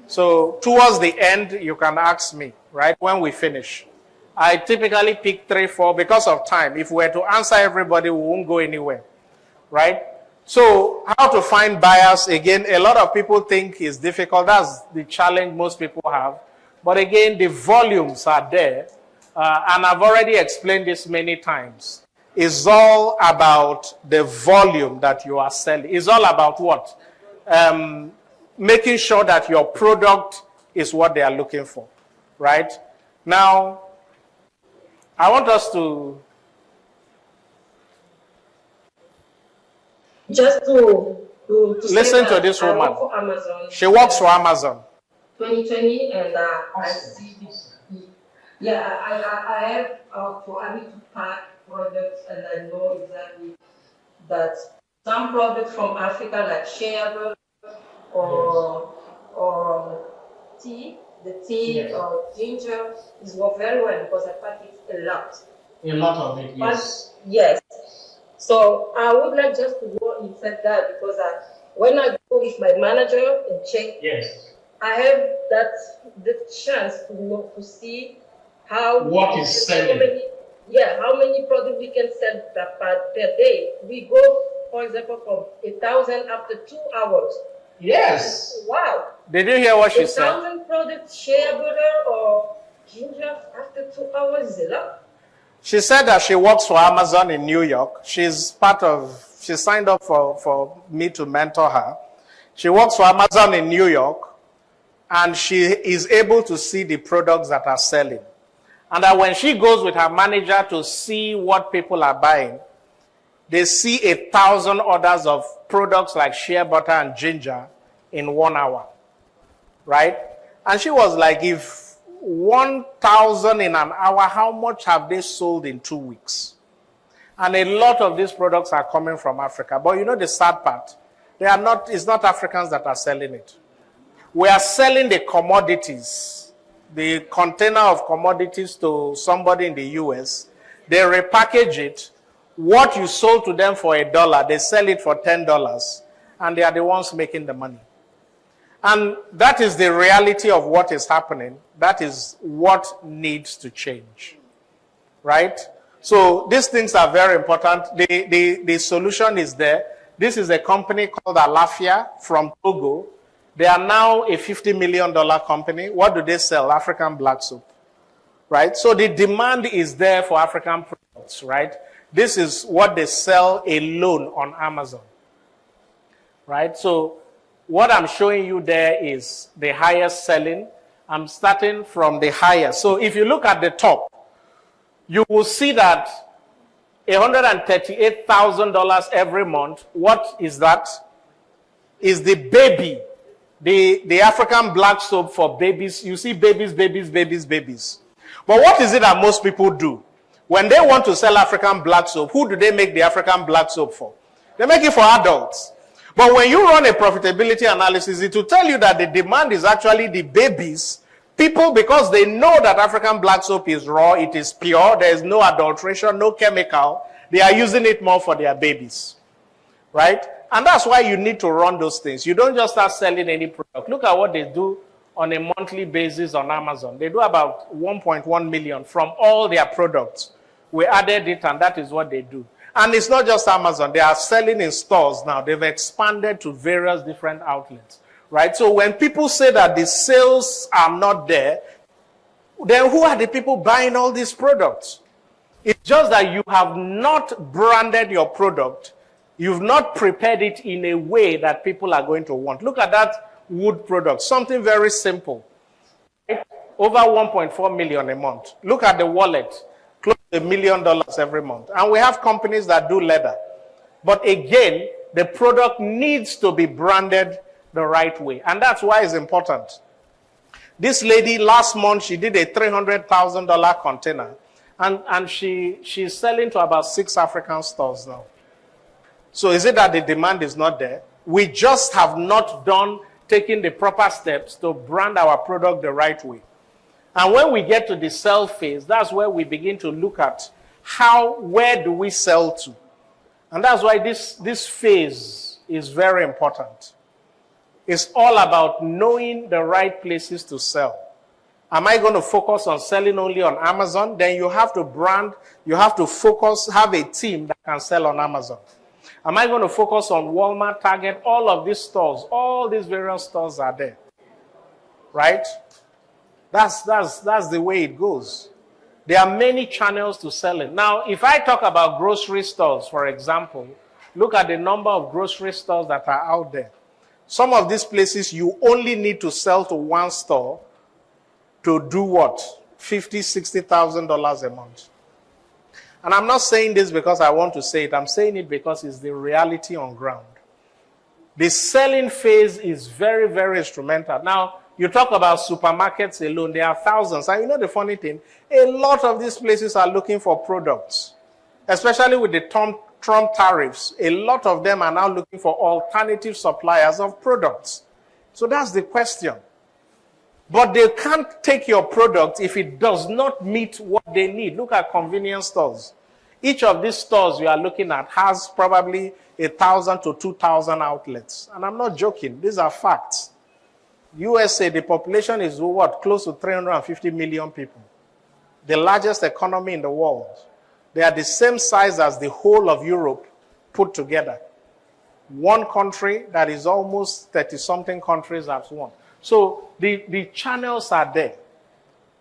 So, towards the end, you can ask me, right, when we finish. I typically pick 3-4 because of time. If we were to answer everybody, we won't go anywhere, right? So, how to find buyers? Again, a lot of people think it's difficult. That's the challenge most people have. But again, the volumes are there. And I've already explained this many times. It's all about the volume that you are selling. It's all about what? Making sure that your product is what they are looking for, right? Now, I want us to just to listen to this woman. I work for Amazon. She works for Amazon. 2020, and I see this. Yeah, I have for having to pack products, and I know exactly that some products from Africa, like shea butter or tea, or ginger, is work very well because I pack it a lot. A lot of it, yes. But, yes. So I would like just to go inside that because when I go with my manager and check, Yes. I have the chance to see how What is selling? How many products we can sell per day. We go, for example, from 1,000 after 2 hours. Yes. Wow. Did you hear what she said? 1,000 products, shea butter or ginger after 2 hours is a lot. She said that she works for Amazon in New York. She signed up for me to mentor her. She works for Amazon in New York, and she is able to see the products that are selling. And that when she goes with her manager to see what people are buying, they see 1,000 orders of products like shea butter and ginger in 1 hour, right? And she was like, if 1,000 in an hour, how much have they sold in 2 weeks? And a lot of these products are coming from Africa. But you know the sad part? It's not Africans that are selling it. We are selling the commodities, the container of commodities to somebody in the US. They repackage it. What you sold to them for $1, they sell it for $10, and they are the ones making the money. And that is the reality of what is happening. That is what needs to change, right? So these things are very important. The solution is there. This is a company called Alafia from Togo. They are now a $50 million company. What do they sell? African black soap. right? So the demand is there for African products, right? This is what they sell alone on Amazon, right? So what I'm showing you there is the highest selling. I'm starting from the highest. So if you look at the top, you will see that $138,000 every month. What is that? Is the baby, the African black soap for babies. You see babies, babies, babies, babies. But what is it that most people do? When they want to sell African black soap, who do they make the African black soap for? They make it for adults. But when you run a profitability analysis, it will tell you that the demand is actually the babies. People, because they know that African black soap is raw, it is pure, there is no adulteration, no chemical, they are using it more for their babies, right? And that's why you need to run those things. You don't just start selling any product. Look at what they do on a monthly basis on Amazon. They do about 1.1 million from all their products. We added it, and that is what they do. And it's not just Amazon. They are selling in stores now. They've expanded to various different outlets, right? So when people say that the sales are not there, then who are the people buying all these products? It's just that you have not branded your product. You've not prepared it in a way that people are going to want. Look at that wood product, something very simple. Right? Over 1.4 million a month. Look at the wallet, close to $1 million every month. And we have companies that do leather. But again, the product needs to be branded the right way. And that's why it's important. This lady, last month, she did a $300,000 container. And she's selling to about 6 African stores now. So is it that the demand is not there? We just have not taken the proper steps to brand our product the right way. And when we get to the sell phase, that's where we begin to look at where do we sell to? And that's why this phase is very important. It's all about knowing the right places to sell. Am I going to focus on selling only on Amazon? Then you have to brand, you have to focus, have a team that can sell on Amazon. Am I going to focus on Walmart, Target, all of these stores? All these various stores are there, right? That's the way it goes. There are many channels to sell it. Now, if I talk about grocery stores, for example, look at the number of grocery stores that are out there. Some of these places, you only need to sell to one store to do what? $50,000, $60,000 a month. And I'm not saying this because I want to say it. I'm saying it because it's the reality on ground. The selling phase is very, very instrumental. Now, you talk about supermarkets alone. There are thousands. And you know the funny thing? A lot of these places are looking for products. Especially with the Trump tariffs. A lot of them are now looking for alternative suppliers of products. So that's the question. But they can't take your product if it does not meet what they need. Look at convenience stores. Each of these stores you are looking at has probably 1,000 to 2,000 outlets. And I'm not joking. These are facts. USA, the population is what? Close to 350 million people. The largest economy in the world. They are the same size as the whole of Europe put together. One country that is almost 30-something countries as one. So the channels are there,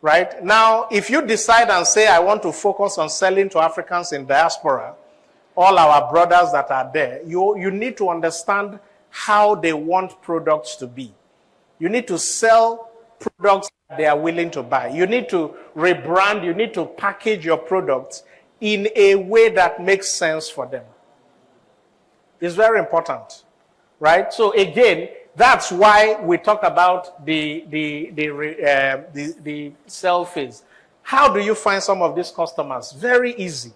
right? Now, if you decide and say, I want to focus on selling to Africans in diaspora, all our brothers that are there, you need to understand how they want products to be. You need to sell products that they are willing to buy. You need to rebrand, you need to package your products in a way that makes sense for them. It's very important, right? So again, that's why we talk about the sell phase. How do you find some of these customers? Very easy.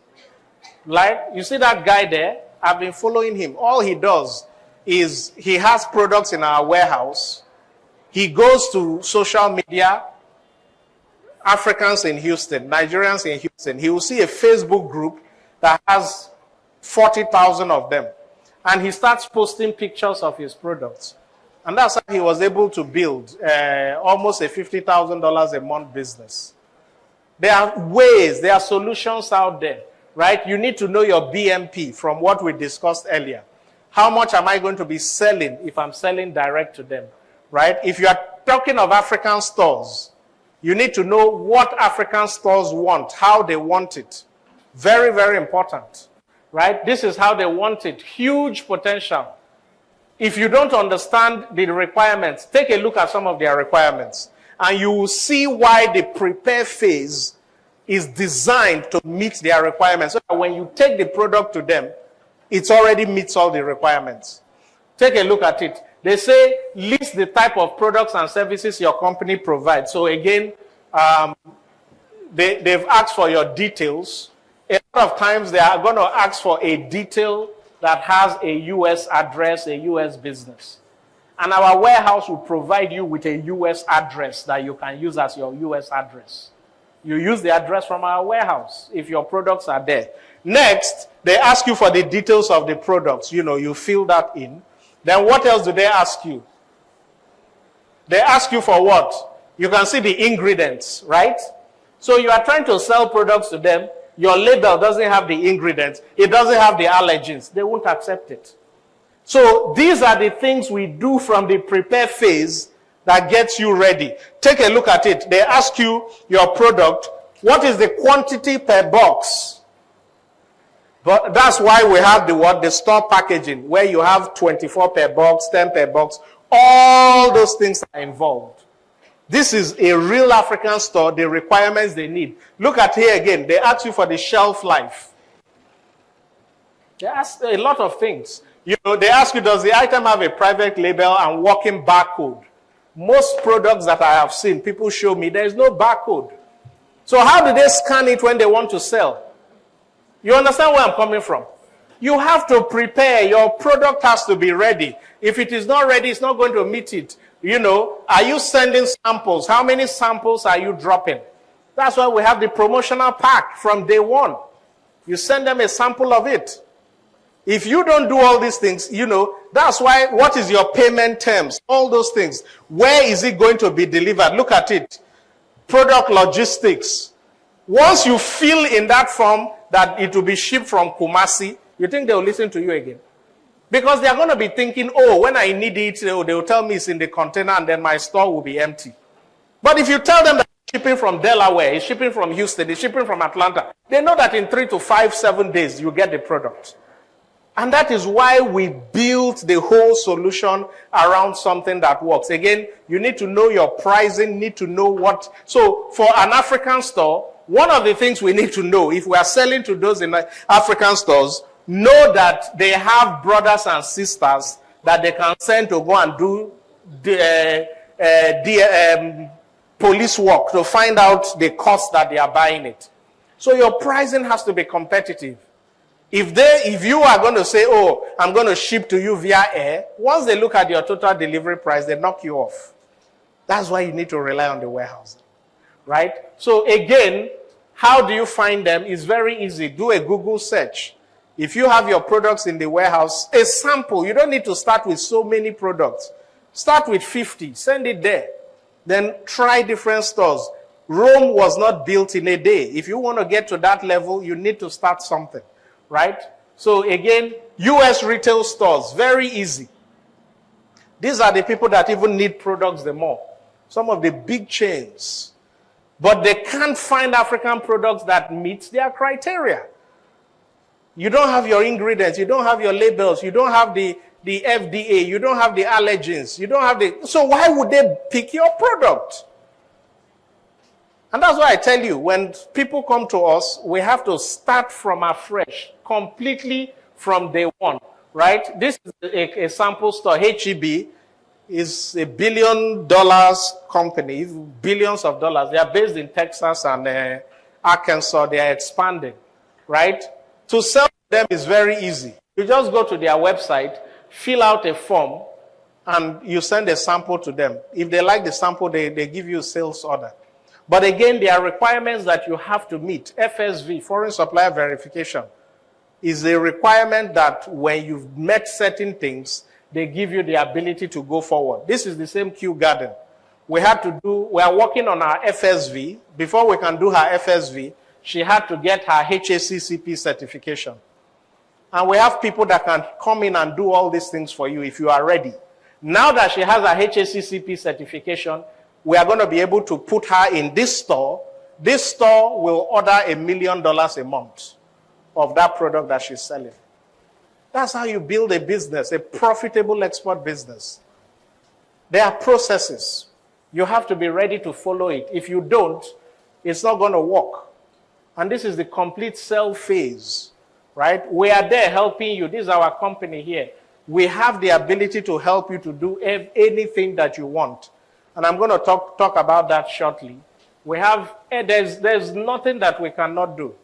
Like, you see that guy there? I've been following him. All he does is he has products in our warehouse. He goes to social media, Africans in Houston, Nigerians in Houston. He will see a Facebook group that has 40,000 of them. And he starts posting pictures of his products. And that's how he was able to build almost a $50,000 a month business. There are ways, there are solutions out there, right? You need to know your BMP from what we discussed earlier. How much am I going to be selling if I'm selling direct to them, right? If you are talking of African stores, You need to know what African stores want, how they want it. Very, very important, right? This is how they want it. Huge potential. If you don't understand the requirements, take a look at some of their requirements, and you will see why the prepare phase is designed to meet their requirements. So that when you take the product to them, it already meets all the requirements. Take a look at it. They say, list the type of products and services your company provides. So again, they've asked for your details. A lot of times they are going to ask for a detail that has a US address, a US business. And our warehouse will provide you with a US address that you can use as your US address. You use the address from our warehouse if your products are there. Next, they ask you for the details of the products. You know, you fill that in. Then what else do they ask you? They ask you for what? You can see the ingredients, right? So you are trying to sell products to them. Your label doesn't have the ingredients. It doesn't have the allergens. They won't accept it. So these are the things we do from the prepare phase that gets you ready. Take a look at it. They ask you your product. What is the quantity per box? But that's why we have the store packaging, where you have 24 per box, 10 per box. All those things are involved. This is a real African store, the requirements they need. Look at here again. They ask you for the shelf life. They ask a lot of things. You know, they ask you, does the item have a private label and working barcode? Most products that I have seen, people show me, there is no barcode. So how do they scan it when they want to sell? You understand where I'm coming from? You have to prepare. Your product has to be ready. If it is not ready, it's not going to meet it. You know, are you sending samples? How many samples are you dropping? That's why we have the promotional pack from day one. You send them a sample of it. If you don't do all these things, you know, that's why, what is your payment terms? All those things. Where is it going to be delivered? Look at it. Product logistics. Once you fill in that form that it will be shipped from Kumasi, you think they will listen to you again? Because they are going to be thinking, oh, when I need it, they will tell me it's in the container and then my store will be empty. But if you tell them that it's shipping from Delaware, it's shipping from Houston, it's shipping from Atlanta, they know that in 3 to 5, 7 days, you get the product. And that is why we built the whole solution around something that works. Again, you need to know your pricing, need to know what. So for an African store, one of the things we need to know, if we are selling to those in African stores, know that they have brothers and sisters that they can send to go and do police work to find out the cost that they are buying it. So your pricing has to be competitive. If you are going to say, oh, I'm going to ship to you via air, once they look at your total delivery price, they knock you off. That's why you need to rely on the warehouse. Right? So again, how do you find them? It's very easy. Do a Google search. If you have your products in the warehouse, a sample, you don't need to start with so many products. Start with 50, send it there. Then try different stores. Rome was not built in a day. If you want to get to that level, you need to start something. Right? So again, US retail stores, very easy. These are the people that even need products the more. Some of the big chains. But they can't find African products that meet their criteria. You don't have your ingredients, you don't have your labels, you don't have the FDA, you don't have the allergens, you don't have the... So why would they pick your product? And that's why I tell you, when people come to us, we have to start from afresh, completely from day one, right? This is a sample store. HEB is $1 billion company, billions of dollars. They are based in Texas and Arkansas. They are expanding, right? To sell them is very easy. You just go to their website, fill out a form, and you send a sample to them. If they like the sample, they give you a sales order. But again, there are requirements that you have to meet. FSV, Foreign Supplier Verification, is a requirement that when you've met certain things, they give you the ability to go forward. This is the same Q Garden. We are working on our FSV. Before we can do her FSV, she had to get her HACCP certification. And we have people that can come in and do all these things for you if you are ready. Now that she has her HACCP certification, we are going to be able to put her in this store. This store will order $1 million a month of that product that she's selling. That's how you build a business, a profitable export business. There are processes. You have to be ready to follow it. If you don't, it's not going to work. And this is the complete sell phase, right? We are there helping you. This is our company here. We have the ability to help you to do anything that you want. And I'm going to talk about that shortly. We have, there's nothing that we cannot do.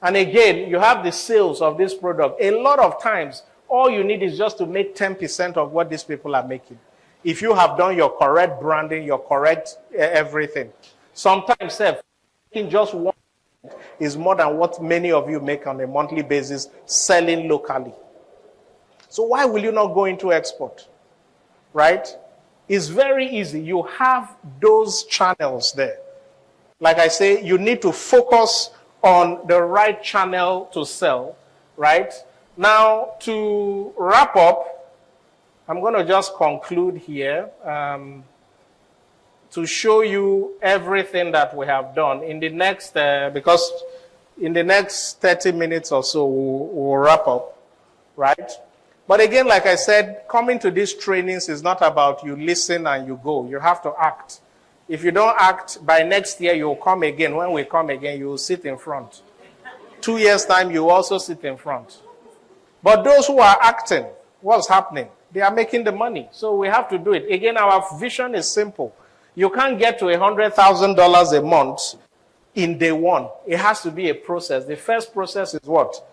And again, you have the sales of this product. A lot of times, all you need is just to make 10% of what these people are making. If you have done your correct branding, your correct everything. Sometimes, making just one is more than what many of you make on a monthly basis selling locally. So why will you not go into export? Right? It's very easy. You have those channels there. Like I say, you need to focus on the right channel to sell, right? Now, to wrap up, I'm going to just conclude here to show you everything that we have done. In the next, because in the next 30 minutes or so, we'll wrap up, right? But again, like I said, coming to these trainings is not about you listen and you go. You have to act. If you don't act, by next year, you'll come again. When we come again, you will sit in front. 2 years' time, you also sit in front. But those who are acting, what's happening? They are making the money. So we have to do it. Again, our vision is simple. You can't get to $100,000 a month in day one. It has to be a process. The first process is what?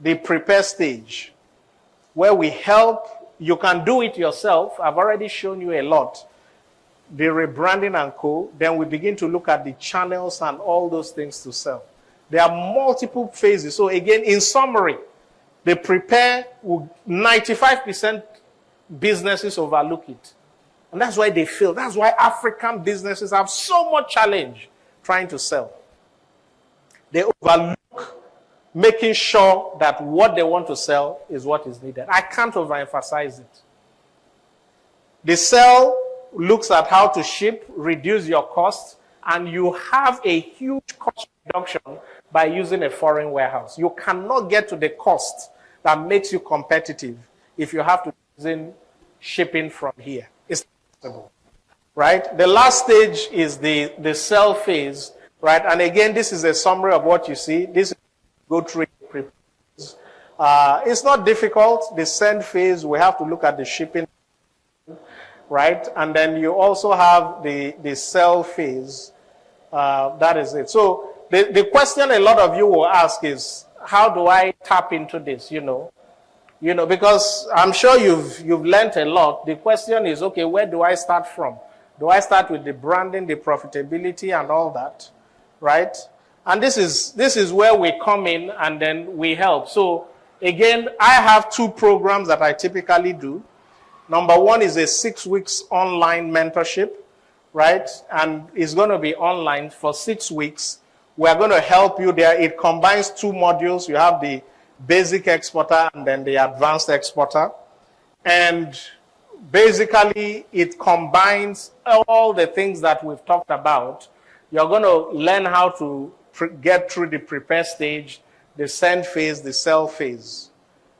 The prepare stage, where we help. You can do it yourself. I've already shown you a lot. The rebranding and co. Then we begin to look at the channels and all those things to sell. There are multiple phases. So again, in summary, the prepare, 95% businesses overlook it. And that's why they fail. That's why African businesses have so much challenge trying to sell. They overlook making sure that what they want to sell is what is needed. I can't overemphasize it. The sell looks at how to ship, reduce your costs, and you have a huge cost reduction by using a foreign warehouse. You cannot get to the cost that makes you competitive if you have to use shipping from here. It's possible, right? The last stage is the sell phase, right? And again, this is a summary of what you see. This is go through it. It's not difficult. The send phase, we have to look at the shipping, right? And then you also have the sell phase. That is it. So the question a lot of you will ask is, how do I tap into this? You know, because I'm sure you've learned a lot. The question is, okay, where do I start from? Do I start with the branding, the profitability, and all that, right? And this is where we come in and then we help. So again, I have 2 programs that I typically do. Number 1 is a 6 weeks online mentorship, right? And it's going to be online for 6 weeks. We're going to help you there. It combines 2 modules. You have the basic exporter and then the advanced exporter. And basically, it combines all the things that we've talked about. You're going to learn how to get through the prepare stage, the send phase, the sell phase.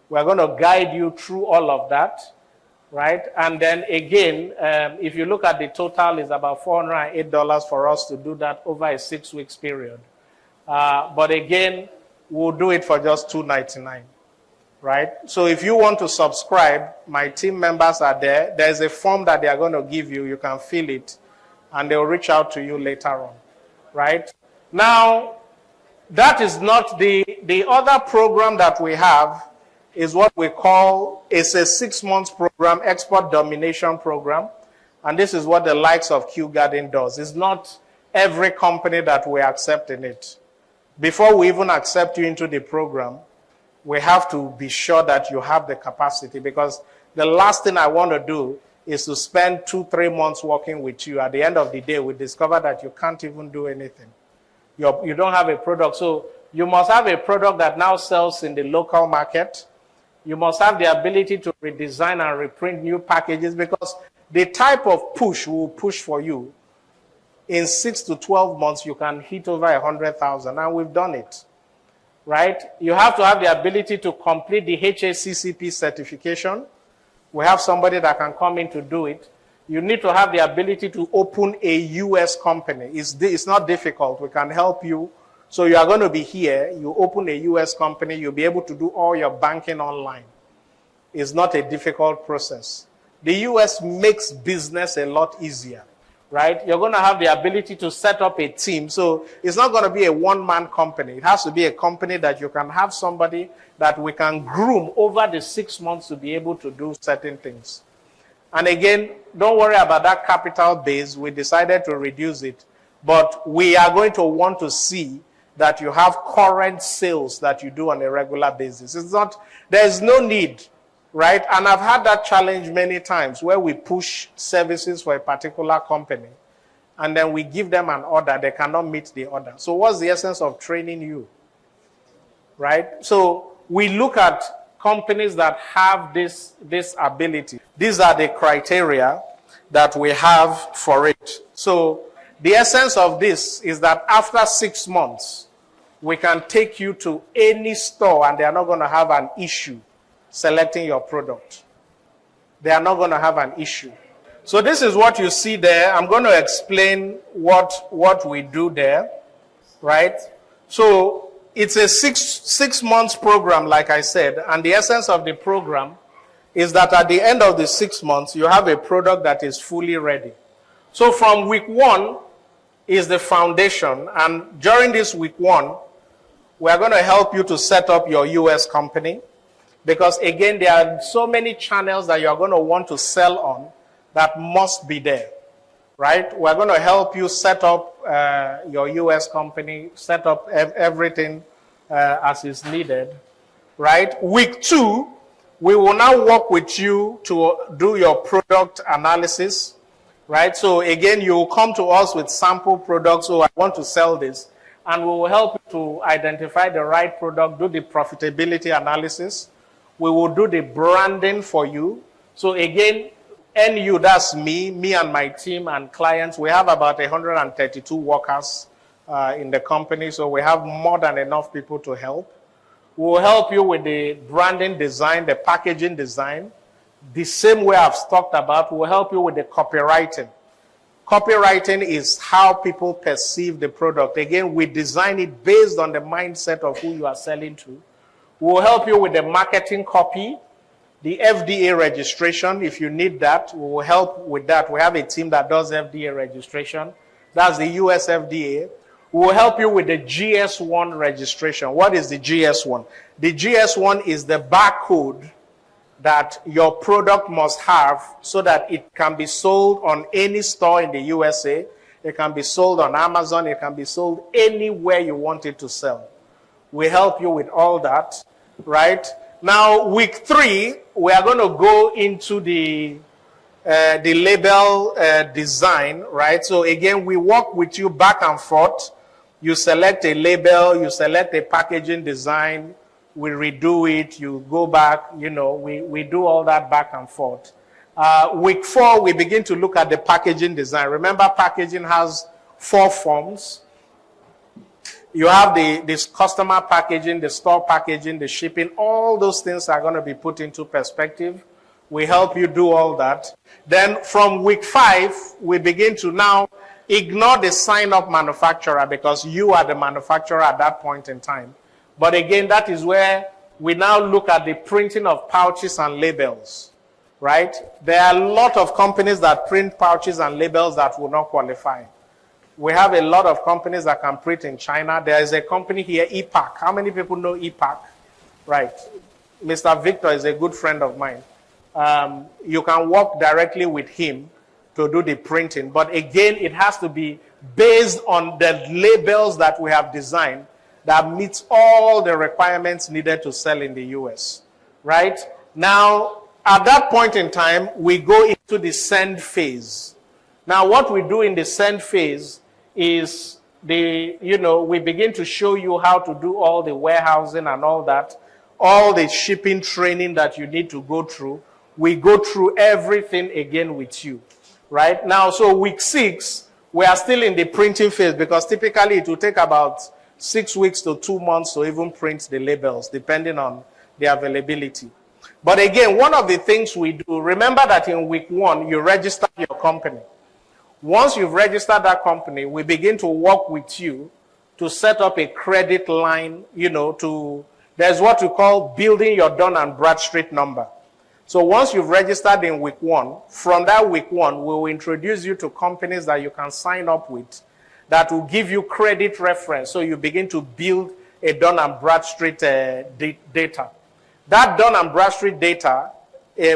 We're going to guide you through all of that, right? And then again, if you look at the total, it's about $408 for us to do that over a 6 weeks period. But again, we'll do it for just $299, right? So if you want to subscribe, my team members are there. There's a form that they are going to give you. You can fill it, and they'll reach out to you later on, right? Now, that is not the other program that we have is what we call, it's a 6 months program, export domination program. And this is what the likes of Q Garden does. It's not every company that we accept in it. Before we even accept you into the program, we have to be sure that you have the capacity, because the last thing I want to do is to spend 2-3 months working with you. At the end of the day, we discover that you can't even do anything. You don't have a product. So you must have a product that now sells in the local market. You must have the ability to redesign and reprint new packages, because the type of push we will push for you, in 6 to 12 months, you can hit over 100,000, and we've done it, right? You have to have the ability to complete the HACCP certification. We have somebody that can come in to do it. You need to have the ability to open a U.S. company. It's not difficult. We can help you. So you are going to be here. You open a U.S. company. You'll be able to do all your banking online. It's not a difficult process. The U.S. makes business a lot easier, right? You're going to have the ability to set up a team. So it's not going to be a one-man company. It has to be a company that you can have somebody that we can groom over the 6 months to be able to do certain things. And again, don't worry about that capital base. We decided to reduce it. But we are going to want to see that you have current sales that you do on a regular basis. There's no need, right? And I've had that challenge many times where we push services for a particular company and then we give them an order, they cannot meet the order. So what's the essence of training you, right? So we look at companies that have this ability. These are the criteria that we have for it. So the essence of this is that after 6 months, we can take you to any store and they are not going to have an issue selecting your product. They are not going to have an issue. So this is what you see there. I'm going to explain what we do there, right? So it's a six months program, like I said, and the essence of the program is that at the end of the 6 months, you have a product that is fully ready. So from week 1 is the foundation, and during this week 1, we are going to help you to set up your US company, because again, there are so many channels that you are going to want to sell on that must be there, right? We're going to help you set up your US company, set up everything as is needed, right? Week 2, we will now work with you to do your product analysis, right? So again, you will come to us with sample products. So I want to sell this, and we will help you to identify the right product, do the profitability analysis. We will do the branding for you. So again, NU, that's me and my team and clients. We have about 132 workers in the company, so we have more than enough people to help. We will help you with the branding design, the packaging design. The same way I've talked about, we'll help you with the copywriting. Copywriting is how people perceive the product. Again, we design it based on the mindset of who you are selling to. We'll help you with the marketing copy, the FDA registration. If you need that, we will help with that. We have a team that does FDA registration. That's the US FDA. We will help you with the GS1 registration. What is the GS1? The GS1 is the barcode that your product must have so that it can be sold on any store in the USA. It can be sold on Amazon. It can be sold anywhere you want it to sell. We help you with all that, right? Now, week 3, we are going to go into the label design, right? So again, we work with you back and forth. You select a label, you select a packaging design, we redo it, you go back, we do all that back and forth. Week 4, we begin to look at the packaging design. Remember, packaging has 4 forms. You have this customer packaging, the store packaging, the shipping. All those things are going to be put into perspective. We help you do all that. Then from week 5, we begin to now ignore the sign-up manufacturer, because you are the manufacturer at that point in time. But again, that is where we now look at the printing of pouches and labels, right? There are a lot of companies that print pouches and labels that will not qualify. We have a lot of companies that can print in China. There is a company here, EPAC. How many people know EPAC? Right. Mr. Victor is a good friend of mine. You can work directly with him to do the printing. But again, it has to be based on the labels that we have designed that meets all the requirements needed to sell in the US. Right? Now, at that point in time, we go into the send phase. Now, what we do in the send phase is we begin to show you how to do all the warehousing and all that, all the shipping training that you need to go through. we go through everything again with you, right? Now, so week 6, we are still in the printing phase because typically it will take about 6 weeks to 2 months to even print the labels, depending on the availability. But again, one of the things we do, remember that in week 1, you register your company. Once you've registered that company, we begin to work with you to set up a credit line, there's what we call building your Dun & Bradstreet number. So once you've registered in week 1, from that week 1, we will introduce you to companies that you can sign up with that will give you credit reference. So you begin to build a Dun & Bradstreet data. That Dun & Bradstreet data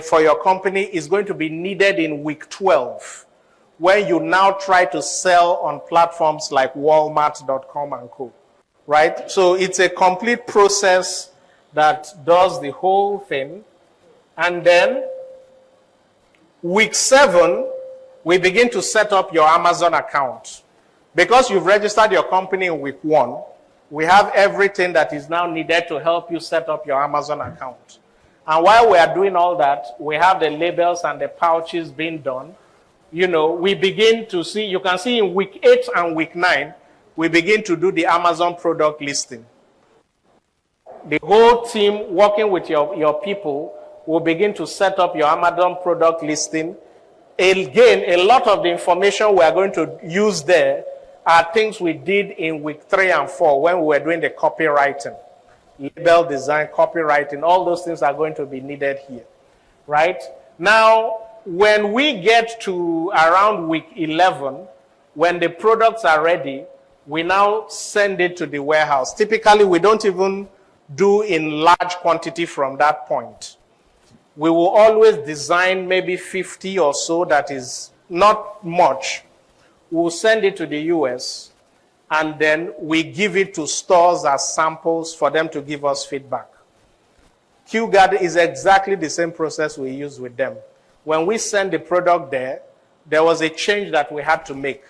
for your company is going to be needed in week 12, when you now try to sell on platforms like Walmart.com and co. Right? So it's a complete process that does the whole thing. And then week 7, we begin to set up your Amazon account. Because you've registered your company in week 1, we have everything that is now needed to help you set up your Amazon account. And while we are doing all that, we have the labels and the pouches being done. We begin to see, you can see in week 8 and week 9, we begin to do the Amazon product listing. The whole team working with your people will begin to set up your Amazon product listing. Again, a lot of the information we are going to use there are things we did in week 3 and 4 when we were doing the copywriting. Label design, copywriting, all those things are going to be needed here, right? Now, when we get to around week 11, when the products are ready, we now send it to the warehouse. Typically, we don't even do in large quantity from that point. We will always design maybe 50 or so, that is not much. We'll send it to the US, and then we give it to stores as samples for them to give us feedback. QGuard is exactly the same process we use with them. When we send the product there was a change that we had to make.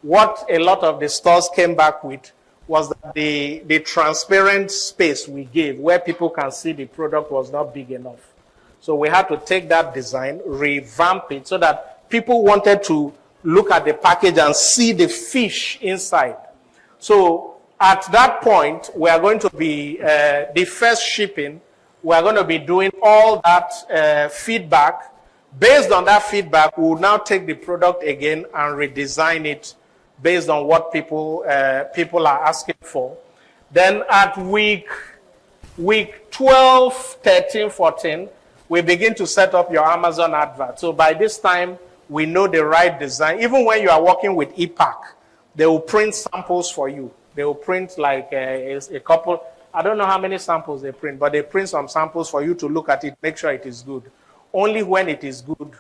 What a lot of the stores came back with was that the transparent space we gave where people can see the product was not big enough. So we had to take that design, revamp it so that people wanted to look at the package and see the fish inside. So at that point, we are going to be, the first shipping, we are going to be doing all that feedback. Based on that feedback, we will now take the product again and redesign it based on what people are asking for. Then at week 12, 13, 14, we begin to set up your Amazon advert. So by this time, we know the right design. Even when you are working with EPAC, they will print samples for you. They will print like a couple, I don't know how many samples they print, but they print some samples for you to look at it, make sure it is good. Only when it is good.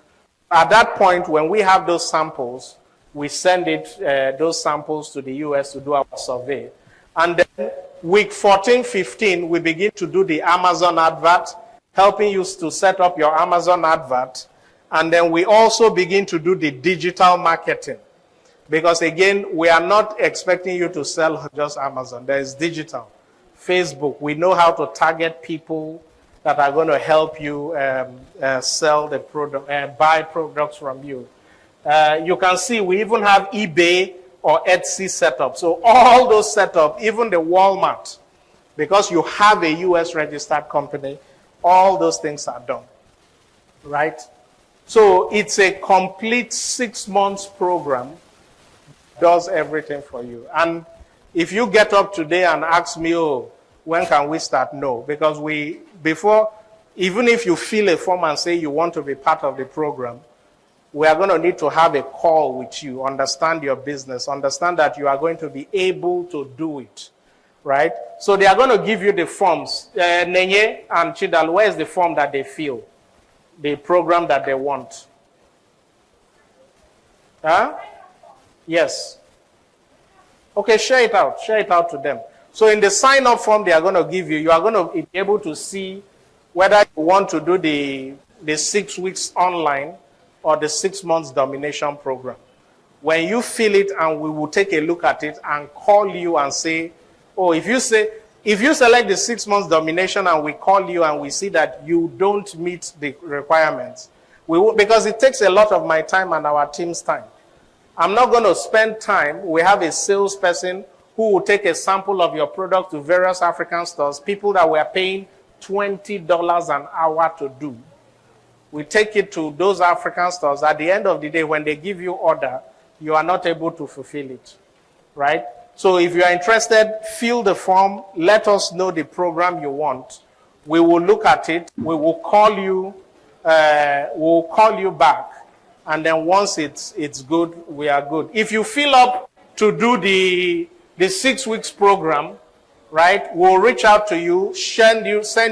At that point, when we have those samples, we send those samples to the US to do our survey. And then week 14, 15, we begin to do the Amazon advert, helping you to set up your Amazon advert. And then we also begin to do the digital marketing. Because again, we are not expecting you to sell just Amazon. There is digital. Facebook, we know how to target people that are going to help you sell the product, buy products from you. You can see we even have eBay or Etsy set up. So all those set up, even the Walmart, because you have a US registered company, all those things are done, right? So it's a complete 6 months program, does everything for you. And if you get up today and ask me, oh, when can we start? No, because even if you fill a form and say you want to be part of the program, we are going to need to have a call with you, understand your business, understand that you are going to be able to do it, right? So they are going to give you the forms. Nenye and Chidal, where is the form that they fill? The program that they want. Huh? Yes. Okay, share it out. Share it out to them. So in the sign-up form they are going to give you, you are going to be able to see whether you want to do the 6 weeks online or the 6 months domination program. When you fill it, and we will take a look at it and call you and say, oh, if you say, If you select the 6 months domination and we call you and we see that you don't meet the requirements, we will, because it takes a lot of my time and our team's time. I'm not going to spend time. We have a salesperson who will take a sample of your product to various African stores, people that were paying $20 an hour to do. We take it to those African stores. At the end of the day, when they give you order, you are not able to fulfill it, right? So if you are interested, fill the form. Let us know the program you want. We will look at it. We will call you. We'll call you back. And then once it's good, we are good. If you fill up to do the 6 weeks program, right, we'll reach out to you, send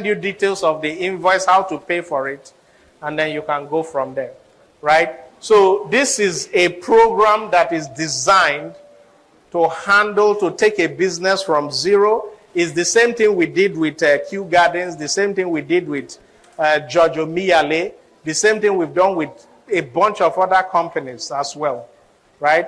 you details of the invoice, how to pay for it, and then you can go from there, right? So this is a program that is designed to take a business from zero. It's the same thing we did with Kew Gardens, the same thing we did with Giorgio Miale, the same thing we've done with a bunch of other companies as well, right?